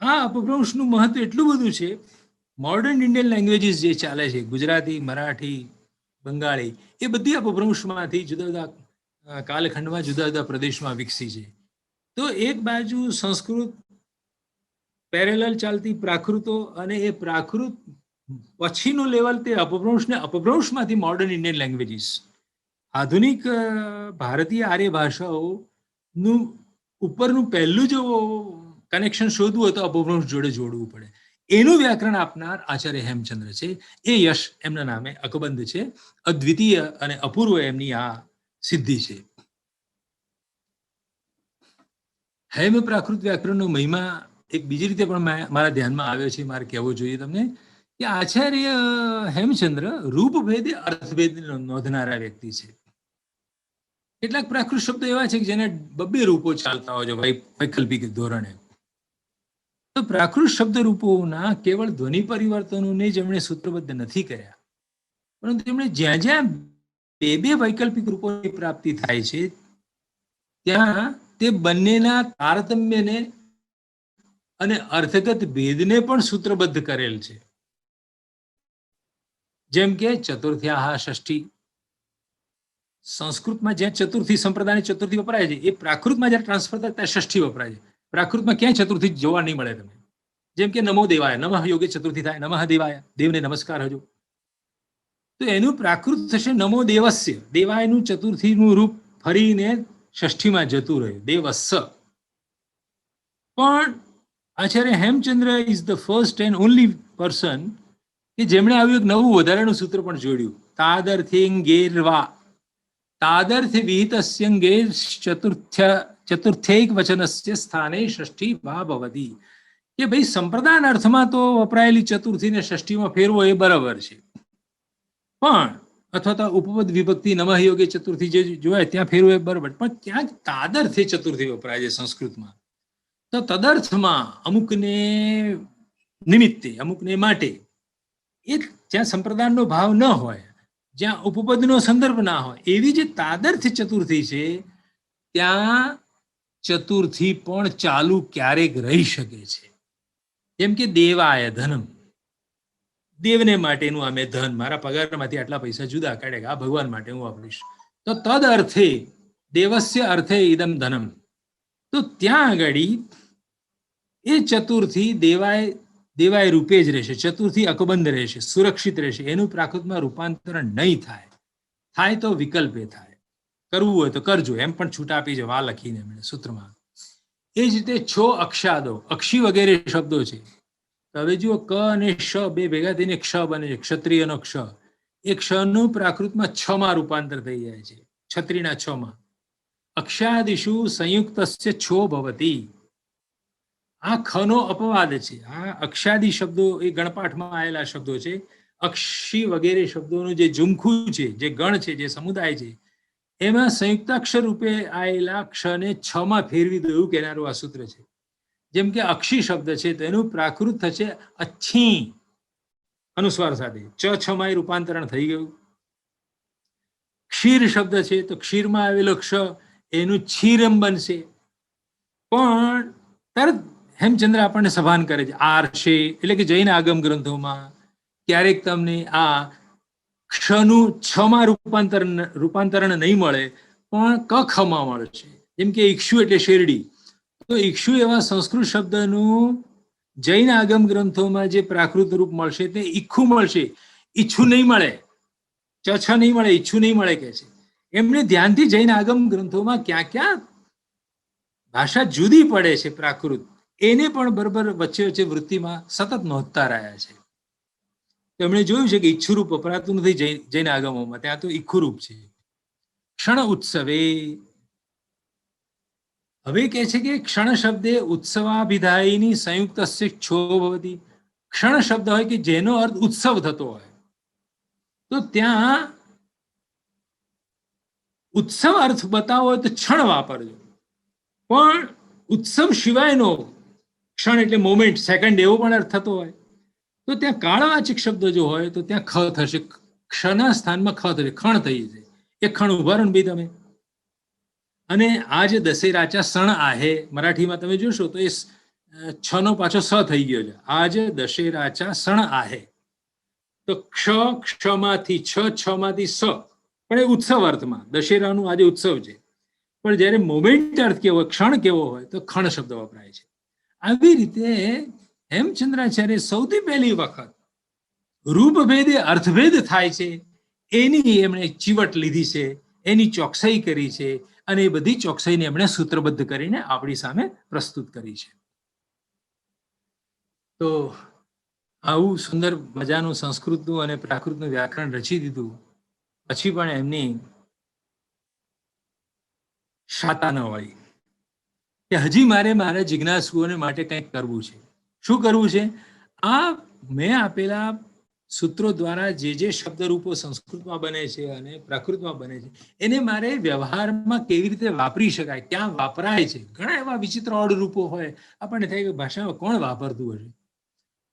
આ અપભ્રંશનું મહત્વ એટલું બધું છે, મોડર્ન ઇન્ડિયન લેંગ્વેજીસ જે ચાલે છે, ગુજરાતી, મરાઠી, બંગાળી, એ બધી અપભ્રંશમાંથી જુદા જુદા કાલખંડમાં જુદા જુદા પ્રદેશમાં વિકસી છે. તો એક બાજુ સંસ્કૃત પેરેલલ ચાલતી પ્રાકૃતો અને એ પ્રાકૃત પછીનું લેવલ તે અપભ્રંશ ને અપભ્રંશમાંથી મોડર્ન ઇન્ડિયન લેંગ્વેજીસ, આધુનિક ભારતીય આર્ય ભાષાઓનું ઉપરનું પહેલું જો કનેક્શન શોધવું હોય તો અપભ્રંશ જોડે જોડવું પડે. એનું વ્યાકરણ આપનાર આચાર્ય હેમચંદ્ર છે. એ યશ એમના નામે અકબંધ છે. અદ્વિતીય અને અપૂર્વ એમની આ સિદ્ધિ છે. હેમ પ્રાકૃત વ્યાકરણનો મહિમા એક બીજી રીતે પણ મારા ધ્યાનમાં આવ્યો છે, મારે કહેવો જોઈએ તમને, કે આચાર્ય હેમચંદ્ર રૂપભેદે અર્થભેદ નોંધનારા વ્યક્તિ છે. કેટલાક પ્રાકૃત શબ્દો એવા છે કે જેને બબ્બે રૂપો ચાલતા હોય છે વૈકલ્પિક ધોરણે. તો પ્રાકૃત શબ્દ રૂપોના કેવળ ધ્વનિ પરિવર્તનોને જ એમણે સૂત્રબદ્ધ નથી કર્યા, પરંતુ એમણે જ્યાં જ્યાં બે વૈકલ્પિક રૂપોની પ્રાપ્તિ થાય છે ત્યાં તે બંનેના તારતમ્યને અને અર્થગત ભેદને પણ સૂત્રબદ્ધ કરેલ છે. જેમ કે ચતુર્થ્યાહ ષષ્ઠી, સંસ્કૃતમાં જ્યાં ચતુર્થી સંપ્રદાયની ચતુર્થી વપરાય છે એ પ્રાકૃતમાં જ્યારે ટ્રાન્સફર થાય ત્યાં ષષ્ઠી વપરાય છે. પ્રાકૃતમાં ક્યાંય ચતુર્થી જોવા નહીં મળે તમને. જેમ કે નમો દેવાય, નમઃ યોગે ચતુર્થી થાય, નમઃ દેવાય, દેવને નમસ્કાર હજો. તો એનું પ્રાકૃત થશે નમો દેવસ્ય, દેવાયનું ચતુર્થીનું રૂપ ફરીને ષષ્ઠીમાં જતું રહ્યું, દેવસ્સ. પણ Acharya Hemchandra is the first and only person કે જેમણે આવ્યું એક નવું વધારાનું સૂત્ર પણ જોડ્યું, તાદર્થિંગ ગેરવા, તાદર્થ વિહિતસ્યંગેર ચતુર્થૈક વચનસ્ય સ્થાને ષષ્ઠી ભા ભવતી. કે ભાઈ સંપ્રદાન અર્થમાં તો વપરાયેલી ચતુર્થીને ષષ્ઠીમાં ફેરવો એ બરાબર છે, પણ અથવા તો ઉપપદ વિભક્તિ નમઃ યોગે ચતુર્થી જે જોવાય ત્યાં ફેરવું એ બરાબર, પણ ક્યાંક તાદર્થે ચતુર્થી વપરાય છે સંસ્કૃતમાં. તો તદર્થમાં અમુકને નિમિત્તે, અમુકને માટે, એ જ્યાં સંપ્રદાનનો ભાવ ન હોય, જ્યાં ઉપપદનો સંદર્ભ ના હોય, એવી જે તાદર્થ ચતુર્થી છે ત્યાં ચતુર્થી પણ ચાલુ ક્યારેક રહી શકે છે. જેમ કે દેવાય ધનમ, દેવને માટેનું આ મેં ધન, મારા પગારમાંથી આટલા પૈસા જુદા કાઢે, આ ભગવાન માટે હું વાપરીશ, તો તદ અર્થે દેવસ્ય અર્થે ઇદમ ધનમ. તો ત્યાં આગળ એ ચતુર્થી દેવાય રૂપે જ રહેશે, ચતુર્થી અકબંધ રહેશે, સુરક્ષિત રહેશે. એનું પ્રાકૃતમાં રૂપાંતરણ નહીં થાય, થાય તો વિકલ્પે થાય. કરવું હોય તો કરજો એમ પણ છૂટ આપી છે વા લખીને એમણે સૂત્રમાં. એ જ રીતે છો અક્ષાદો, અક્ષી વગેરે શબ્દો છે. હવે જુઓ ક અને શ બે ભેગા થઈને ક્ષ બને છે, ક્ષત્રિયનો ક્ષ. એ ક્ષનું પ્રાકૃતમાં છ માં રૂપાંતર થઈ જાય છે, છત્રીના છ માં. અક્ષાદિષુ સંયુક્તસ્ય છો ભવતી. આ ખનો અપવાદ છે. આ અક્ષાદી શબ્દો એ ગણપાઠમાં આવેલા શબ્દો છે. અક્ષી વગેરે શબ્દોનું જે ઝુમખું છે, જે ગણ છે, જે સમુદાય છે, એમાં સંયુક્તાક્ષર રૂપે આવેલા ક્ષને છ માં ફેરવી દો એવું કહેનારું આ સૂત્ર છે. જેમ કે અક્ષી શબ્દ છે તો એનું પ્રાકૃત થશે અચ્છી અનુસ્વાર સાથે, છ માં રૂપાંતરણ થઈ ગયું. ક્ષીર શબ્દ છે તો ક્ષીરમાં આવેલો ક્ષ એનું ક્ષીરમ બનશે. પણ તરત હેમચંદ્ર આપણને સભાન કરે છે આરશે, એટલે કે જૈન આગમ ગ્રંથોમાં ક્યારેક તમને આ ક્ષનું છ માં રૂપાંતરણ નહીં મળે, પણ ક ખમાં મળશે. જેમ કે ઈક્ષુ એટલે શેરડી, તો ઈક્ષુ એવા સંસ્કૃત શબ્દનું જૈન આગમ ગ્રંથોમાં જે પ્રાકૃત રૂપ મળશે તે ઈખુ મળશે, ઈચ્છુ નહીં મળે, છ નહીં મળે, ઈચ્છુ નહીં મળે કે છે. એમણે ધ્યાનથી જૈન આગમ ગ્રંથોમાં ક્યાં ક્યાં ભાષા જુદી પડે છે પ્રાકૃત, એને પણ બરાબર વચ્ચે વચ્ચે વૃત્તિમાં સતત નોંધતા રહ્યા છે. તેમણે જોયું છે કે ઈચ્છુરૂપ વપરાતું નથી જૈન આગમોમાં, ત્યાં તો ઈખુરૂપ છે. ક્ષણ ઉત્સવે, હવે કહે છે કે ક્ષણ શબ્દે ઉત્સવાભિધાયની સંયુક્ત છો ભવતી. ક્ષણ શબ્દ હોય કે જેનો અર્થ ઉત્સવ થતો હોય, તો ત્યાં ઉત્સવ અર્થ બતાવો હોય તો ક્ષણ વાપરજો, પણ ઉત્સવ સિવાયનો ક્ષણ એટલે મોમેન્ટ, સેકન્ડ એવો પણ અર્થ થતો હોય તો ત્યાં કાળવાચક શબ્દ જો હોય તો ત્યાં ખ થશે, ક્ષના સ્થાનમાં ખ થશે, ખણ થઈ જશે. એક ખણ ઉભારો ને ભાઈ તમે. અને આ જે દશેરાચા સણ આહે, મરાઠીમાં તમે જોશો તો એ છ નો પાછો સ થઈ ગયો છે. આજ દશેરાચા સણ આહે, તો ક્ષમાંથી છ માંથી સ, પણ એ ઉત્સવ અર્થમાં, દશેરાનું આજે ઉત્સવ છે. પણ જ્યારે મોમેન્ટ અર્થ કેવો, ક્ષણ કેવો હોય તો ખણ શબ્દ વપરાય છે. આવી રીતે હેમચંદ્રાચાર્ય સૌથી પહેલી વખત રૂપભેદે અર્થભેદ થાય છે એની એમણે ચીવટ લીધી છે, એની ચોકસાઈ કરી છે, અને એ બધી ચોકસાઈને એમણે સૂત્રબદ્ધ કરીને આપણી સામે પ્રસ્તુત કરી છે. તો આવું સુંદર મજાનું સંસ્કૃતનું અને પ્રાકૃતનું વ્યાકરણ રચી દીધું પછી પણ એમની શાતા ન વળી કે હજી મારા જિજ્ઞાસુઓને માટે કંઈક કરવું છે. શું કરવું છે? આ મેં આપેલા સૂત્રો દ્વારા જે શબ્દરૂપો સંસ્કૃતમાં બને છે અને પ્રાકૃતમાં બને છે એને મારે વ્યવહારમાં કેવી રીતે વાપરી શકાય, ક્યાં વપરાય છે. ઘણા એવા વિચિત્ર ઓડ રૂપો હોય, આપણને થાય કે ભાષામાં કોણ વાપરતું હશે.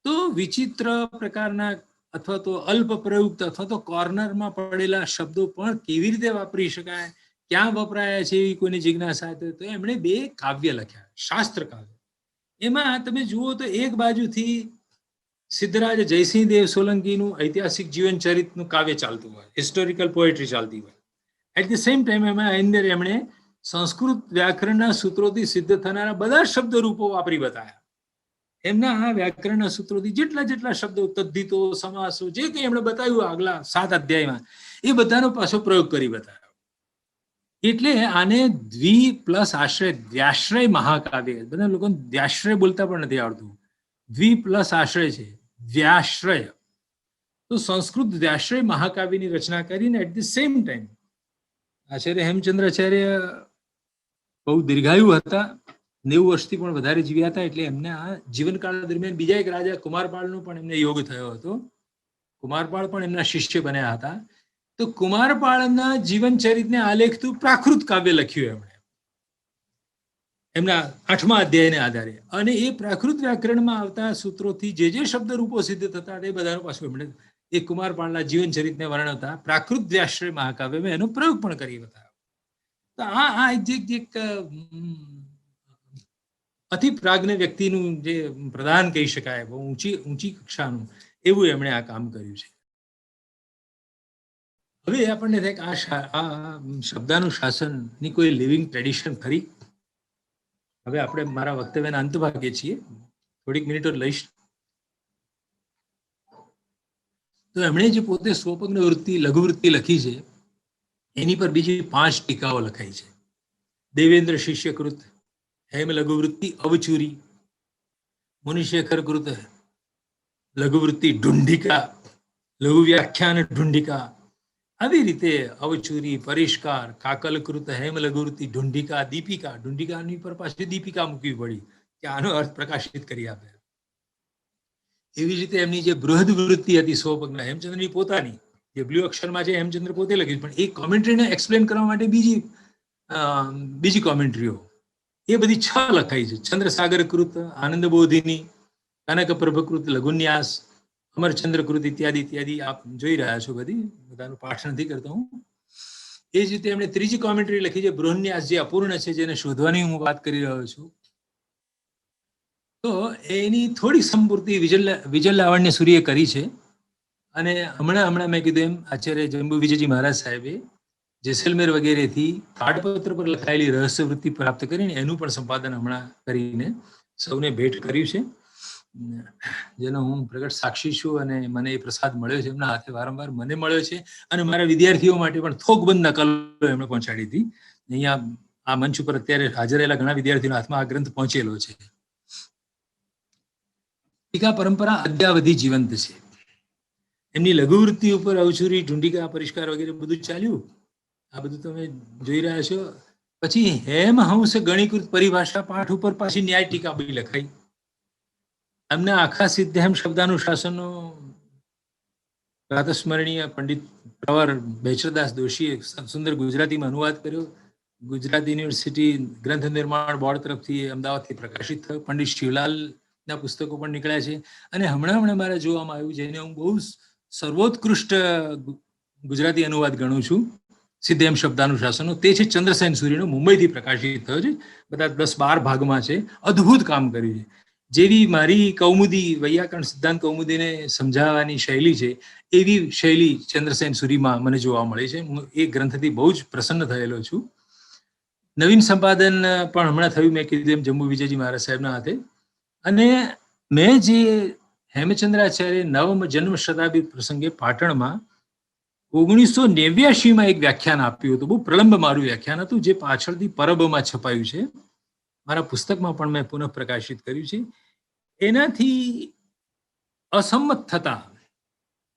તો વિચિત્ર પ્રકારના અથવા તો અલ્પ પ્રયુક્ત અથવા તો કોર્નરમાં પડેલા શબ્દો પણ કેવી રીતે વાપરી શકાય, ક્યાં વપરાયા છે એવી કોઈની જિજ્ઞાસા તો એમણે 2 કાવ્ય લખ્યા, શાસ્ત્ર કાવ્ય. એમાં તમે જુઓ તો એક બાજુથી સિદ્ધરાજ જયસિંહ દેવ સોલંકીનું ઐતિહાસિક જીવન ચરિત્રનું કાવ્ય ચાલતું હોય, હિસ્ટોરિકલ પોએટ્રી ચાલતી હોય. એટ ધ સેમ ટાઈમ એમાં અંદર એમણે સંસ્કૃત વ્યાકરણના સૂત્રોથી સિદ્ધ થનારા બધા શબ્દરૂપો વાપરી બતાવ્યા. એમના આ વ્યાકરણના સૂત્રોથી જેટલા શબ્દો, તદ્ધિતો, સમાસો, જે કંઈ એમણે બતાવ્યું આગલા 7 અધ્યાયમાં, એ બધાનો પાછો પ્રયોગ કરી બતાવ્યો. એટલે આને દ્વિ પ્લસ આશ્રય, દ્વ્યાશ્રય મહાકાવ્ય. બધા લોકોને દ્વ્યાશ્રય બોલતા પણ નથી આવડતું. દ્વિ પ્લસ આશ્રય છે, દ્વ્યાશ્રય. તો સંસ્કૃત દ્વ્યાશ્રય મહાકાવ્યની રચના કરીને at the same time Acharya Hemchandracharya બહુ દીર્ઘાયુ હતા, 90 વર્ષથી પણ વધારે જીવ્યા હતા. એટલે એમને આ જીવનકાળ દરમિયાન બીજા એક રાજા કુમારપાળનો પણ એમને યોગ થયો હતો. કુમારપાળ પણ એમના શિષ્ય બન્યા હતા. તો કુમારપાળના જીવન ચરિત્રને આલેખતું પ્રાકૃત કાવ્ય લખ્યું એમણે એમના 8મા અધ્યાયને આધારે. અને એ પ્રાકૃત વ્યાકરણમાં આવતા સૂત્રોથી જે શબ્દ રૂપો સિદ્ધ થતા એ બધાનો પાછું એમણે એ કુમારપાળના જીવન ચરિત્રને વર્ણવતા પ્રાકૃત વ્યાશ્રય મહાકાવ્યમાં એનો પ્રયોગ પણ કરી બતાવ્યો. તો આ એક અતિ પ્રાજ્ઞ વ્યક્તિનું જે પ્રદાન કહી શકાય, બહુ ઊંચી કક્ષાનું, એવું એમણે આ કામ કર્યું છે. હવે આપણને થાય કે આ શબ્દાનું શાસનની કોઈ લિવિંગ ટ્રેડિશન ખરી? હવે આપણે મારા વક્તવ્યના અંત ભાગે છીએ, થોડીક મિનિટો લઈશ. તો એમણે જે પોતે સ્વપ્ન વૃત્તિ, લઘુવૃત્તિ લખી છે એની પર બીજી 5 ટીકાઓ લખાઈ છે. દેવેન્દ્ર શિષ્યકૃત હેમ લઘુવૃત્તિ અવચુરી, મુનિશેખર કૃત લઘુવૃત્તિ ઢુંઢિકા, લઘુ વ્યાખ્યાન ઢુંઢિકા. આવી રીતે અવચુરી, પરિષ્કાર, કાકલકૃત હેમ લઘુવૃત્તિ ઢુંઢિકા, દીપિકા. ઢુંઢિકાની પર પાછી દીપિકા મૂકવી પડી કે આનો અર્થ પ્રકાશિત કરી આપે. એવી રીતે એમની જે બૃહદ વૃત્તિ હતી સ્વપ્ન, હેમચંદ્રની પોતાની, જે બ્લુ અક્ષરમાં છે હેમચંદ્ર પોતે લખી, પણ એ કોમેન્ટ્રીને એક્સપ્લેન કરવા માટે બીજી કોમેન્ટ્રીઓ, એ બધી 6 લખાઈ છે. ચંદ્રસાગરકૃત, આનંદબોધિની, કનક પ્રભકૃત લઘુન્યાસ, અમરચંદ્રકૃત ઇત્યાદિ ઇત્યાદિ. આપ જોઈ રહ્યા છો, બધાનું પાઠ નથી કરતો હું. એ જ રીતે એમણે ત્રીજી કોમેન્ટ્રી લખી છે બૃહન્યાસ, જે અપૂર્ણ છે, જેને શોધવાની હું વાત કરી રહ્યો છું. તો એની થોડી સંપૂર્તિ વિજલ લાવણ્ય સૂર્યે કરી છે. અને હમણાં મેં કીધું એમ આચાર્ય જંબુ વિજયજી મહારાજ સાહેબે જેસલમેર વગેરેથી તાડપત્ર પર લખાયેલી રહસ્યવૃત્તિ પ્રાપ્ત કરીને એનું પણ સંપાદન હમણાં કરીને સૌને ભેટ કર્યું છે, જેનો હું પ્રગટ સાક્ષી છું. અને મને એ પ્રસાદ મળ્યો છે, એમના હાથે વારંવાર મને મળ્યો છે. અને મારા વિદ્યાર્થીઓ માટે પણ થોકબંધ નકલો એમણે પહોંચાડી હતી. અહીંયા આ મંચ ઉપર અત્યારે હાજર રહેલા ઘણા વિદ્યાર્થીઓના હાથમાં આ ગ્રંથ પહોંચેલો છે. ટીકા પરંપરા અદ્યાવધિ જીવંત છે. એમની લઘુવૃત્તિ ઉપર અવચુરી, ઢુંઢિકા, પરિષ્કાર વગેરે બધું ચાલ્યું. આ બધું તમે જોઈ રહ્યા છો. પછી હેમહંસ ગણીકૃત પરિભાષા પાઠ ઉપર પાછી ન્યાય ટીકા બી લખાઈ. એમના આખા સિદ્ધહેમ શબ્દાનુશાસનનો પ્રાતસ્મરણીય પંડિત પ્રવર બેચરદાસ દોશીએ સુંદર ગુજરાતીમાં અનુવાદ કર્યો. ગુજરાત યુનિવર્સિટી ગ્રંથ નિર્માણ બોર્ડ તરફથી અમદાવાદથી પ્રકાશિત થયો. પંડિત શિવલાલના પુસ્તકો પણ નીકળ્યા છે. અને હમણાં મારે જોવામાં આવ્યું, જેને હું બહુ સર્વોત્કૃષ્ટ ગુજરાતી અનુવાદ ગણું છું સિદ્ધહેમ શબ્દાનુશાસનનો, તે છે ચંદ્રસેન સૂરીનો, મુંબઈથી પ્રકાશિત થયો છે. બધા 10-12 ભાગમાં છે. અદ્ભુત કામ કર્યું છે. જેવી મારી કૌમુદી, વૈયાકરણ સિદ્ધાંત કૌમુદીને સમજાવવાની શૈલી છે, એવી શૈલી ચંદ્રસેન સૂરીમાં મને જોવા મળે છે. હું એ ગ્રંથથી બહુ જ પ્રસન્ન થયેલો છું. નવીન સંપાદન પણ હમણાં થયું, મેં કીધું એમ જંબુ વિજયજી મહારાજ સાહેબના હાથે. અને મેં જે હેમચંદ્રાચાર્ય નવમ જન્મ શતાબ્દી પ્રસંગે પાટણમાં 1989 એક વ્યાખ્યાન આપ્યું હતું. બહુ પ્રલંબ મારું વ્યાખ્યાન હતું, જે પાછળથી પરબમાં છપાયું છે. મારા પુસ્તકમાં પણ મેં પુનઃ પ્રકાશિત કર્યું છે. એનાથી અસંમત થતા,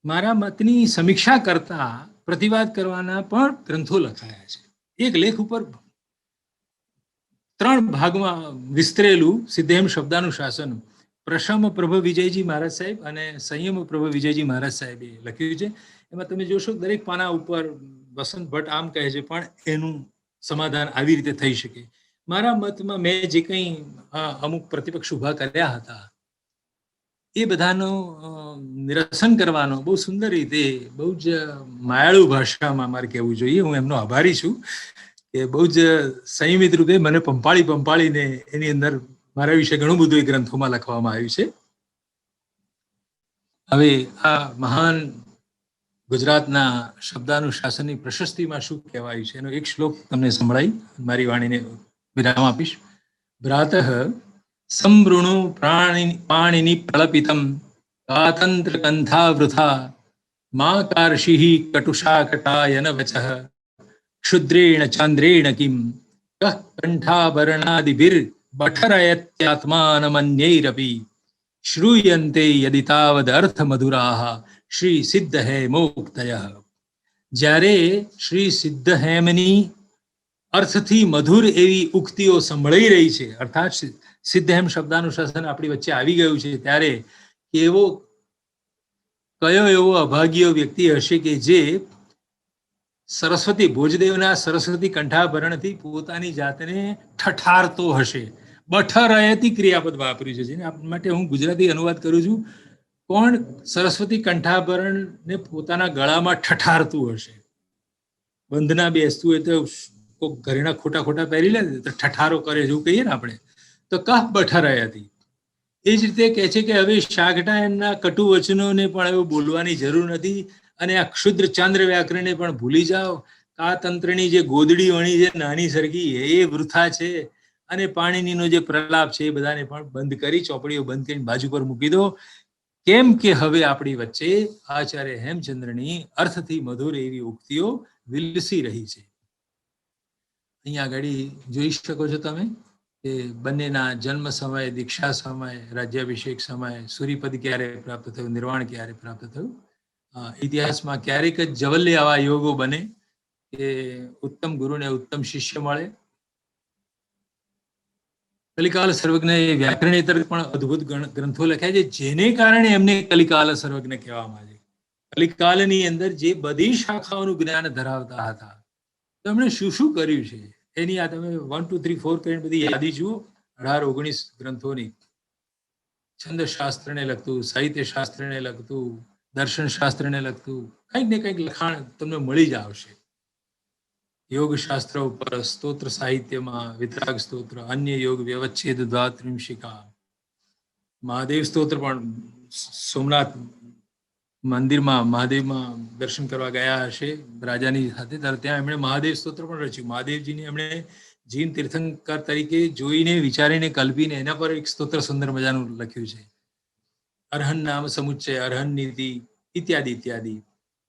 મારા મતની સમીક્ષા કરતા, પ્રતિવાદ કરવાના પણ ગ્રંથો લખાયા છે. એક લેખ ઉપર 3 ભાગમાં વિસ્તરેલું સિદ્ધહેમ શબ્દાનું શાસન પ્રશમ પ્રભ વિજયજી મહારાજ સાહેબ અને સંયમ પ્રભ વિજયજી મહારાજ સાહેબે લખ્યું છે. એમાં તમે જોશો દરેક પાના ઉપર વસંત ભટ્ટ આમ કહે છે, પણ એનું સમાધાન આવી રીતે થઈ શકે. મારા મતમાં મેં જે કંઈ અમુક પ્રતિપક્ષ ઉભા કર્યા હતા, એ બધાનું નિરસન કરવાનો બહુ સુંદર રીતે, બહુ જ માયાળુ ભાષામાં મારે કહેવું જોઈએ, હું એમનો આભારી છું કે બહુ જ સંયમિત રૂપે મને પંપાળીને એની અંદર મારા વિશે ઘણું બધું એ ગ્રંથોમાં લખવામાં આવ્યું છે. હવે આ મહાન ગુજરાતના શબ્દાનુશાસનની પ્રશસ્તિમાં શું કહેવાયું છે એનો એક શ્લોક તમને સંભળાઈ મારી વાણીને વિરામ આપીશ. ભ્રાતઃ સંવૃણુ પાણીની પ્રલપિતમ કાતંત્ર કંથા વૃથા મા કાર્ષિઃ કટુષા કટાયન વચઃ ક્ષુદ્રેણ ચાંદ્રેણ કિમ કઃ કંઠાભરણાદિભિર બઠરયત્યાત્માનમન્યૈરપી શ્રૂયન્તે યદિ તાવદ અર્થ મધુરાઃ શ્રી સિદ્ધ હેમોક્તયઃ. જ્યારે શ્રી સિદ્ધ હેમની અર્થથી મધુર એવી ઉક્તિઓ સંભળાઈ રહી છે, અર્થાત સિદ્ધ હેમ શબ્દાનુશાસન આપણી વચ્ચે આવી ગયું છે, ત્યારે કયો એવો અભાગ્ય વ્યક્તિ હશે કે જે સરસ્વતી ભોજદેવના સરસ્વતી કંઠાભરણથી પોતાની જાતને ઠઠારતો હશે. બઠરયતી ક્રિયાપદ વાપર્યું છે, જેને માટે હું ગુજરાતી અનુવાદ કરું છું. કોણ સરસ્વતી કંઠાભરણને પોતાના ગળામાં ઠઠારતું હશે? બંધના બેસતું હોય તો કોઈ ઘરેણા ખોટા પહેરી લે તો ઠઠારો કરે, જેવું કહીએ ને આપણે, તો કહ બઠરયતી. એ જ રીતે કહે છે કે હવે શાકટાયનના કટુ વચનોને પણ એવું બોલવાની જરૂર નથી, અને આ ક્ષુદ્ર ચાંદ્ર વ્યાકરણને પણ ભૂલી જાઓ. આ તંત્રની જે ગોદડી વણી છે નાની સરખી, એ વૃથા છે, અને પાણીનીનો જે પ્રલાપ છે એ બધાને પણ બંધ કરી, ચોપડીઓ બંધ કરીને બાજુ પર મૂકી દો. કેમ કે હવે આપણી વચ્ચે આચાર્ય હેમચંદ્રની અર્થથી મધુર એવી ઉક્તિઓ વિલસી રહી છે. અહીંયા આગળ જોઈ શકો છો તમે કે બંનેના જન્મ સમય, દીક્ષા સમય, રાજ્યાભિષેક સમય, સૂર્યપદ ક્યારે પ્રાપ્ત થયું, નિર્વાણ ક્યારે પ્રાપ્ત થયું. ઇતિહાસમાં ક્યારેક જ જવલ્ય આવા યોગો બને કે ઉત્તમ ગુરુને ઉત્તમ શિષ્ય મળે. કલિકાલ સર્વજ્ઞ એ વ્યાકરણેતર પણ અદ્ભુત ગ્રંથો લખ્યા છે, જેને કારણે એમને કલિકાલ સર્વજ્ઞ કહેવામાં આવે છે. કલિકાલની અંદર જે બધી શાખાઓનું જ્ઞાન ધરાવતા હતા, તો એમણે શું શું કર્યું છે એની આ તમે 1 2 3 4 કરીને બધી યાદી જુઓ. 18-19 ગ્રંથોની, છંદશાસ્ત્રને લગતું, સાહિત્ય શાસ્ત્રને લગતું, દર્શન શાસ્ત્રને લગતું કંઈક ને કંઈક લખાણ તમને મળી જ આવશે. યોગ શાસ્ત્ર ઉપર, સ્તોત્ર સાહિત્યમાં વિતરાગ સ્તોત્ર, અન્ય યોગ વ્યવચ્છેદ દ્વાત્રિંશિકા, મહાદેવ સ્તોત્ર પણ સોમનાથ મંદિરમાં મહાદેવમાં દર્શન કરવા ગયા હશે રાજાની સાથે, ત્યારે ત્યાં એમણે મહાદેવ સ્તોત્ર પણ રચ્યું. મહાદેવજીને એમણે જીન તીર્થંકર તરીકે જોઈને, વિચારીને, કલ્પીને એના પર એક સ્તોત્ર સુંદર મજાનું લખ્યું છે. અરહન નામ સમુચ્ચય, અરહન નીતિ ઇત્યાદિ ઇત્યાદિ.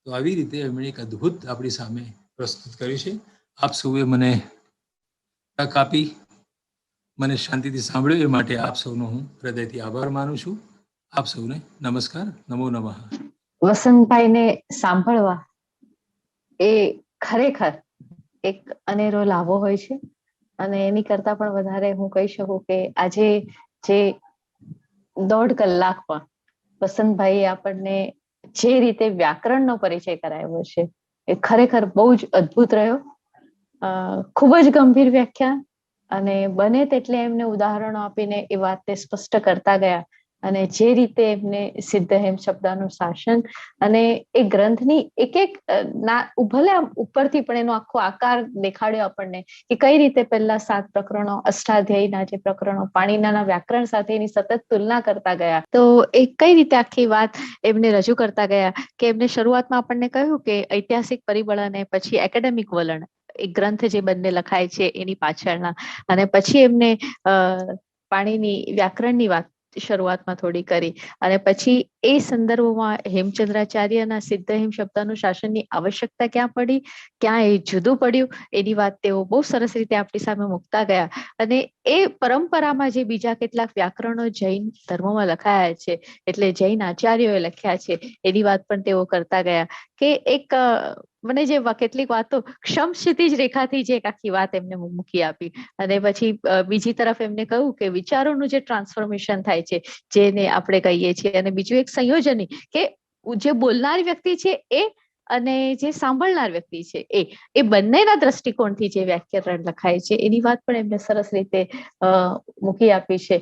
તો આવી રીતે એમણે એક અદ્ભુત આપણી સામે પ્રસ્તુત કર્યું છે. આપ સૌએ મને તક આપી, મને શાંતિથી સાંભળ્યું, એ માટે આપ સૌનો હું હૃદયથી આભાર માનું છું. આપ સૌને નમસ્કાર, નમો નમઃ. વસંતભાઈને સાંભળવા એ ખરેખર એક અનેરો લાભો હોય છે, અને એની કરતા પણ વધારે હું કહી શકું કે આજે જે 1.5 કલાકમાં વસંતભાઈએ આપણને જે રીતે વ્યાકરણનો પરિચય કરાવ્યો છે, એ ખરેખર બહુ જ અદ્ભુત રહ્યો. ખૂબ જ ગંભીર વ્યાખ્યા, અને બને તેટલે એમને ઉદાહરણો આપીને એ વાતને સ્પષ્ટ કરતા ગયા. અને જે રીતે એમને સિદ્ધ હેમ શબ્દાનું શાસન અને એ ગ્રંથની એક ભલે ઉપરથી પણ એનો આખો આકાર દેખાડ્યો આપણને કે કઈ રીતે પહેલા 7 પ્રકરણો, અષ્ટાધ્યાયીના જે પ્રકરણો પાણીના વ્યાકરણ સાથે એની સતત તુલના કરતા ગયા, તો એ કઈ રીતે આખી વાત એમને રજૂ કરતા ગયા કે એમને શરૂઆતમાં આપણને કહ્યું કે ઐતિહાસિક પરિબળ અને પછી એકેડેમિક વલણ, એક ગ્રંથ જે બંને લખાય છે એની પાછળના, અને પછી એમને પાણીની વ્યાકરણની વાત શરૂઆતમાં થોડી કરી અને પછી એ સંદર્ભમાં હેમચંદ્રાચાર્યના સિદ્ધહેમ શબ્દાનું શાસનની આવશ્યકતા ક્યાં પડી, ક્યાં એ જુદું પડ્યું, એની વાત તેઓ બહુ સરસ રીતે આપણી સામે મૂકતા ગયા. અને એ પરંપરામાં જે બીજા કેટલાક વ્યાકરણો જૈન ધર્મમાં લખાયા છે, એટલે જૈન આચાર્યોએ લખ્યા છે, એની વાત પણ તેઓ કરતા ગયા કે એક મને જે કેટલીક વાતો ક્ષમક્ષિતિજ રેખાથી જે એક આખી વાત એમને મૂકી આપી. અને પછી બીજી તરફ એમને કહ્યું કે વિચારોનું જે ટ્રાન્સફોર્મેશન થાય છે, જેને આપણે કહીએ છીએ, અને બીજું એક સંયોજન કે જે બોલનાર વ્યક્તિ છે એ અને જે સાંભળનાર વ્યક્તિ છે એ બંનેના દ્રષ્ટિકોણથી જે વ્યાકરણ લખાય છે એની વાત પણ એમને સરસ રીતે મૂકી આપી છે.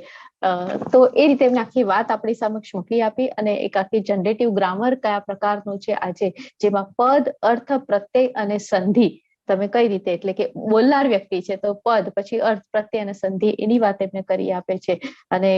તો એ રીતે એમને આખી વાત આપણી સમક્ષ મૂકી આપી અને એક આખી જનરેટિવ ગ્રામર કયા પ્રકારનું છે આજે, જેમાં પદ, અર્થ, પ્રત્યય અને સંધિ તમે કઈ રીતે, એટલે કે બોલનાર વ્યક્તિ છે તો પદ, પછી અર્થ, પ્રત્યય અને સંધિ એની વાત એમને કરી આપે છે. અને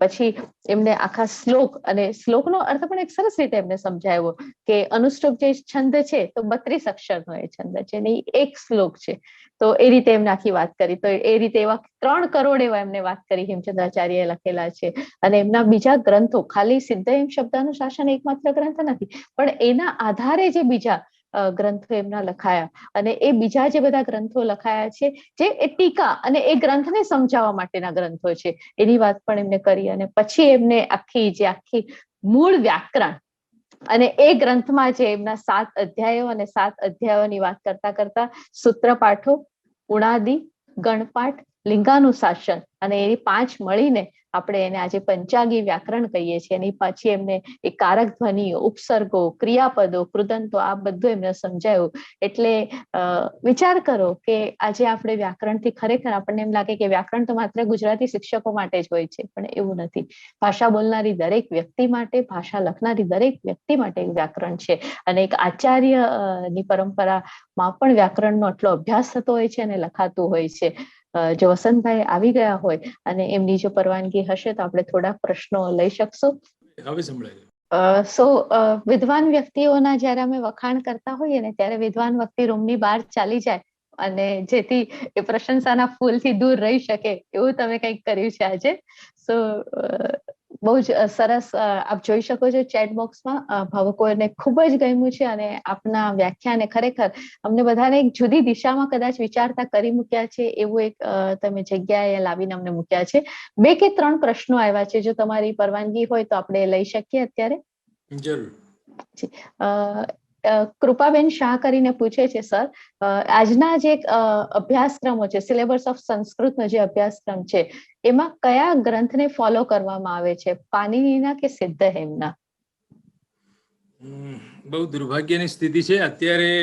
પછી એમને આખા શ્લોક, અને શ્લોકનો અર્થ પણ એક સરસ રીતે એમને સમજાવ્યો કે અનુષ્ટુપ જે છંદ છે તો 32 અક્ષરનો એ છંદ છે ને એક શ્લોક છે. તો એ રીતે એમને આખી વાત કરી. તો એ રીતે એવા 3 કરોડ એવા એમને વાત કરી હેમચંદ્રાચાર્યએ લખેલા છે. અને એમના બીજા ગ્રંથો, ખાલી સિદ્ધહેમ શબ્દાનું શાસન એકમાત્ર ગ્રંથ નથી, પણ એના આધારે જે બીજા ગ્રંથો એમના લખાયા, અને એ બીજા જે બધા ગ્રંથો લખાયા છે જે એ ટીકા અને એ ગ્રંથને સમજાવવા માટેના ગ્રંથો છે, એની વાત પણ એમને કરી. અને પછી એમને આખી મૂળ વ્યાકરણ, અને એ ગ્રંથમાં જે એમના 7 અધ્યાયો અને 7 અધ્યાયોની વાત કરતા કરતા સૂત્રપાઠો, ઉણાદિ, ગણપાઠ, લિંગાનુશાસન અને એ 5 મળીને આપણે એને આજે પંચાંગી વ્યાકરણ કહીએ છીએ. અને પછી એમને એ કારક ધ્વનિઓ, ઉપસર્ગો, ક્રિયાપદો, કૃદંતો આ બધું એમને સમજાયું. એટલે વિચાર કરો કે આજે આપણે વ્યાકરણથી ખરેખર આપણને એમ લાગે કે વ્યાકરણ તો માત્ર ગુજરાતી શિક્ષકો માટે જ હોય છે, પણ એવું નથી. ભાષા બોલનારી દરેક વ્યક્તિ માટે, ભાષા લખનારી દરેક વ્યક્તિ માટે વ્યાકરણ છે. અને એક આચાર્યની પરંપરામાં પણ વ્યાકરણનો આટલો અભ્યાસ થતો હોય છે અને લખાતું હોય છે. જો વસંતભાઈ આવી ગયા હોય અને એમની જો પરવાનગી હશે તો આપણે થોડા પ્રશ્નો લઈ શકશું. હવે સંભળાય. વિદ્વાન વ્યક્તિઓના જયારે અમે વખાણ કરતા હોઈએ ને, ત્યારે વિદ્વાન વ્યક્તિ રૂમની બહાર ચાલી જાય અને જેથી એ પ્રશંસાના ફૂલથી દૂર રહી શકે એવું તમે કંઈક કર્યું છે આજે. સો બહુ જ સરસ. આપ જોઈ શકો છો ચેટ બોક્સમાં ભાવકોને ખૂબ જ ગમ્યું છે અને આપના વ્યાખ્યાને ખરેખર અમને બધાને એક જુદી દિશામાં કદાચ વિચારતા કરી મૂક્યા છે એવું એક તમે જગ્યાએ લાવીને અમને મૂક્યા છે. 2 કે 3 પ્રશ્નો આવ્યા છે, જો તમારી પરવાનગી હોય તો આપણે લઈ શકીએ અત્યારે. જરૂર. કૃપાબેન શાહ કરીને પૂછે છે, સર આજના જે અભ્યાસક્રમો છે, સિલેબસ ઓફ સંસ્કૃતનો જે અભ્યાસક્રમ છે, એમાં કયા ગ્રંથને ફોલો કરવામાં આવે છે, પાણિનીના કે સિદ્ધહેમના? બહુ દુર્ભાગ્યની સ્થિતિ છે. અત્યારે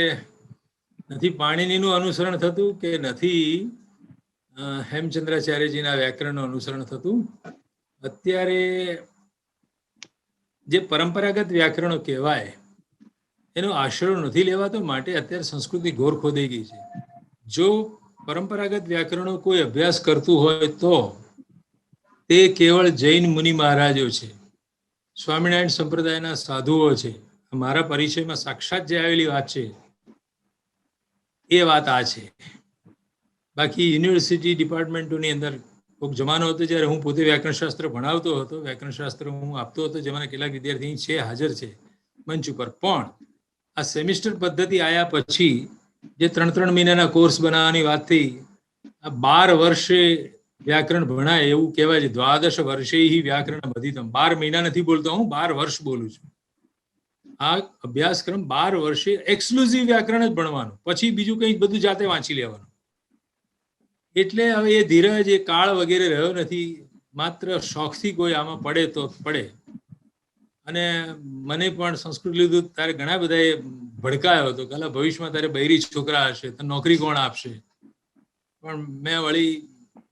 નથી પાણિનીનું અનુસરણ થતું કે નથી હેમચંદ્રાચાર્યજીના વ્યાકરણનું અનુસરણ થતું. અત્યારે જે પરંપરાગત વ્યાકરણો કહેવાય એનો આશરો નથી લેવાતો, માટે અત્યારે સંસ્કૃતની ઘોર ખોદાઈ ગઈ છે. જો પરંપરાગત વ્યાકરણો કોઈ અભ્યાસ કરતું હોય તો તે કેવળ જૈન મુનિ મહારાજો છે, સ્વામિનારાયણ સંપ્રદાયના સાધુઓ છે. મારા પરિચયમાં સાક્ષાત જે આવેલી વાત છે એ વાત આ છે. બાકી યુનિવર્સિટી ડિપાર્ટમેન્ટોની અંદર કોઈક જમાનો હતો જ્યારે હું પોતે વ્યાકરણશાસ્ત્ર ભણાવતો હતો, વ્યાકરણશાસ્ત્ર હું આપતો હતો, જેમાં કેટલાક વિદ્યાર્થી છે, હાજર છે મંચ ઉપર. પણ આ સેમિસ્ટર પદ્ધતિ આવ્યા પછી જે 3-3 મહિનાના કોર્સ બનાવવાની વાત થઈ, આ 12 વર્ષે વ્યાકરણ ભણાય એવું કહેવાય છે. 12 વર્ષે વ્યાકરણ અધીતમ. 12 મહિના નથી બોલતો હું, 12 વર્ષ બોલું છું. આ અભ્યાસક્રમ 12 વર્ષે એક્સક્લુઝિવ વ્યાકરણ જ ભણવાનું, પછી બીજું કંઈક બધું જાતે વાંચી લેવાનું. એટલે હવે એ ધીરજ, એ કાળ વગેરે રહ્યો નથી. માત્ર શોખથી કોઈ આમાં પડે તો પડે. અને મને પણ સંસ્કૃત લીધું ત્યારે ઘણા બધા ભડકાયો હતો કે ભવિષ્યમાં તારે બૈરી છોકરા હશે તો નોકરી કોણ આપશે. પણ મેં વળી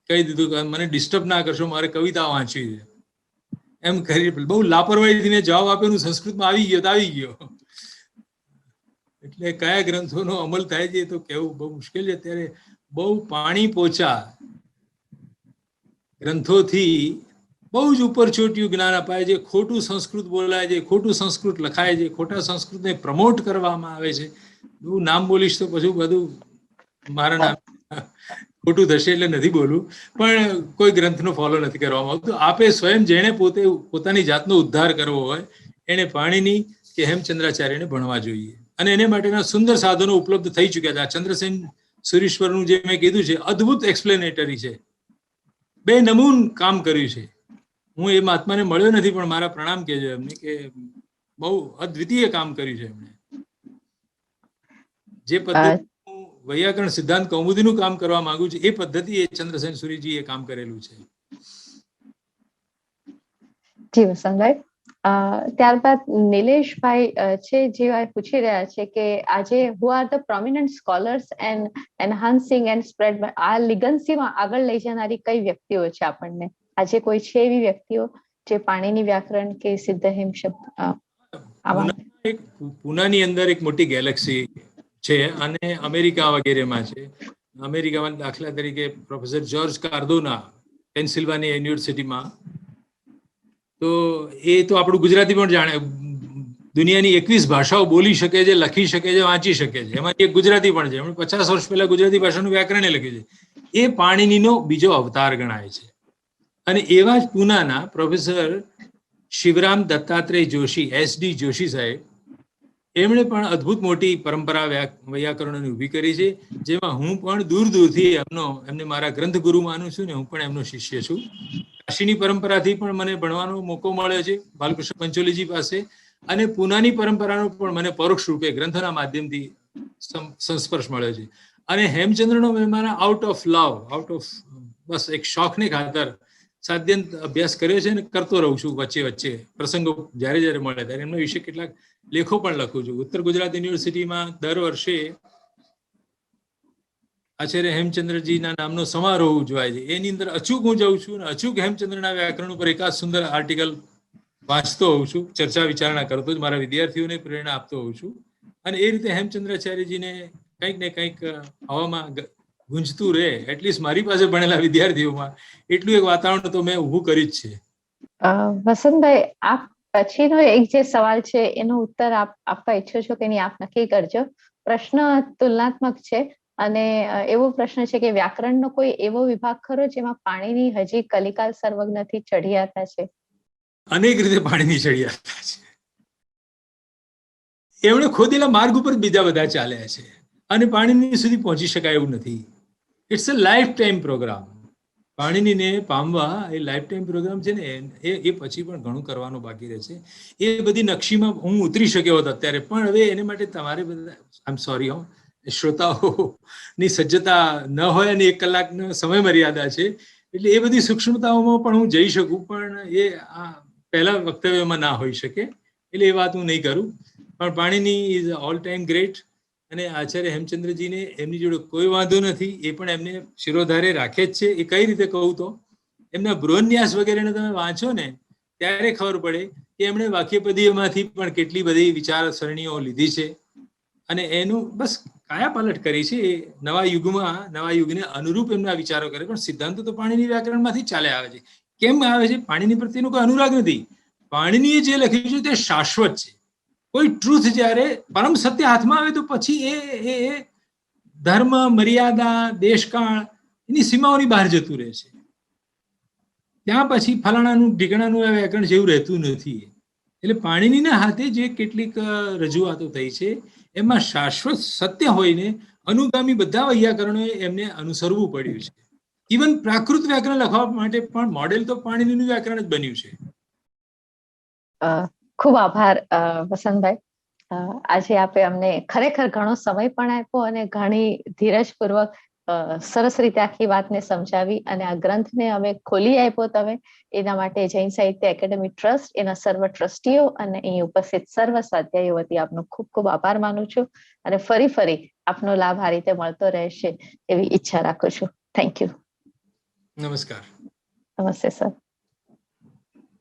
કહી દીધું કે મને ડિસ્ટર્બ ના કરશો, મારે કવિતા વાંચવી છે એમ કરી બહુ લાપરવાહીથી જવાબ આપ્યો. સંસ્કૃતમાં આવી ગયો તો આવી ગયો. એટલે કયા ગ્રંથોનો અમલ થાય છે તો કહેવું બહુ મુશ્કેલ છે. અત્યારે બહુ પાણી પોચા ગ્રંથોથી બહુ જ ઉપરછોટિયું જ્ઞાન અપાય છે. ખોટું સંસ્કૃત બોલાય છે, ખોટું સંસ્કૃત લખાય છે, ખોટા સંસ્કૃતને પ્રમોટ કરવામાં આવે છે. હું નામ બોલીશ તો પછી બધું મારા નામ ખોટું થશે એટલે નથી બોલવું, પણ કોઈ ગ્રંથનો ફોલો નથી કરવામાં આવતું. આપે સ્વયં જેણે પોતાની જાતનો ઉદ્ધાર કરવો હોય એને પાણીની કે હેમચંદ્રાચાર્યને ભણવા જોઈએ, અને એને માટેના સુંદર સાધનો ઉપલબ્ધ થઈ ચુક્યા છે. આ ચંદ્રસેન સુરીશ્વરનું જે મેં કીધું છે અદ્ભુત એક્સપ્લેનેટરી છે, બે નમૂન કામ કર્યું છે. હું એ મહાત્માને મળ્યો નથી, પણ મારા પ્રણામ કહેજો એમને કે બહુ અદ્વિતીય કામ કર્યું છે એમણે. જે પદ્ધતિ વૈયાકરણ સિદ્ધાંત કૌમુદીનું કામ કરવા માંગુ છું એ પદ્ધતિ એ ચંદ્રસેન સુરીજીએ કામ કરેલું છે. જી વસંતભાઈ, ત્યારબાદ નિલેશભાઈ છે જે પૂછી રહ્યા છે કે આજે who are the prominent scholars and enhancing and spread આ લીગન્સીમાં આગળ લઈ જનારી કઈ વ્યક્તિઓ છે આપણને? આજે કોઈ છે એવી વ્યક્તિઓ જે પાણીની વ્યાકરણ કે સિદ્ધ હેમ શબ્દ? પૂનાની અંદર એક મોટી ગેલેક્સી છે અને અમેરિકા વગેરેમાં છે. અમેરિકામાં દાખલા તરીકે પ્રોફેસર જોર્જ કાર્દોના પેન્સિલ્વાનિયા યુનિવર્સિટીમાં, તો એ તો આપણું ગુજરાતી પણ જાણે, દુનિયાની 21 ભાષાઓ બોલી શકે છે, લખી શકે છે, વાંચી શકે છે, એમાંથી એક ગુજરાતી પણ છે. એમણે 50 વર્ષ પહેલા ગુજરાતી ભાષાનું વ્યાકરણ લખ્યું છે. એ પાણીનીનો બીજો અવતાર ગણાય છે. અને એવા જ પૂનાના પ્રોફેસર શિવરામ દત્તાત્રેય જોશી, SD જોશી સાહેબ, એમણે પણ અદ્ભુત મોટી પરંપરા વૈયાકરણોની ઊભી કરી છે, જેમાં હું પણ દૂર દૂરથી એમને મારા ગ્રંથ ગુરુ માનું છું ને હું પણ એમનો શિષ્ય છું. કાશીની પરંપરાથી પણ મને ભણવાનો મોકો મળ્યો છે બાલકૃષ્ણ પંચોલીજી પાસે, અને પૂનાની પરંપરાનો પણ મને પરોક્ષ રૂપે ગ્રંથના માધ્યમથી સંસ્પર્શ મળ્યો છે. અને હેમચંદ્રનો મેં મારા આઉટ ઓફ લવ, બસ એક શોખને ખાતર સાધ્યંત અભ્યાસ કર્યો છે અને કરતો રહું છું. વચ્ચે વચ્ચે પ્રસંગો જ્યારે મળે ત્યારે એમના વિશે કેટલાક લેખો પણ લખું છું. ઉત્તર ગુજરાત યુનિવર્સિટીમાં દર વર્ષે આચાર્ય હેમચંદ્રજીના નામનો સમારોહ ઉજવાય છે. એની અંદર અચૂક હું જાઉં છું અને અચૂક હેમચંદ્રના વ્યાકરણ ઉપર એકાદ સુંદર આર્ટિકલ વાંચતો હોઉં છું, ચર્ચા વિચારણા કરતો જ મારા વિદ્યાર્થીઓને પ્રેરણા આપતો હોઉં છું. અને એ રીતે હેમચંદ્રાચાર્યજીને કંઈક ને કંઈક હવામાં ગુંજતું રહે, એટલીસ્ટ મારી પાસે ભણેલા વિદ્યાર્થીઓમાં એટલું એક વાતાવરણ તો મેં ઊભું કરી જ છે. વસંતભાઈ, આપ પછીનો એક જે સવાલ છે એનો ઉત્તર આપ આપવા ઈચ્છો છો કે નહીં આપ નક્કી કરજો. પ્રશ્ન તુલનાત્મક છે અને એવો પ્રશ્ન છે કે વ્યાકરણનો કોઈ એવો વિભાગ ખરો જેમાં પાણીની હજી કલિકાલ સર્વજ્ઞથી ચઢિયાતા છે? અનેક રીતે પાણીની ચઢિયાતા છે. એમણે ખોદેલા માર્ગ ઉપર બીજા બધા ચાલ્યા છે અને પાણીની સુધી પહોંચી શકાય એવું નથી. It's a life time programme. પાણીનીને પામવા એ લાઈફ ટાઈમ પ્રોગ્રામ છે ને, એ પછી પણ ઘણું કરવાનું બાકી રહે છે. એ બધી નકશીમાં હું ઉતરી શક્યો હતો અત્યારે, પણ હવે એને માટે તમારે બધા, આઈ એમ સોરી શ્રોતાઓની સજ્જતા ન હોય અને 1 કલાકનો સમય મર્યાદા છે, એટલે એ બધી સૂક્ષ્મતાઓમાં પણ હું જઈ શકું, પણ એ પહેલા વક્તવ્યમાં ના હોઈ શકે, એટલે એ વાત હું નહીં કરું. પણ પાણીની ઇઝ ઓલ ટાઈમ ગ્રેટ, અને આચાર્ય હેમચંદ્રજીને એમની જોડે કોઈ વાંધો નથી. એ પણ એમને શિરોધારે રાખે જ છે. એ કઈ રીતે કહું તો, એમના બૃહન્યાસ વગેરેને તમે વાંચો ને ત્યારે ખબર પડે કે એમણે વાક્યપદીયમાંથી પણ કેટલી બધી વિચારસરણીઓ લીધી છે અને એનું બસ કાયાપાલટ કરી છે. એ નવા યુગને અનુરૂપ એમના વિચારો કરે, પણ સિદ્ધાંતો તો પાણીની વ્યાકરણમાંથી ચાલ્યા આવે છે. કેમ આવે છે? પાણીની પ્રત્યેનો કોઈ અનુરાગ નથી. પાણીનીએ જે લખ્યું છે તે શાશ્વત છે. કોઈ ટ્રુથ જ્યારે પરમ સત્ય હાથમાં આવે તો પછી એ ધર્મ, મર્યાદા, દેશકાળ એની સીમાઓની બહાર જતું રહે છે. ત્યાં પછી ફલાણાનું ઢીકણાનું વ્યાકરણ જેવું રહેતું નથી. એટલે પાણીનીના હાથે જે કેટલીક રજૂઆતો થઈ છે એમાં શાશ્વત સત્ય હોઈને અનુગામી બધા વૈયાકરણોએ એમને અનુસરવું પડ્યું છે. ઇવન પ્રાકૃત વ્યાકરણ લખવા માટે પણ મોડેલ તો પાણીનીનું વ્યાકરણ જ બન્યું છે. ખૂબ આભાર વસંતભાઈ. આજે આપે અમને ખરેખર ઘણો સમય પણ આપ્યો અને ઘણી ધીરજપૂર્વક સરસ રીતે આખી વાતને સમજાવી અને આ ગ્રંથને અમે ખોલી આપ્યો તમે, એના માટે જૈન સાહિત્ય એકેડેમી ટ્રસ્ટ, એના સર્વ ટ્રસ્ટીઓ અને અહીં ઉપસ્થિત સર્વ સ્વાધ્યાયીઓ વતી આપનો ખૂબ ખૂબ આભાર માનું છું અને ફરી આપનો લાભ આ રીતે મળતો રહેશે એવી ઈચ્છા રાખું છું. Thank you. નમસ્કાર. નમસ્તે સર.